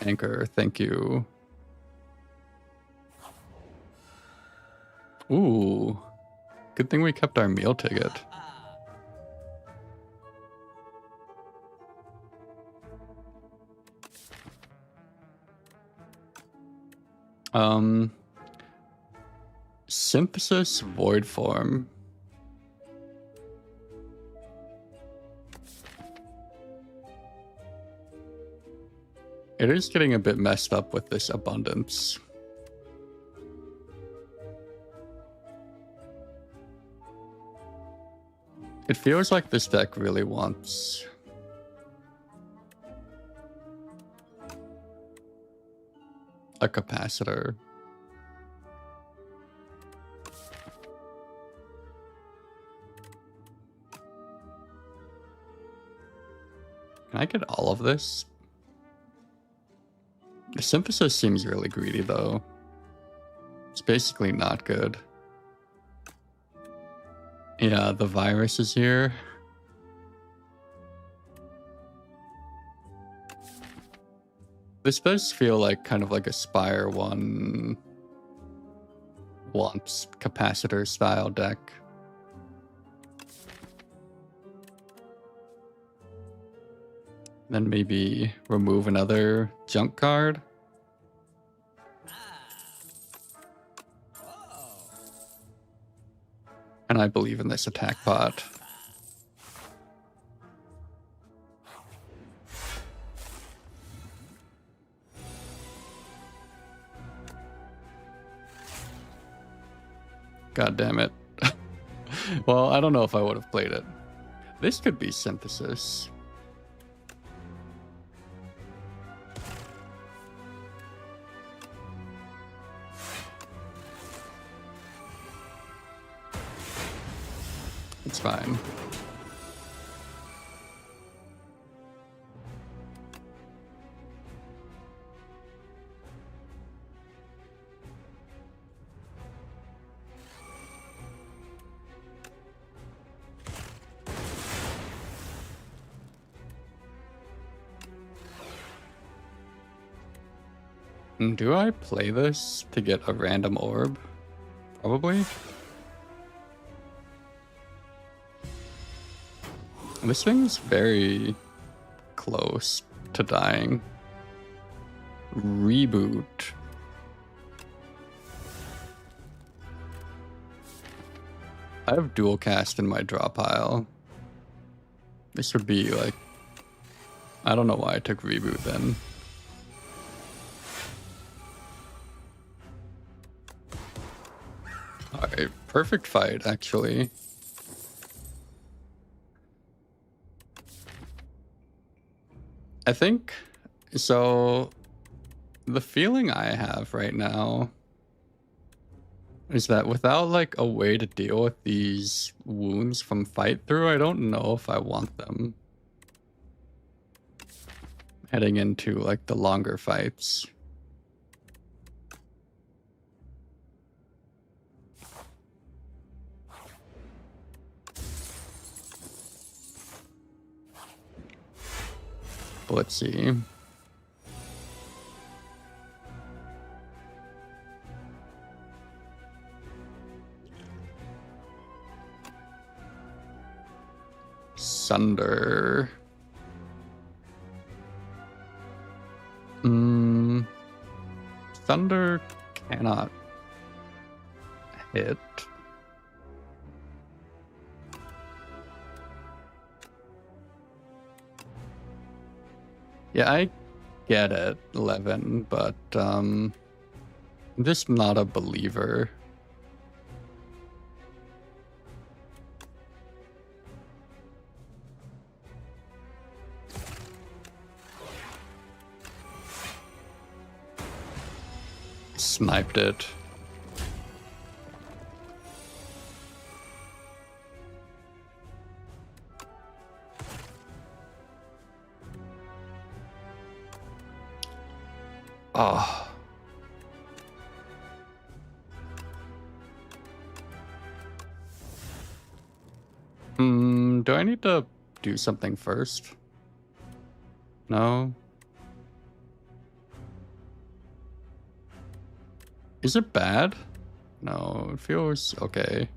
Anchor, thank you. Ooh. Good thing we kept our meal ticket. Synthesis void form. It is getting a bit messed up with this abundance. It feels like this deck really wants a capacitor. Can I get all of this? The synthesis seems really greedy though. It's basically not good. Yeah, the virus is here. This does feel like kind of like a Spire 1 wants capacitor style deck. Then maybe remove another junk card. And I believe in this attack pot. God damn it. Well, I don't know if I would have played it. This could be synthesis. It's fine. Do I play this to get a random orb? Probably. This thing's very close to dying. Reboot. I have dual cast in my draw pile. This would be like... I don't know why I took reboot then. Alright, perfect fight actually. I think, so the feeling I have right now is that without like a way to deal with these wounds from fight through, I don't know if I want them heading into like the longer fights. Let's see. Sunder. Thunder cannot hit. Yeah, I get it, 11, but I'm just not a believer. Sniped it. Oh. Do I need to do something first? No. Is it bad? No, it feels okay.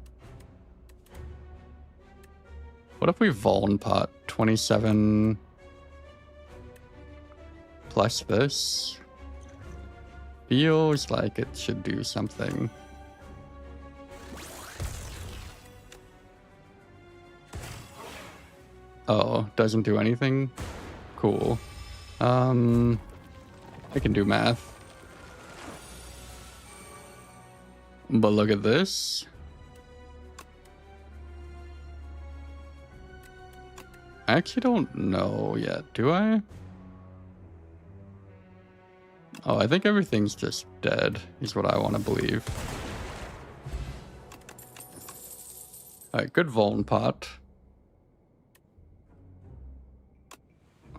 What if we Vuln pot 27 plus this? Feels like it should do something. Oh, doesn't do anything? Cool. I can do math. But look at this. I actually don't know yet, do I? Oh, I think everything's just dead, is what I want to believe. Alright, good Vuln pot.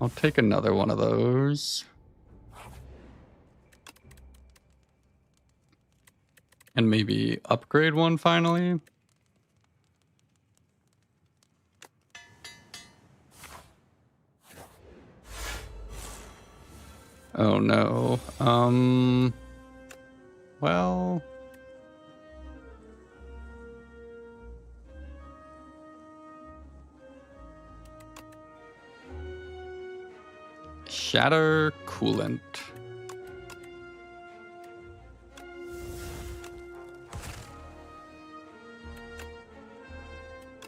I'll take another one of those. And maybe upgrade one finally. Oh no. Well, shatter coolant.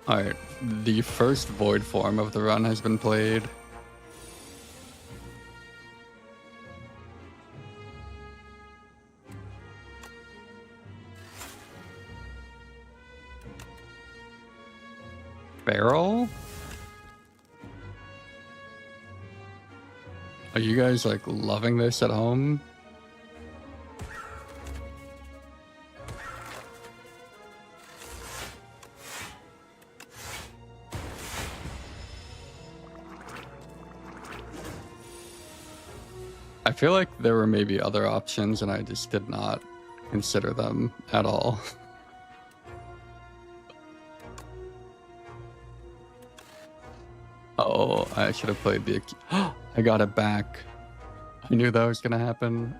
Alright, the first void form of the run has been played. Barrel? Are you guys like loving this at home? I feel like there were maybe other options and I just did not consider them at all. Oh, I should have played the... I got it back. I knew that was gonna happen.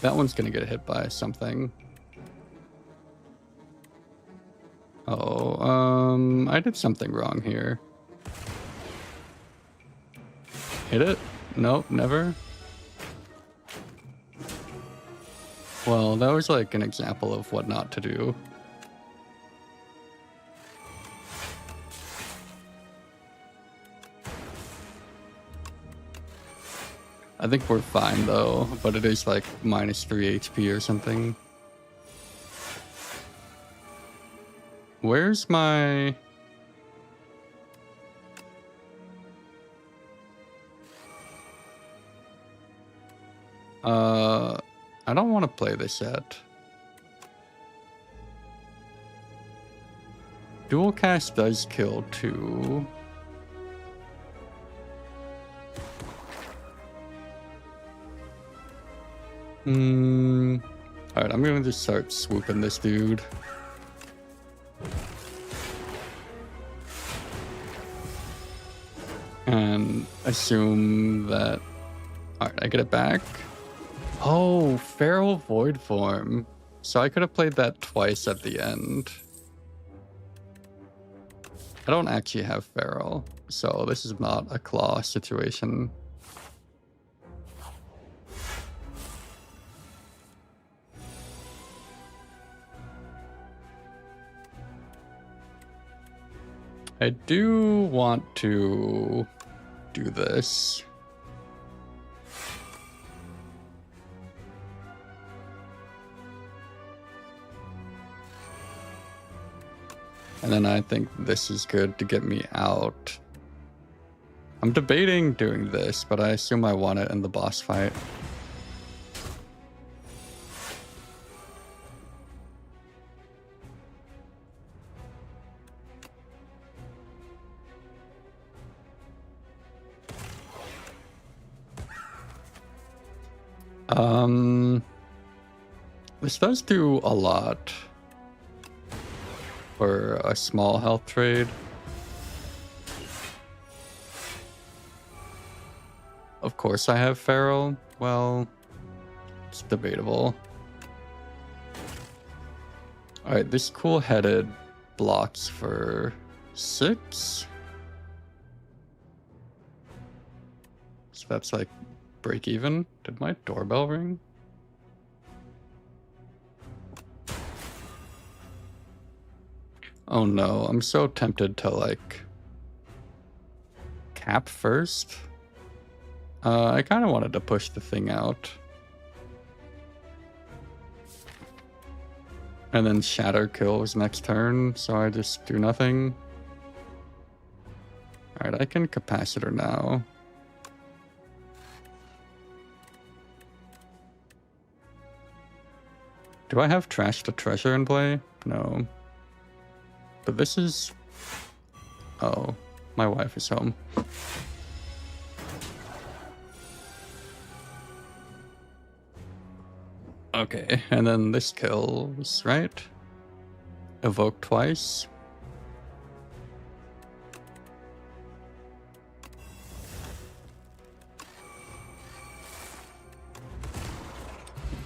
That one's gonna get hit by something. Oh, I did something wrong here. Hit it? Nope, never. Well, that was like an example of what not to do. I think we're fine though, but it is like -3 HP or something. Where's my... I don't want to play this yet. Dual cast does kill 2. Alright, I'm gonna just start swooping this dude. And assume that... Alright, I get it back. Oh, Feral Void Form. So I could have played that twice at the end. I don't actually have Feral, so this is not a claw situation. I do want to do this. And then I think this is good to get me out. I'm debating doing this, but I assume I want it in the boss fight. This does do a lot for a small health trade. Of course I have Feral. Well, it's debatable. Alright, this cool-headed blocks for 6. So that's like break even. Did my doorbell ring? Oh no, I'm so tempted to like cap first. I kind of wanted to push the thing out. And then Shatter kills next turn, so I just do nothing. Alright, I can Capacitor now. Do I have Trash to Treasure in play? No. But this is... Oh, my wife is home. Okay, and then this kills, right? Evoke twice.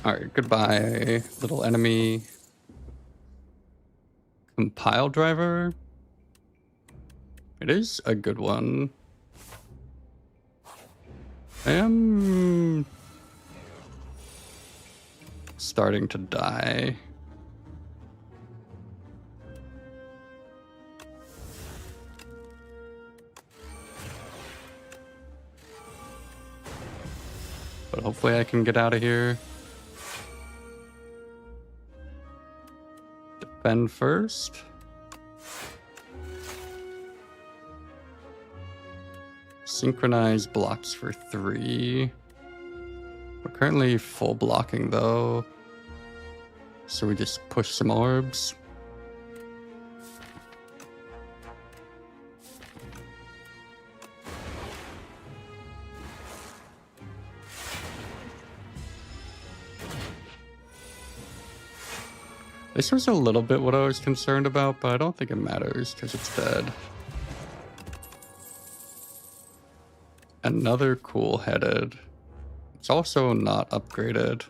Alright, goodbye, little enemy. Compile driver. It is a good one. I am starting to die. But hopefully I can get out of here. Defend first. Synchronize blocks for 3. We're currently full blocking though. So we just push some orbs. This was a little bit what I was concerned about, but I don't think it matters because it's dead. Another cool headed. It's also not upgraded.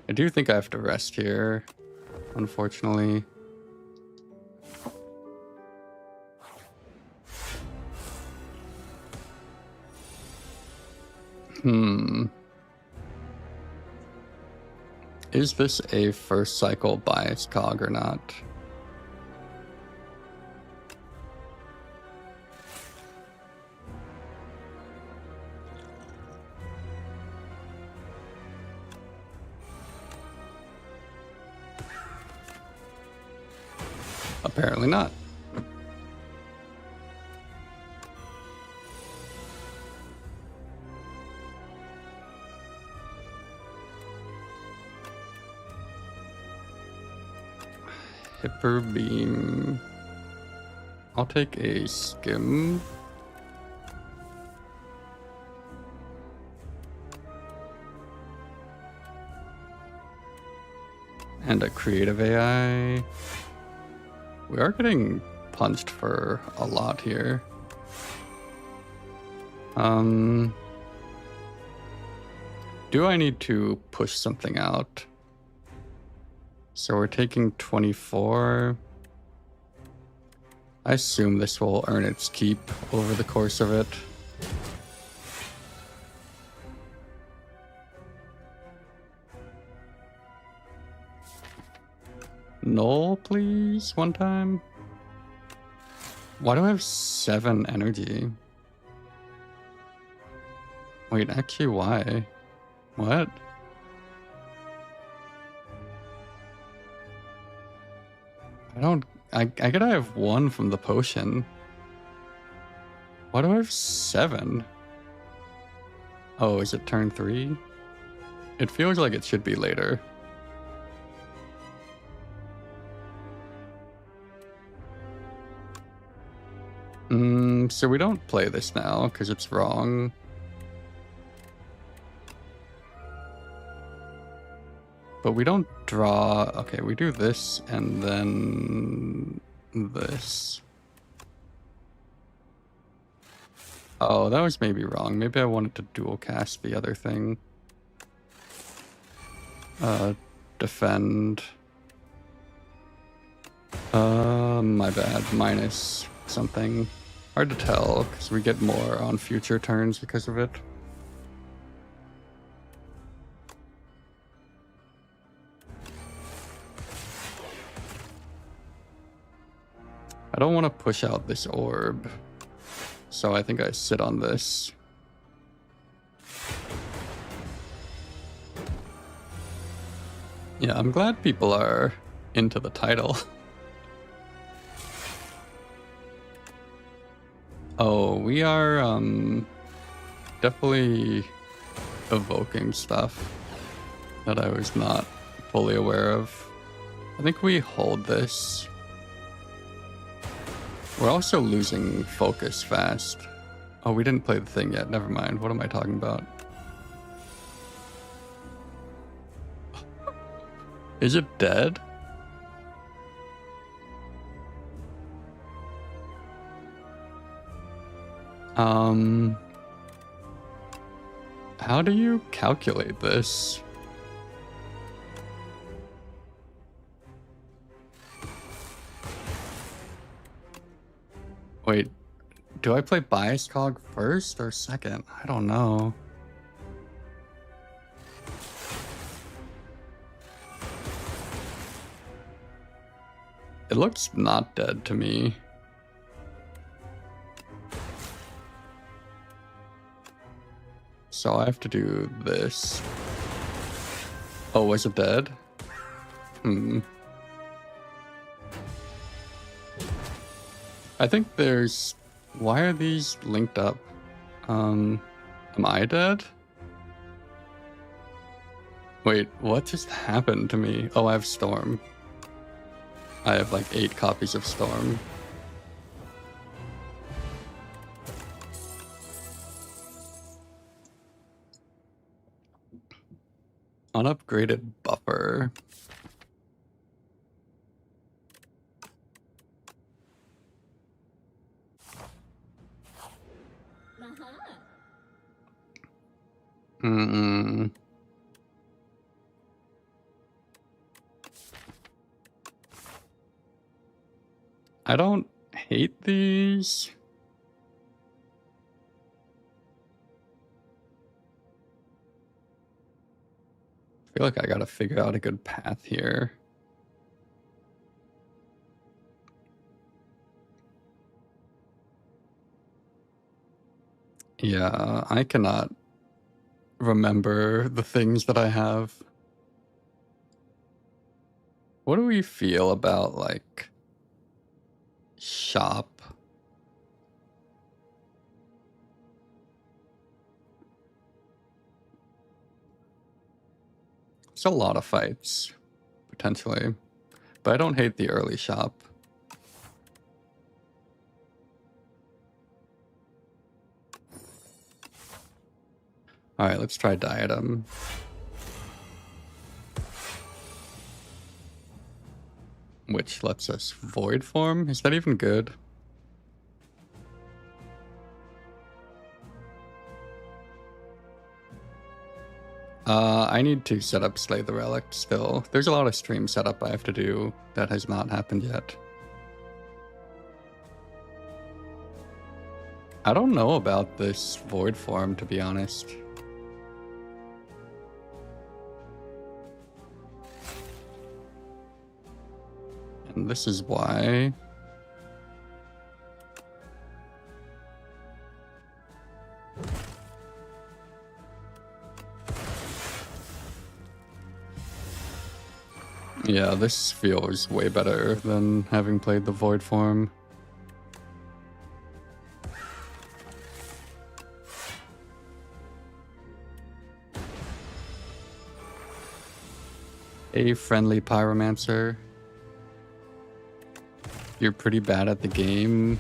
I do think I have to rest here, unfortunately. Is this a first cycle bias cog or not? Apparently not. Hyper beam. I'll take a skim. And a creative AI. We are getting punched for a lot here. Do I need to push something out? So we're taking 24. I assume this will earn its keep over the course of it. Null, please, one time. Why do I have 7 energy? Wait, actually, why? What? I get I have 1 from the potion. Why do I have 7? Oh, is it turn 3? It feels like it should be later. So we don't play this now because it's wrong. But we don't draw. Okay, we do this and then this. Oh, that was maybe wrong. Maybe I wanted to dual cast the other thing. Defend. My bad. Minus something. Hard to tell because we get more on future turns because of it. I don't want to push out this orb, so I think I sit on this. Yeah, I'm glad people are into the title. Oh, we are definitely evoking stuff that I was not fully aware of. I think we hold this. We're also losing focus fast. Oh, we didn't play the thing yet. Never mind. What am I talking about? Is it dead? How do you calculate this? Wait, do I play Bias Cog first or second? I don't know. It looks not dead to me. So I have to do this. Oh, was it dead? I think there's... Why are these linked up? Am I dead? Wait, what just happened to me? Oh, I have Storm. I have like 8 copies of Storm. Unupgraded buffer. I don't hate these. I feel like I gotta figure out a good path here. Yeah, I cannot remember the things that I have. What do we feel about, like, shop? It's a lot of fights, potentially. But I don't hate the early shop. Alright, let's try Diadem. Which lets us Void Form? Is that even good? I need to set up Slay the Relic still. There's a lot of stream setup I have to do that has not happened yet. I don't know about this Void Form, to be honest. And this is why. Yeah, this feels way better than having played the Void Form. A friendly Pyromancer. You're pretty bad at the game.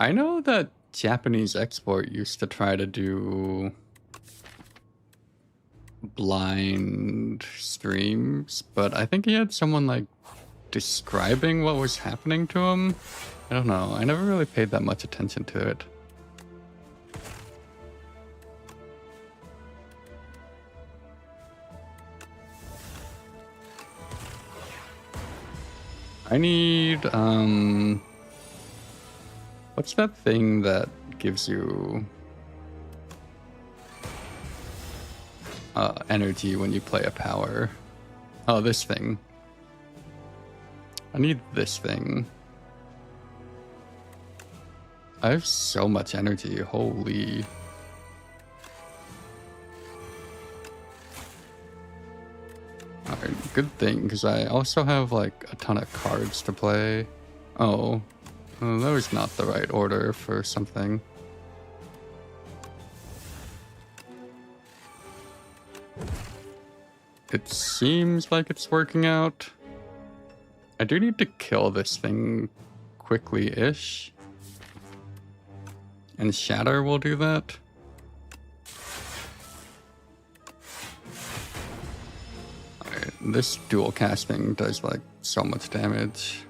I know that Japanese export used to try to do blind streams, but I think he had someone like describing what was happening to him. I don't know. I never really paid that much attention to it. I need, what's that thing that gives you energy when you play a power? Oh, this thing. I need this thing. I have so much energy, holy. Alright, good thing, because I also have like a ton of cards to play. Oh, well, that was not the right order for something. It seems like it's working out. I do need to kill this thing quickly-ish. And Shatter will do that. Alright, this dual casting does like so much damage.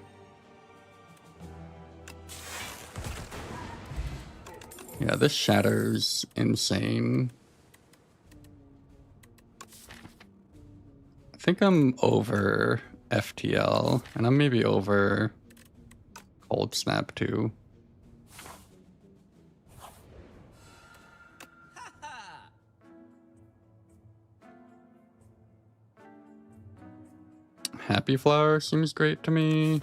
Yeah, this Shatter's insane. I think I'm over FTL, and I'm maybe over Cold Snap too. Happy Flower seems great to me.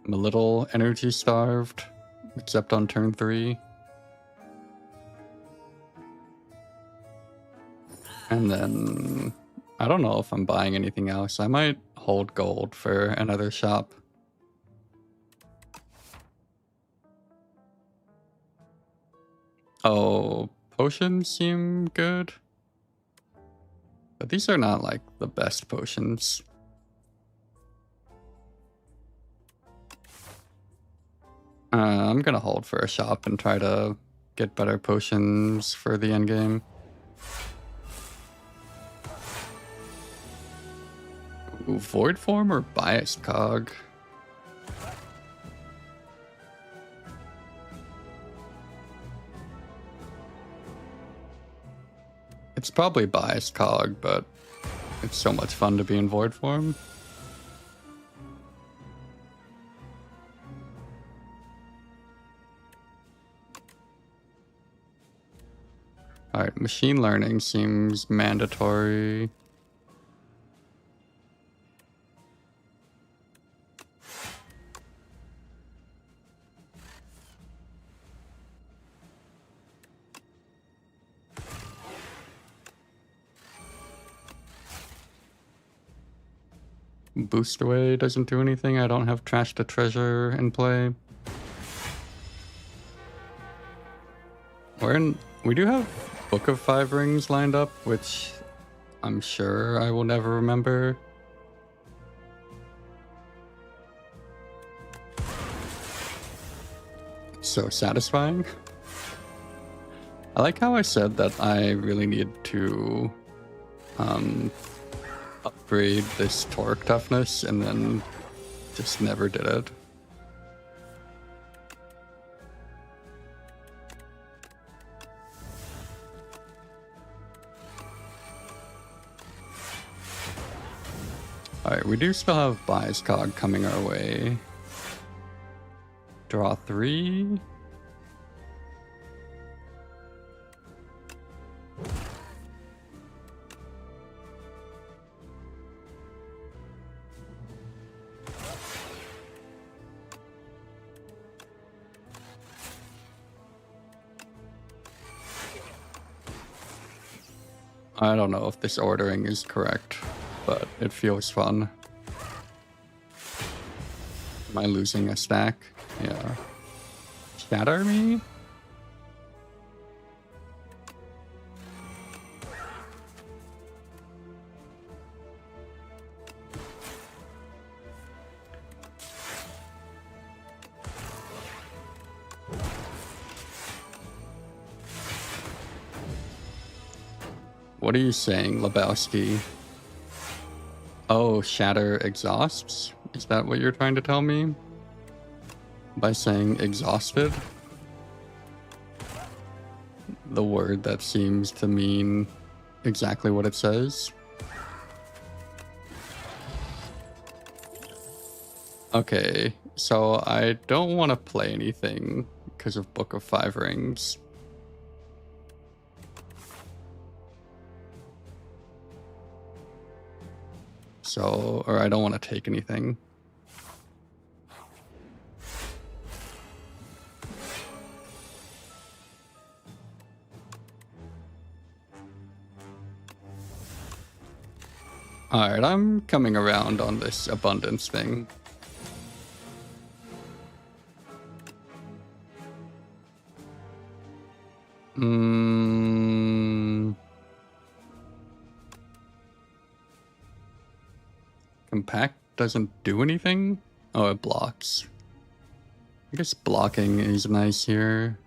I'm a little energy starved, except on turn 3. And then, I don't know if I'm buying anything else. I might hold gold for another shop. Oh, potions seem good. But these are not like the best potions. I'm gonna hold for a shop and try to get better potions for the endgame. Ooh, Void Form or Biased Cog? It's probably Biased Cog, but it's so much fun to be in Void Form. Alright, Machine Learning seems mandatory. Boost Away doesn't do anything. I don't have Trash to Treasure in play. We do have Book of 5 Rings lined up, which I'm sure I will never remember. So satisfying. I like how I said that I really need to upgrade this torque toughness and then just never did it. Alright, we do still have Bias Cog coming our way. Draw 3. I don't know if this ordering is correct, but it feels fun. Am I losing a stack? Yeah. Shatter me? What are you saying, Lebowski? Oh, Shatter exhausts? Is that what you're trying to tell me? By saying exhausted? The word that seems to mean exactly what it says. Okay, so I don't want to play anything because of Book of 5 Rings. So, or I don't want to take anything. Alright, I'm coming around on this abundance thing. Compact doesn't do anything? Oh, it blocks. I guess blocking is nice here.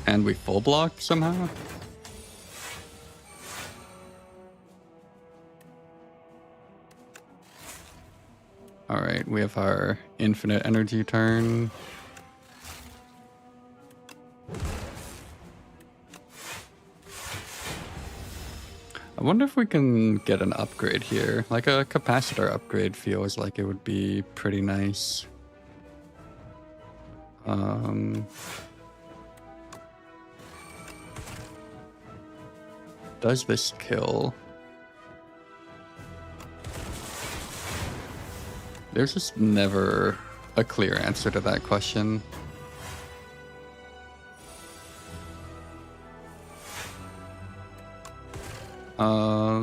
And we full block somehow? Alright, we have our infinite energy turn. I wonder if we can get an upgrade here. Like a capacitor upgrade feels like it would be pretty nice. Does this kill? There's just never a clear answer to that question.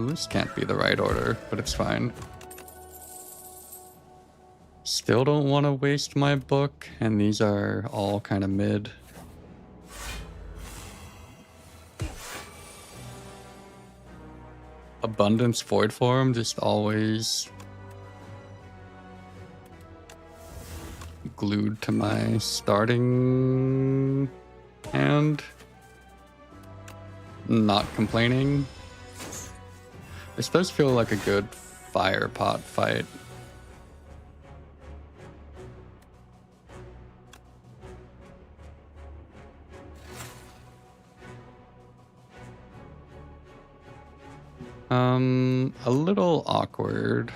This can't be the right order, but it's fine. Still don't want to waste my book, and these are all kind of mid. Abundance Void Form, just always glued to my starting hand. Not complaining. This does feel like a good fire pot fight. A little awkward.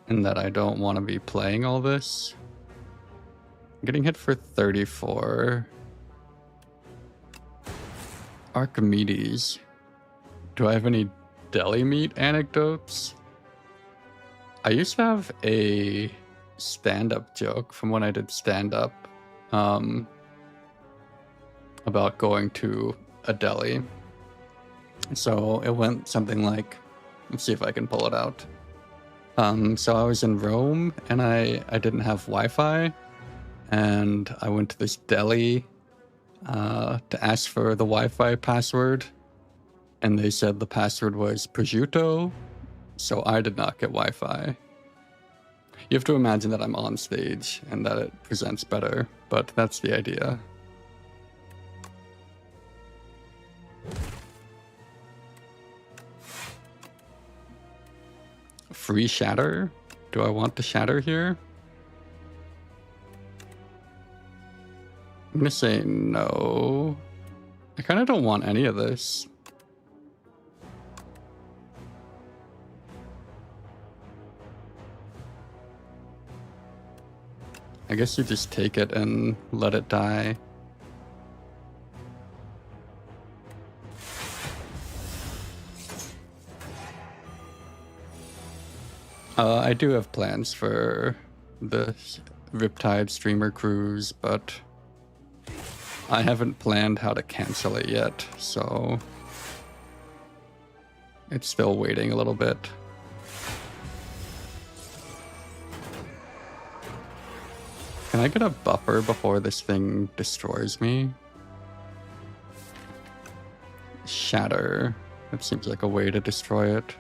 In that I don't want to be playing all this. I'm getting hit for 34. Archimedes. Do I have any deli meat anecdotes? I used to have a stand-up joke from when I did stand-up about going to a deli. So it went something like, let's see if I can pull it out. So I was in Rome and I didn't have Wi-Fi, and I went to this deli to ask for the Wi-Fi password, and they said the password was prosciutto, so I did not get Wi-Fi. You have to imagine that I'm on stage and that it presents better, but that's the idea. Free shatter? Do I want the shatter here? I'm gonna say no. I kind of don't want any of this. I guess you just take it and let it die. I do have plans for the Riptide streamer cruise, but I haven't planned how to cancel it yet, so it's still waiting a little bit. Can I get a buffer before this thing destroys me? Shatter. That seems like a way to destroy it.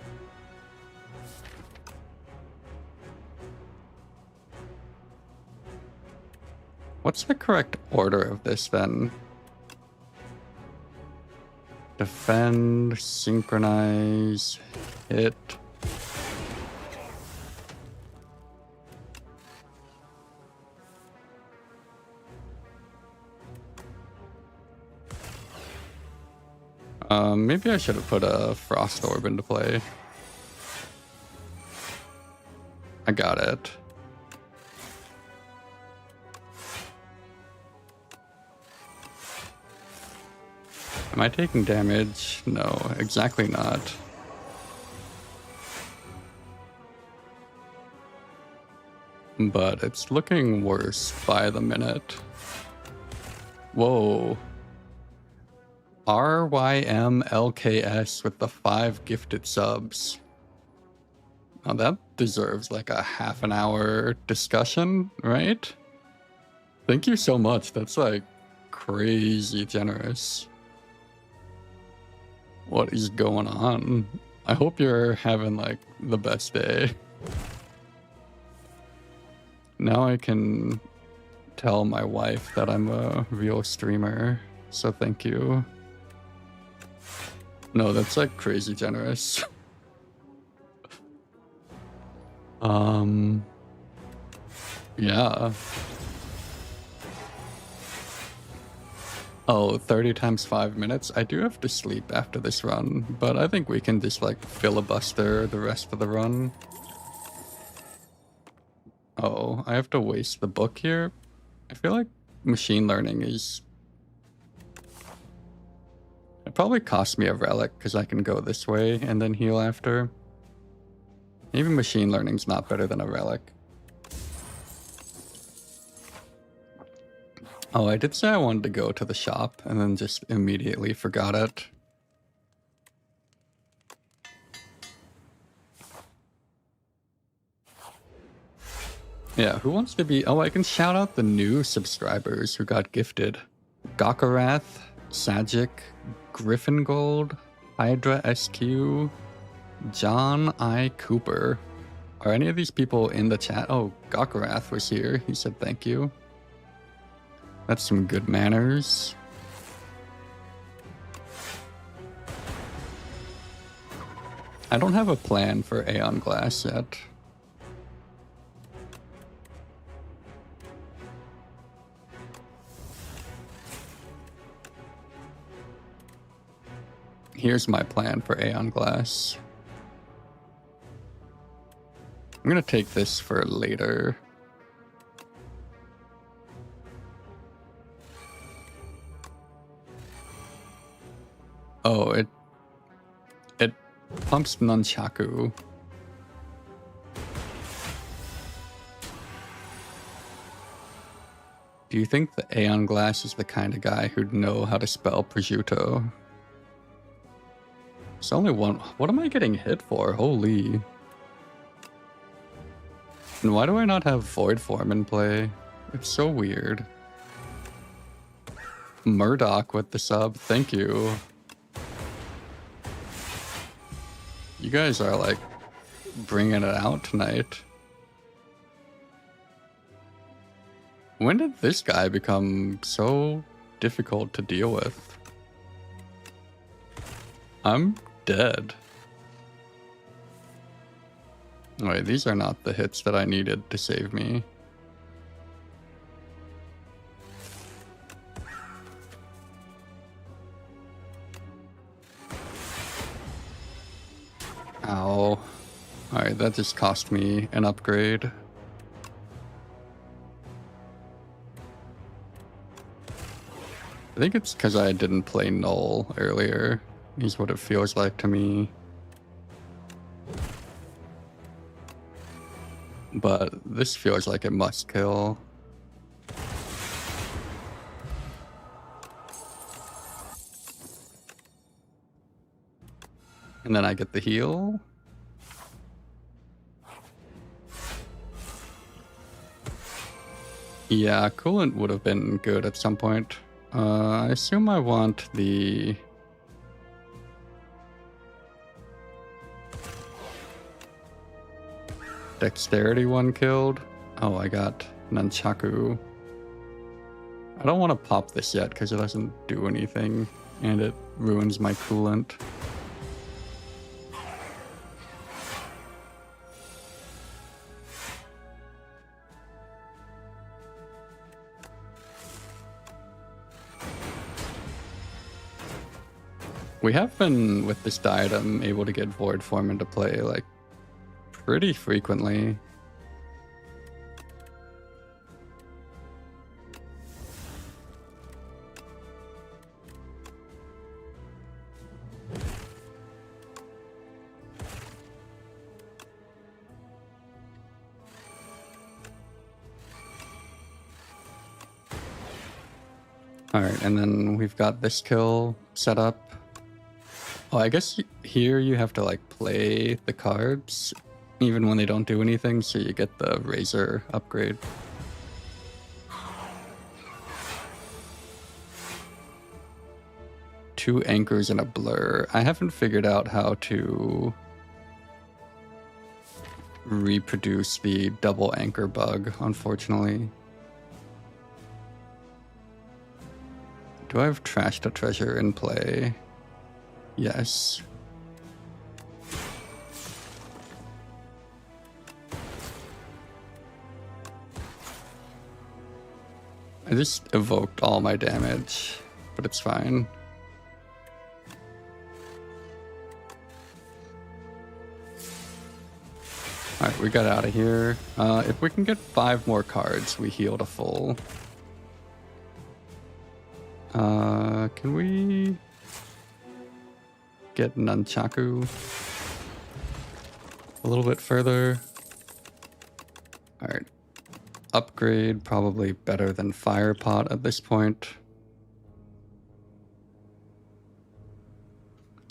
What's the correct order of this then? Defend, synchronize, hit. Maybe I should have put a Frost Orb into play. I got it. Am I taking damage? No, exactly not. But it's looking worse by the minute. Whoa. RYMLKS with the 5 gifted subs. Now that deserves like a half an hour discussion, right? Thank you so much. That's like crazy generous. What is going on? I hope you're having like the best day. Now I can tell my wife that I'm a real streamer, so thank you. No, that's like crazy generous. Yeah. Oh, 30 times 5 minutes? I do have to sleep after this run, but I think we can just like filibuster the rest of the run. Oh, I have to waste the book here? I feel like machine learning is... It probably costs me a relic because I can go this way and then heal after. Maybe machine learning's not better than a relic. Oh, I did say I wanted to go to the shop and then just immediately forgot it. Yeah, who wants to be... Oh, I can shout out the new subscribers who got gifted. Gokarath, Sajic, Griffin Gold, Hydra SQ, John I. Cooper. Are any of these people in the chat? Oh, Gokarath was here. He said thank you. That's some good manners. I don't have a plan for Aeon Glass yet. Here's my plan for Aeon Glass. I'm gonna take this for later. Oh, it pumps nunchaku. Do you think the Aeon Glass is the kind of guy who'd know how to spell prosciutto? It's only one. What am I getting hit for? Holy. And why do I not have Void Form in play? It's so weird. Murdoch with the sub. Thank you. You guys are like bringing it out tonight. When did this guy become so difficult to deal with? I'm dead. Wait, these are not the hits that I needed to save me. Ow. Alright, that just cost me an upgrade. I think it's because I didn't play Null earlier, is what it feels like to me. But this feels like it must kill. And then I get the heal. Yeah, coolant would have been good at some point. I assume I want the... Dexterity one killed. Oh, I got Nunchaku. I don't want to pop this yet because it doesn't do anything and it ruins my coolant. We have been, with this diadem, able to get Void Form into play, like, pretty frequently. Alright, and then we've got this kill set up. Oh, I guess here you have to like play the cards even when they don't do anything, so you get the Razor upgrade. Two anchors and a blur. I haven't figured out how to reproduce the double anchor bug, unfortunately. Do I have Trash to Treasure in play? Yes. I just evoked all my damage, but it's fine. Alright, we got out of here. If we can get 5 more cards, we heal to full. Can we get Nunchaku a little bit further? Alright. Upgrade, probably better than Fire Pot at this point.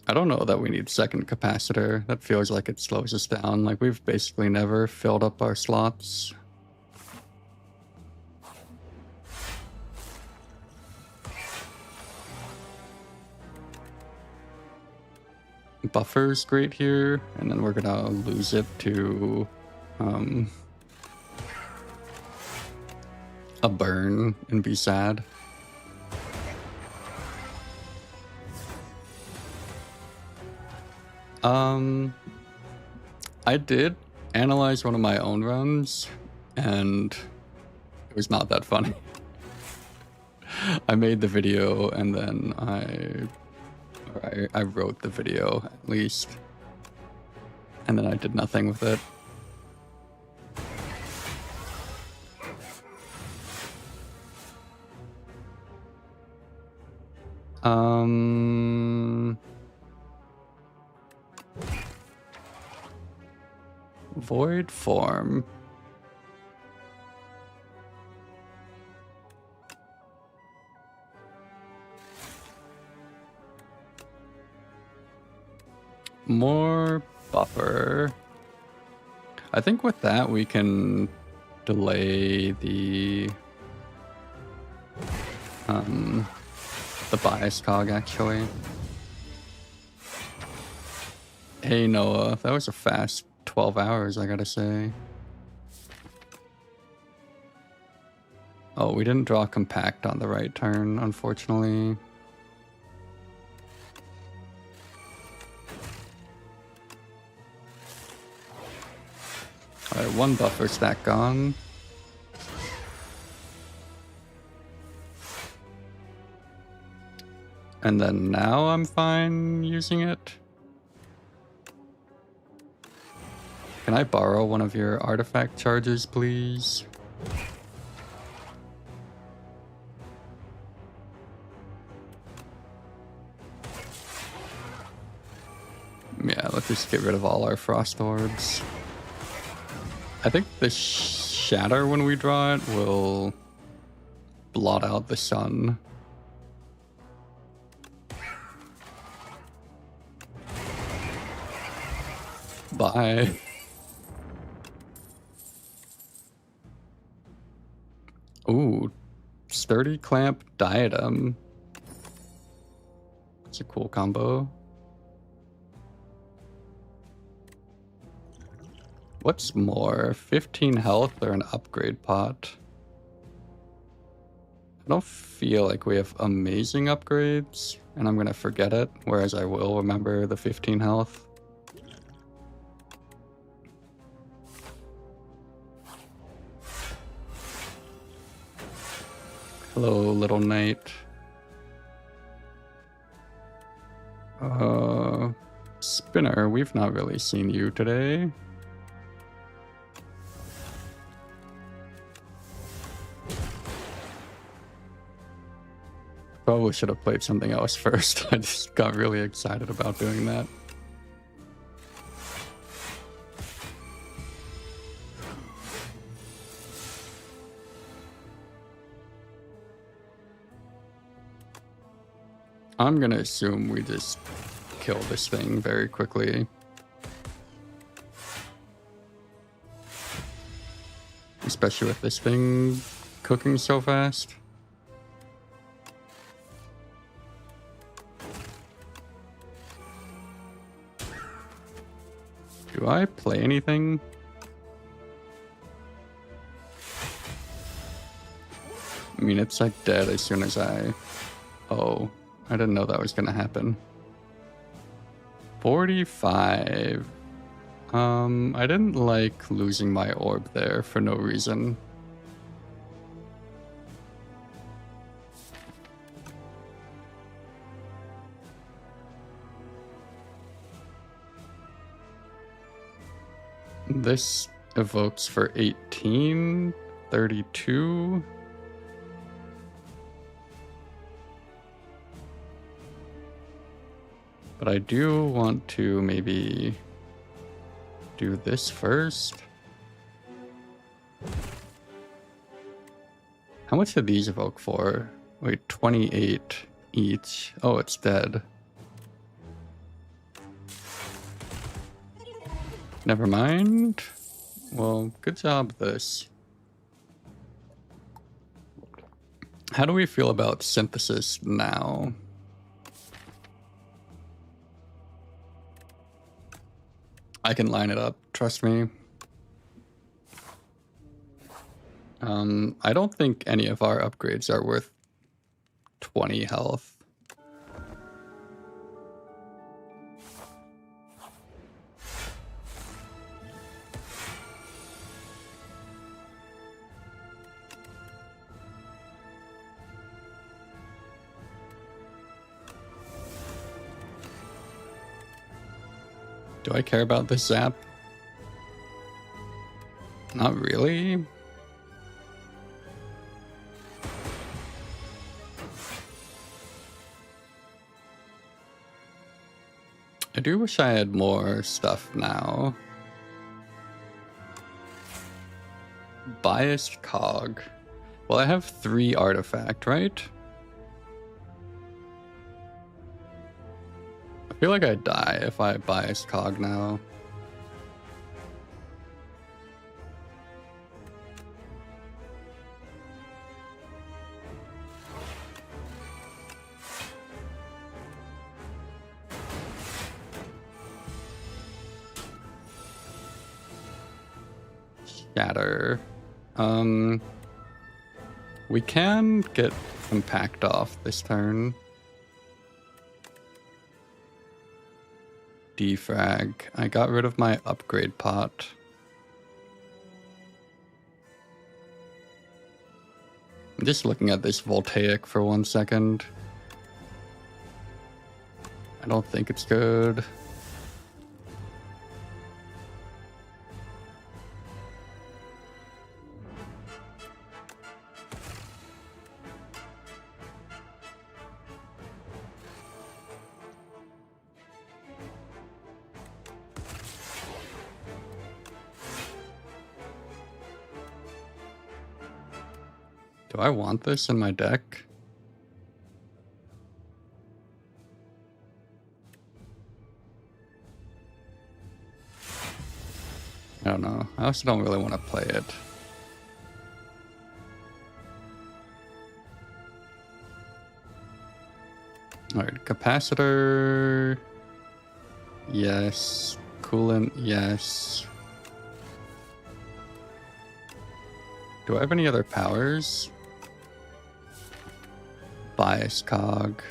I don't know that we need second capacitor. That feels like it slows us down. Like, we've basically never filled up our slots. Buffer's great here, and then we're gonna lose it to a burn and be sad. I did analyze one of my own runs, and it was not that funny. I made the video, and then I wrote the video, at least. And then I did nothing with it. Void form. More buffer. I think with that we can delay the bias cog, actually. Hey Noah, that was a fast 12 hours, I gotta say. Oh, we didn't draw compact on the right turn, unfortunately. Alright, one buffer stack gone. And then now I'm fine using it. Can I borrow one of your artifact charges, please? Yeah, let's just get rid of all our frost orbs. I think the shatter when we draw it will blot out the sun. Bye. Ooh, sturdy clamp diadem. It's a cool combo. What's more, 15 health or an upgrade pot? I don't feel like we have amazing upgrades, and I'm gonna forget it, whereas I will remember the 15 health. Hello, little knight. Spinner, we've not really seen you today. Probably should have played something else first. I just got really excited about doing that. I'm gonna assume we just kill this thing very quickly. Especially with this thing cooking so fast. Do I play anything? I mean, it's like dead as soon as I... Oh, I didn't know that was gonna happen. 45. I didn't like losing my orb there for no reason. This evokes for 18, 32. But I do want to maybe do this first. How much did these evoke for? Wait, 28 each. Oh, it's dead. Never mind. Well, good job, this. How do we feel about synthesis now? I can line it up, trust me. I don't think any of our upgrades are worth 20 health. Do I care about this zap? Not really. I do wish I had more stuff now. Biased cog. Well, I have 3 artifact, right? I feel like I'd die if I biased cog now. Shatter. We can get compact off this turn. Defrag. I got rid of my upgrade pot. I'm just looking at this voltaic for 1 second. I don't think it's good. Do I want this in my deck? I don't know. I also don't really want to play it. Alright, capacitor. Yes. Coolant, yes. Do I have any other powers? Bias cog.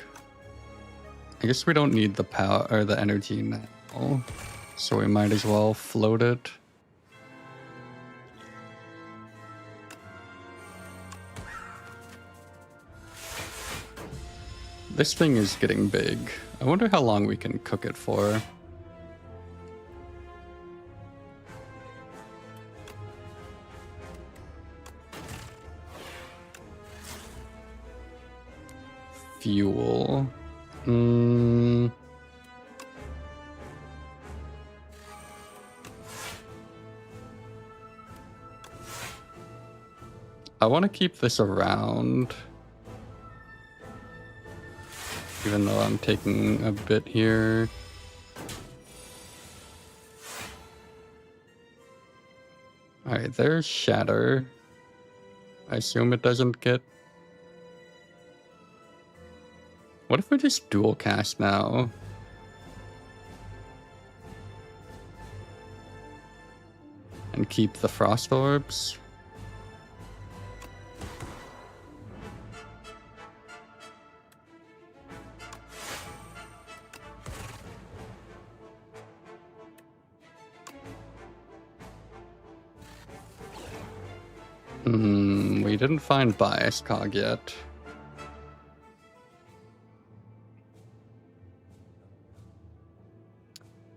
I guess we don't need the power or the energy now, so we might as well float it. This thing is getting big. I wonder how long we can cook it for. Fuel. I want to keep this around. even though I'm taking a bit here. Alright, there's Shatter. I assume it doesn't get... What if we just dual cast now? And keep the Frost Orbs? We didn't find Bias Cog yet.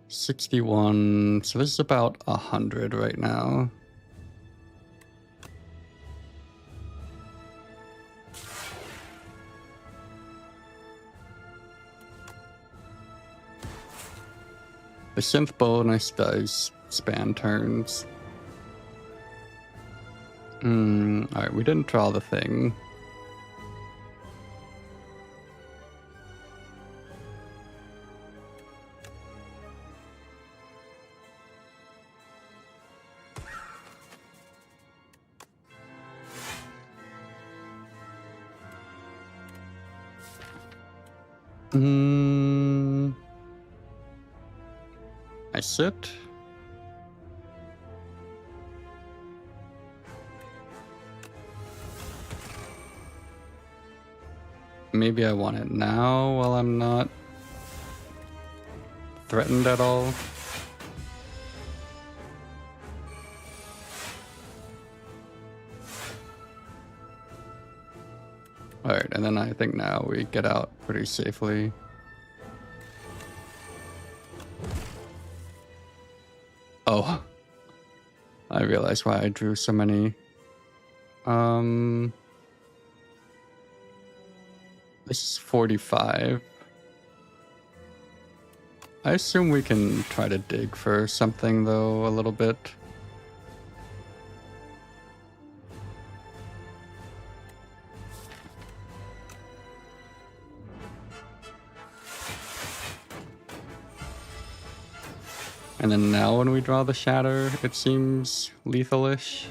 $61, so this is about 100 right now. The synth bonus does span turns. Alright, we didn't draw the thing. I sit. Maybe I want it now while I'm not threatened at all. Alright, and then I think now we get out pretty safely. Oh. I realized why I drew so many. This is 45. I assume we can try to dig for something, though, a little bit. And then now when we draw the Shatter, it seems lethal-ish.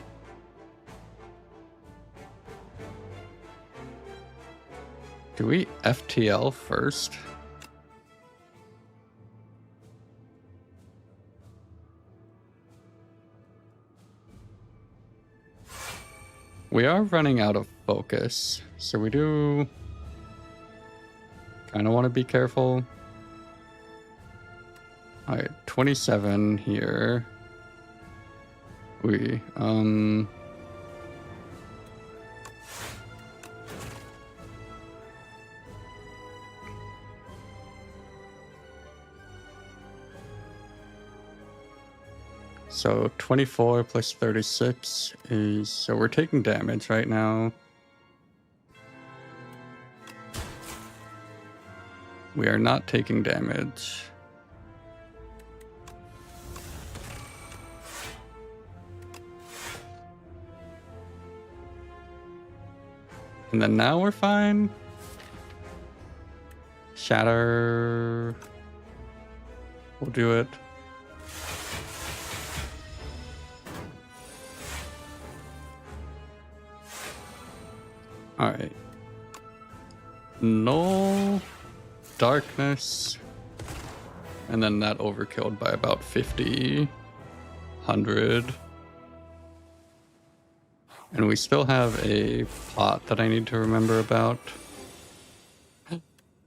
Do we FTL first? We are running out of focus, so we do kind of want to be careful. Alright, 27 here. So 24 plus 36 is... So we're taking damage right now. We are not taking damage. And then now we're fine. Shatter. We'll do it. Alright. Null. Darkness. And then that overkilled by about 50. 100. And we still have a plot that I need to remember about.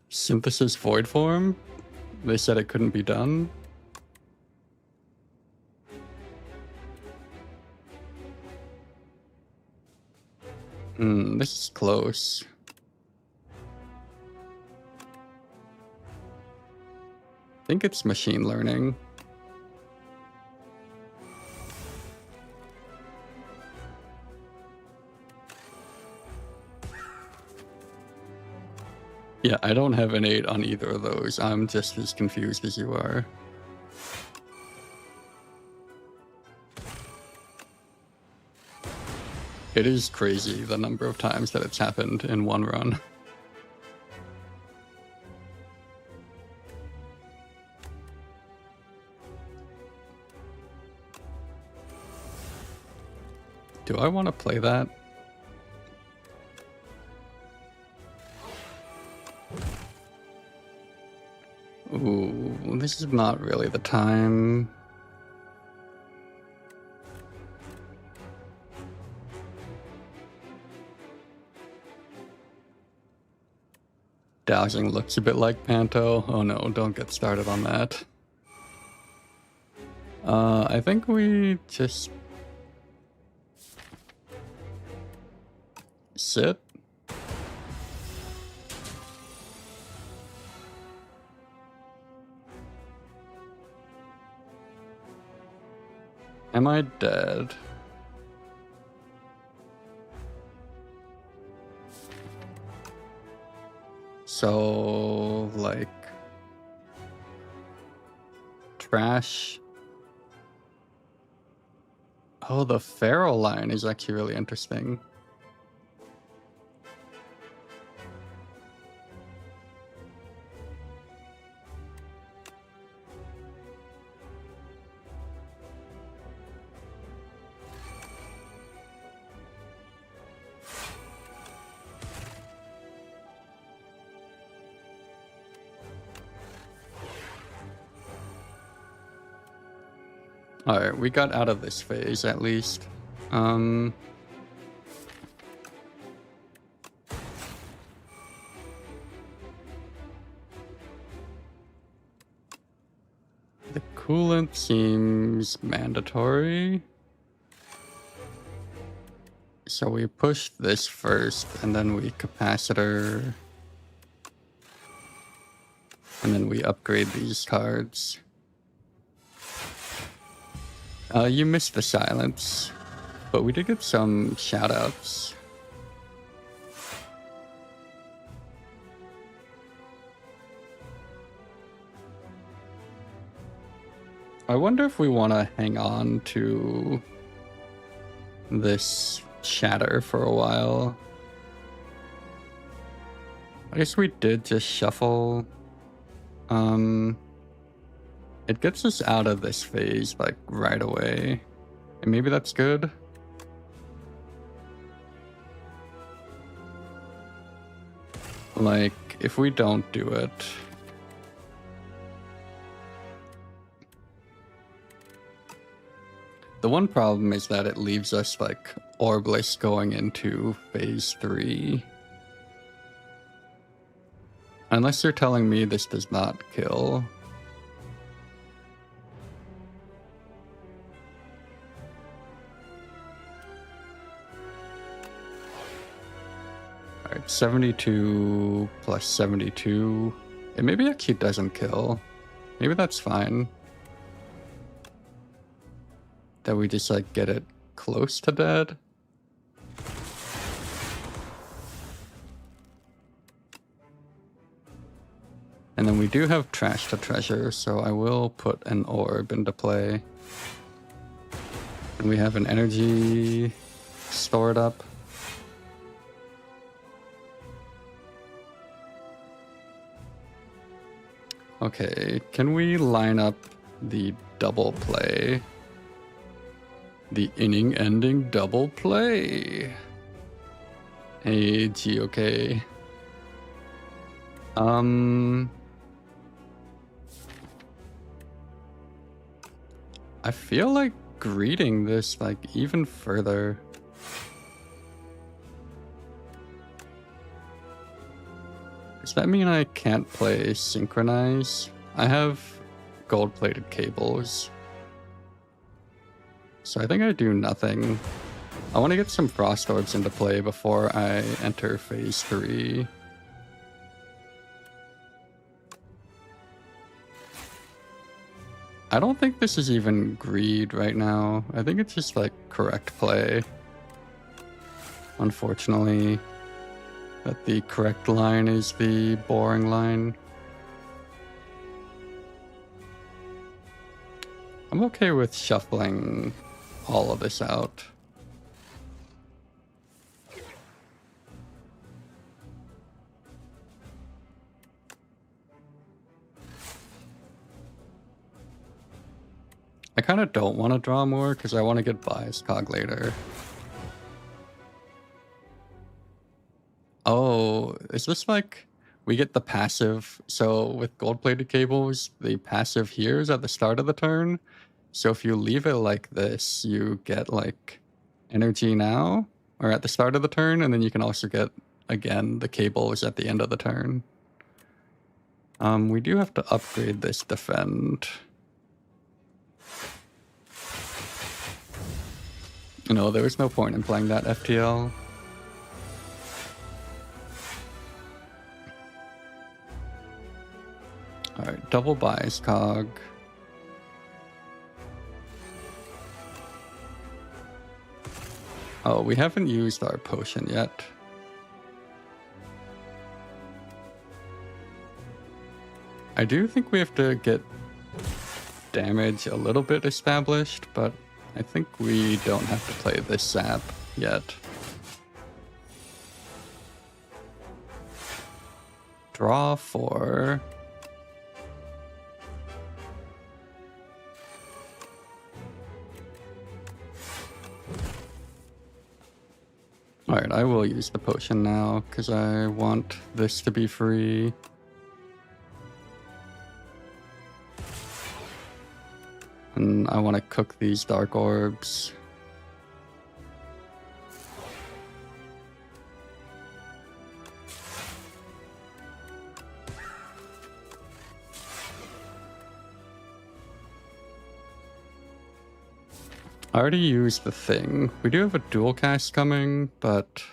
Synthesis void form? They said it couldn't be done. This is close. I think it's machine learning. Yeah, I don't have an 8 on either of those. I'm just as confused as you are. It is crazy the number of times that it's happened in one run. Do I want to play that? Ooh, this is not really the time. Dowsing looks a bit like Panto. Oh no, don't get started on that. I think we just sit. Am I dead? So, like, trash. Oh, the Pharaoh line is actually really interesting. Alright, we got out of this phase at least. The coolant seems mandatory. So we push this first, and then we capacitor. And then we upgrade these cards. You missed the silence, but we did get some shoutouts. I wonder if we want to hang on to this shatter for a while. I guess we did just shuffle. It gets us out of this phase, like, right away. And maybe that's good. Like, if we don't do it... The one problem is that it leaves us, like, orbless going into phase 3. Unless you're telling me this does not kill. Alright, 72 plus 72. It maybe actually doesn't kill. Maybe that's fine. That we just, like, get it close to dead. And then we do have trash to treasure, so I will put an orb into play. And we have an energy stored up. Okay, can we line up the double play? The inning-ending double play. Hey, GOK. I feel like greeting this, like, even further. Does that mean I can't play Synchronize? I have gold-plated cables. So I think I do nothing. I want to get some Frost Orbs into play before I enter phase 3. I don't think this is even greed right now. I think it's just, like, correct play. Unfortunately, that the correct line is the boring line. I'm okay with shuffling all of this out. I kind of don't want to draw more because I want to get Bias Cog later. Is this like we get the passive? So with gold-plated cables, the passive here is at the start of the turn. So if you leave it like this, you get like energy now or at the start of the turn, and then you can also get again the cables at the end of the turn. We do have to upgrade this defend. No, there was no point in playing that FTL. Alright, double bias cog. Oh, we haven't used our potion yet. I do think we have to get damage a little bit established, but I think we don't have to play this sap yet. Draw 4. Alright, I will use the potion now, because I want this to be free. And I want to cook these dark orbs. I already used the thing. We do have a dual cast coming, but...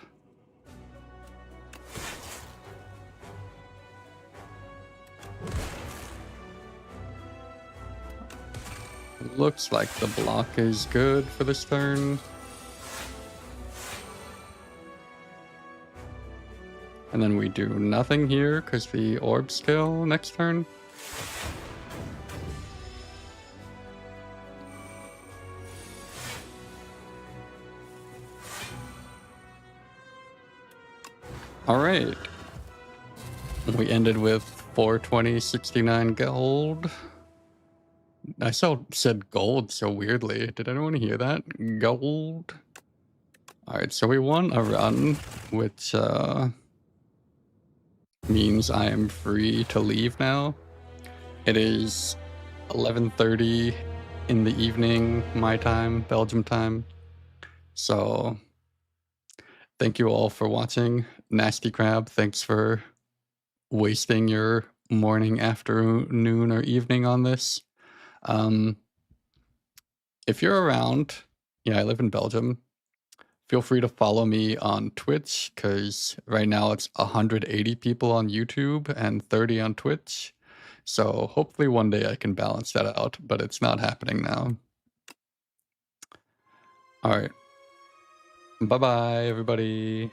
looks like the block is good for this turn. And then we do nothing here because the orbs kill next turn. Alright. We ended with 420.69 gold. I said gold so weirdly. Did anyone hear that? Gold. Alright, so we won a run, which means I am free to leave now. It is 11:30 in the evening, my time, Belgium time. So thank you all for watching. Nasty Crab, thanks for wasting your morning, afternoon, or evening on this. If you're around, yeah, I live in Belgium. Feel free to follow me on Twitch, because right now it's 180 people on YouTube and 30 on Twitch. So hopefully one day I can balance that out, but it's not happening now. All right. Bye-bye, everybody.